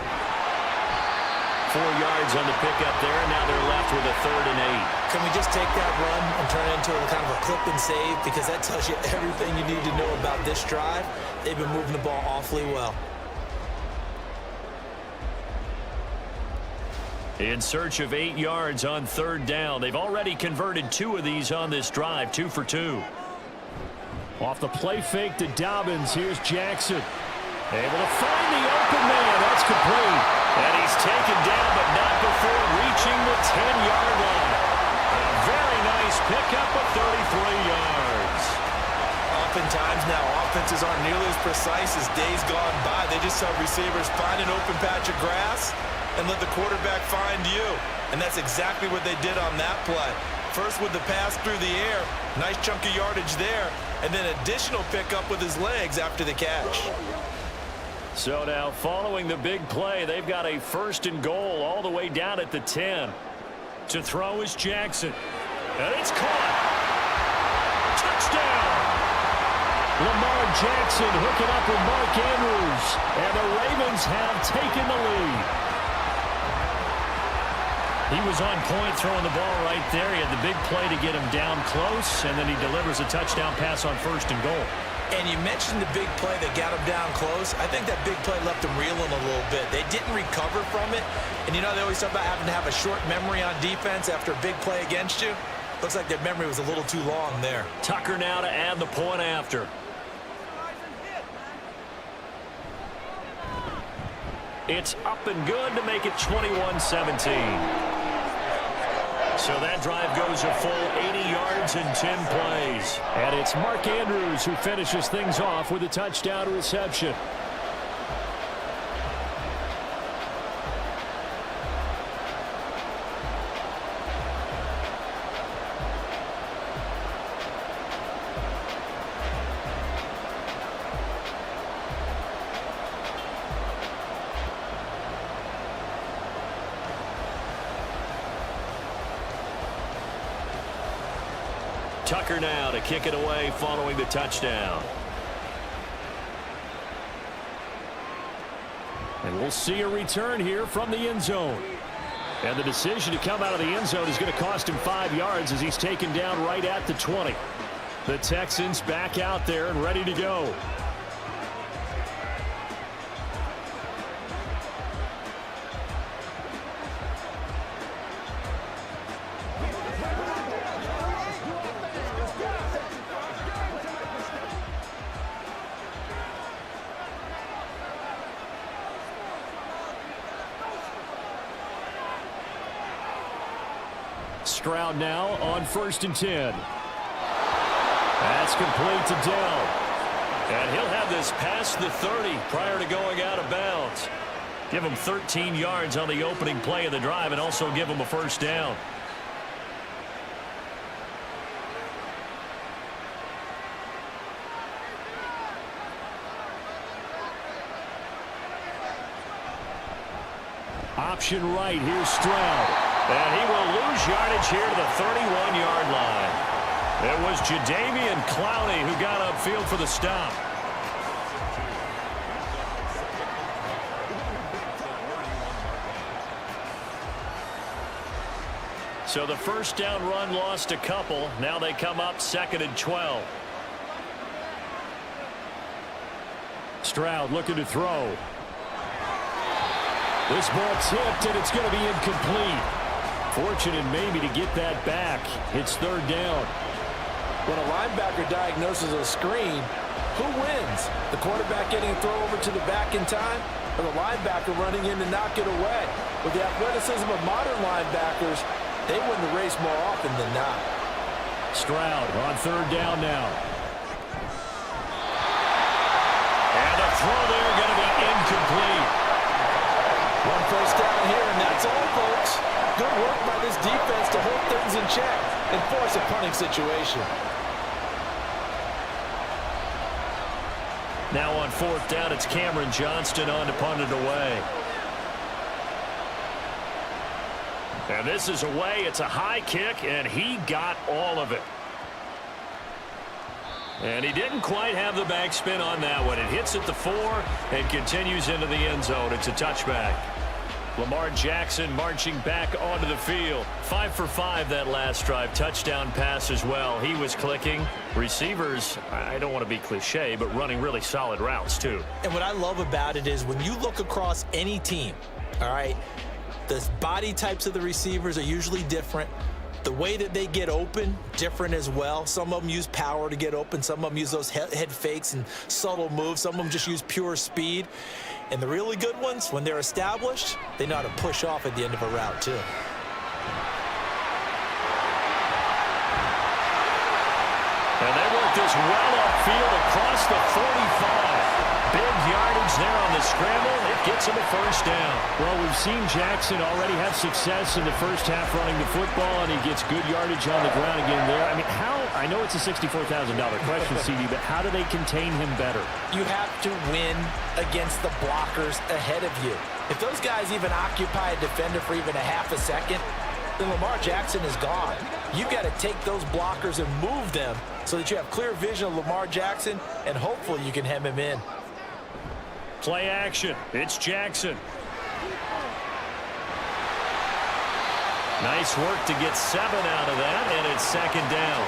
4 yards on the pickup there. Now they're left with a 3rd and 8. Can we just take that run and turn it into a kind of a clip and save? Because that tells you everything you need to know about this drive. They've been moving the ball awfully well. In search of 8 yards on 3rd down. They've already converted 2 of these on this drive, 2 for 2. Off the play fake to Dobbins. Here's Jackson. Able to find the open man. That's complete. And he's taken down, but not before reaching the 10-yard line. A very nice pickup of 33 yards. Oftentimes now, offenses aren't nearly as precise as days gone by. They just have receivers find an open patch of grass and let the quarterback find you. And that's exactly what they did on that play. First with the pass through the air, nice chunk of yardage there, and then additional pickup with his legs after the catch. So now following the big play, they've got a 1st and goal all the way down at the 10. To throw is Jackson. And it's caught. Touchdown! Lamar Jackson hooking up with Mark Andrews. And the Ravens have taken the lead. He was on point throwing the ball right there. He had the big play to get him down close, and then he delivers a touchdown pass on 1st and goal. And you mentioned the big play that got him down close. I think that big play left him reeling a little bit. They didn't recover from it. And you know, they always talk about having to have a short memory on defense after a big play against you. Looks like their memory was a little too long there. Tucker now to add the point after. It's up and good to make it 21-17. So that drive goes a full 80 yards and 10 plays. And it's Mark Andrews who finishes things off with a touchdown reception. Tucker now to kick it away following the touchdown. And we'll see a return here from the end zone. And the decision to come out of the end zone is going to cost him 5 yards as he's taken down right at the 20. The Texans back out there and ready to go. Stroud now on 1st and 10. That's complete to Dell. And he'll have this past the 30 prior to going out of bounds. Give him 13 yards on the opening play of the drive and also give him a 1st down. Option right, here's Stroud. And he will lose yardage here to the 31-yard line. It was Jadeveon Clowney who got upfield for the stop. So the first down run lost a couple. Now they come up 2nd and 12. Stroud looking to throw. This ball tipped, and it's going to be incomplete. Fortunate maybe to get that back. It's 3rd down. When a linebacker diagnoses a screen, who wins? The quarterback getting a throw over to the back in time, or the linebacker running in to knock it away? With the athleticism of modern linebackers, they win the race more often than not. Stroud on 3rd down now. And the throw there going to be incomplete. One first down here, and that's all, folks. Good work by this defense to hold things in check and force a punting situation. Now on 4th down, it's Cameron Johnston on to punt it away. And this is away. It's a high kick, and he got all of it. And he didn't quite have the backspin on that one. It hits at the 4 and continues into the end zone. It's a touchback. Lamar Jackson marching back onto the field. 5 for 5 that last drive. Touchdown pass as well. He was clicking. Receivers, I don't want to be cliche, but running really solid routes too. And what I love about it is when you look across any team, all right, the body types of the receivers are usually different. The way that they get open, different as well. Some of them use power to get open. Some of them use those head fakes and subtle moves. Some of them just use pure speed. And the really good ones, when they're established, they know how to push off at the end of a route, too. And they work this well upfield across the 45. Big yardage there on the scramble. It gets him a first down. Well, we've seen Jackson already have success in the first half running the football, and he gets good yardage on the ground again there. I mean, I know it's a $64,000 question, CD, but how do they contain him better? You have to win against the blockers ahead of you. If those guys even occupy a defender for even a half a second, then Lamar Jackson is gone. You've got to take those blockers and move them so that you have clear vision of Lamar Jackson, and hopefully you can hem him in. Play action. It's Jackson. Nice work to get 7 out of that, and it's 2nd down.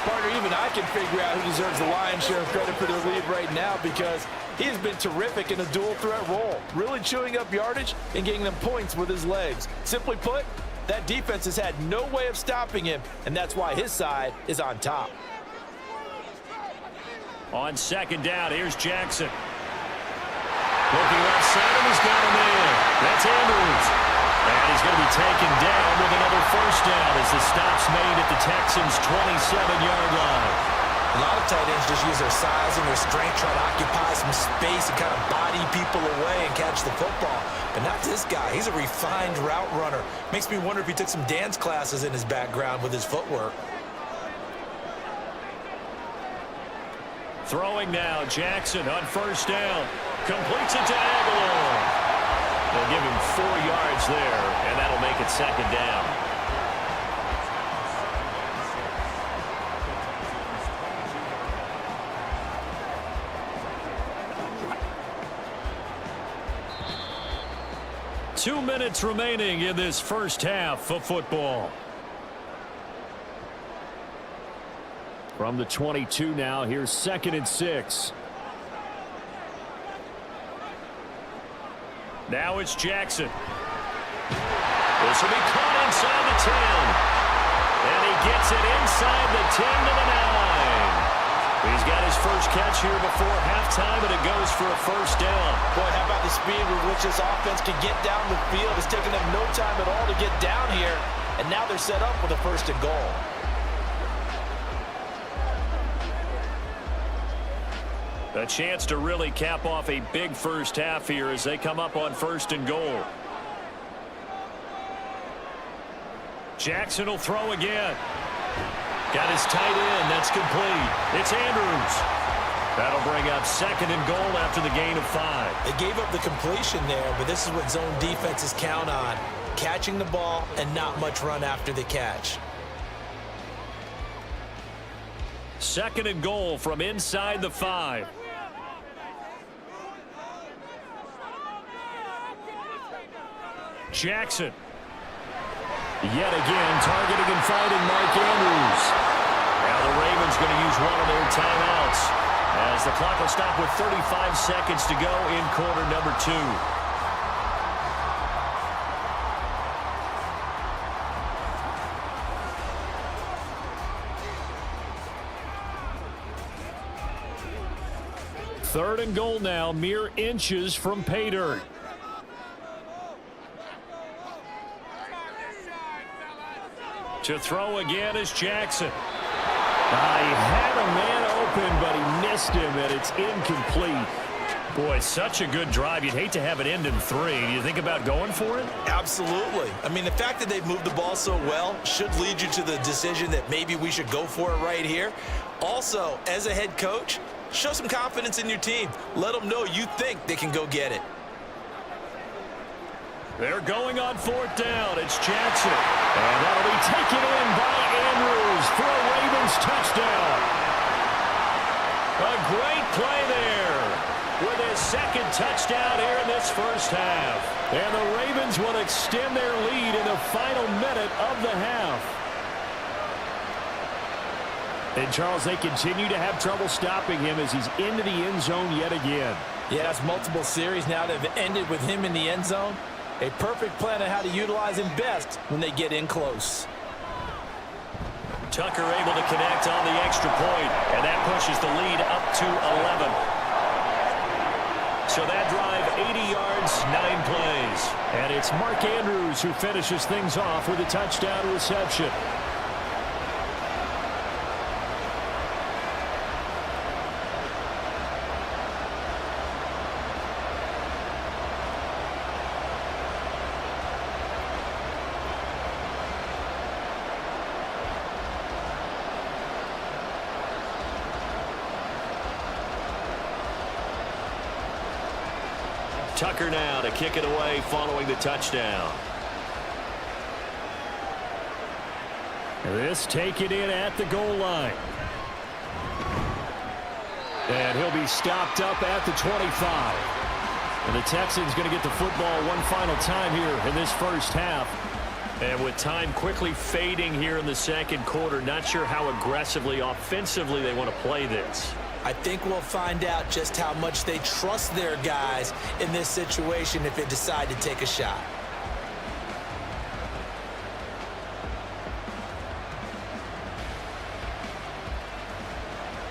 Partner, even I can figure out who deserves the lion's share of credit for their lead right now, because he has been terrific in a dual threat role, really chewing up yardage and getting them points with his legs. Simply put, that defense has had no way of stopping him, and that's why his side is on top. On 2nd down, here's Jackson. Looking left side, and he's got him in. That's Andrews. And he's going to be taken down with another first down as the stop's made at the Texans' 27-yard line. A lot of tight ends just use their size and their strength, try to occupy some space and kind of body people away and catch the football. But not this guy. He's a refined route runner. Makes me wonder if he took some dance classes in his background with his footwork. Throwing now, Jackson on first down. Completes it to Aguilar. They'll give him 4 yards there, and that'll make it 2nd down. Two minutes remaining in this first half of football. From the 22 now, here's 2nd and 6. Now it's Jackson. This will be caught inside the 10. And he gets it inside the 10 to the 9. He's got his first catch here before halftime, and it goes for a first down. Boy, how about the speed with which this offense can get down the field? It's taken them no time at all to get down here, and now they're set up with a 1st and goal. A chance to really cap off a big first half here as they come up on 1st and goal. Jackson will throw again. Got his tight end. That's complete. It's Andrews. That'll bring up 2nd and goal after the gain of 5. They gave up the completion there, but this is what zone defenses count on. Catching the ball and not much run after the catch. 2nd and goal from inside the 5. Jackson. Yet again, targeting and finding Mark Andrews. Now the Ravens going to use one of their timeouts as the clock will stop with 35 seconds to go in quarter number 2. Third and goal now, mere inches from pay dirt. To throw again is Jackson. He had a man open, but he missed him, and it's incomplete. Boy, such a good drive. You'd hate to have it end in 3. Do you think about going for it? Absolutely. I mean, the fact that they've moved the ball so well should lead you to the decision that maybe we should go for it right here. Also, as a head coach, show some confidence in your team. Let them know you think they can go get it. They're going on 4th down. It's Jackson. And that'll be taken in by Andrews for a Ravens touchdown. A great play there with his 2nd touchdown here in this first half. And the Ravens will extend their lead in the final minute of the half. And, Charles, they continue to have trouble stopping him as he's into the end zone yet again. Yeah, it's multiple series now that have ended with him in the end zone. A perfect plan on how to utilize him best when they get in close. Tucker able to connect on the extra point, and that pushes the lead up to 11. So that drive, 80 yards, 9 plays. And it's Mark Andrews who finishes things off with a touchdown reception. Tucker now to kick it away following the touchdown. This taken in at the goal line. And he'll be stopped up at the 25. And the Texans going to get the football one final time here in this first half. And with time quickly fading here in the 2nd quarter, not sure how aggressively, offensively they want to play this. I think we'll find out just how much they trust their guys in this situation if they decide to take a shot.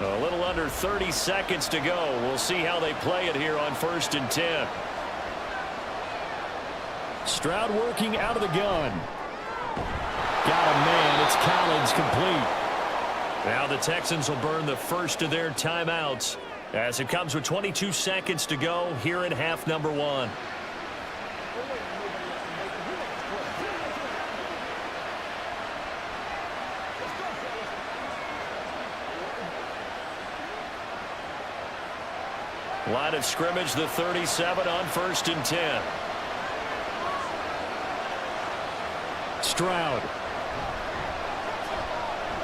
A little under 30 seconds to go. We'll see how they play it here on 1st and 10. Stroud working out of the gun. Got a man. It's Collins complete. Now the Texans will burn the first of their timeouts as it comes with 22 seconds to go here in half number 1. Line of scrimmage, the 37 on 1st and 10. Stroud.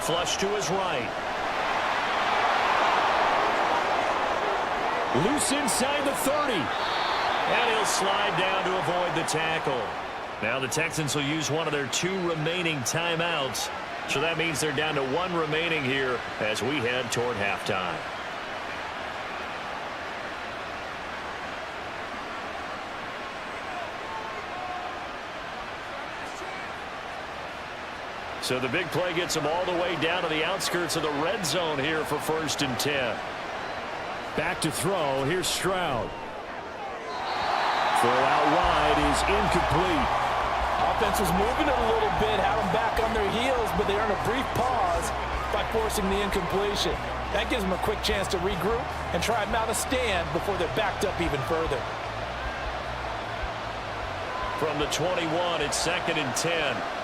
Flush to his right. Loose inside the 30. And he'll slide down to avoid the tackle. Now the Texans will use one of their 2 remaining timeouts. So that means they're down to 1 remaining here as we head toward halftime. So the big play gets them all the way down to the outskirts of the red zone here for 1st and 10. Back to throw. Here's Stroud. Throw out wide is incomplete. Offense was moving it a little bit, had them back on their heels, but they earned a brief pause by forcing the incompletion. That gives them a quick chance to regroup and try and mount a stand before they're backed up even further. From the 21, it's 2nd and 10.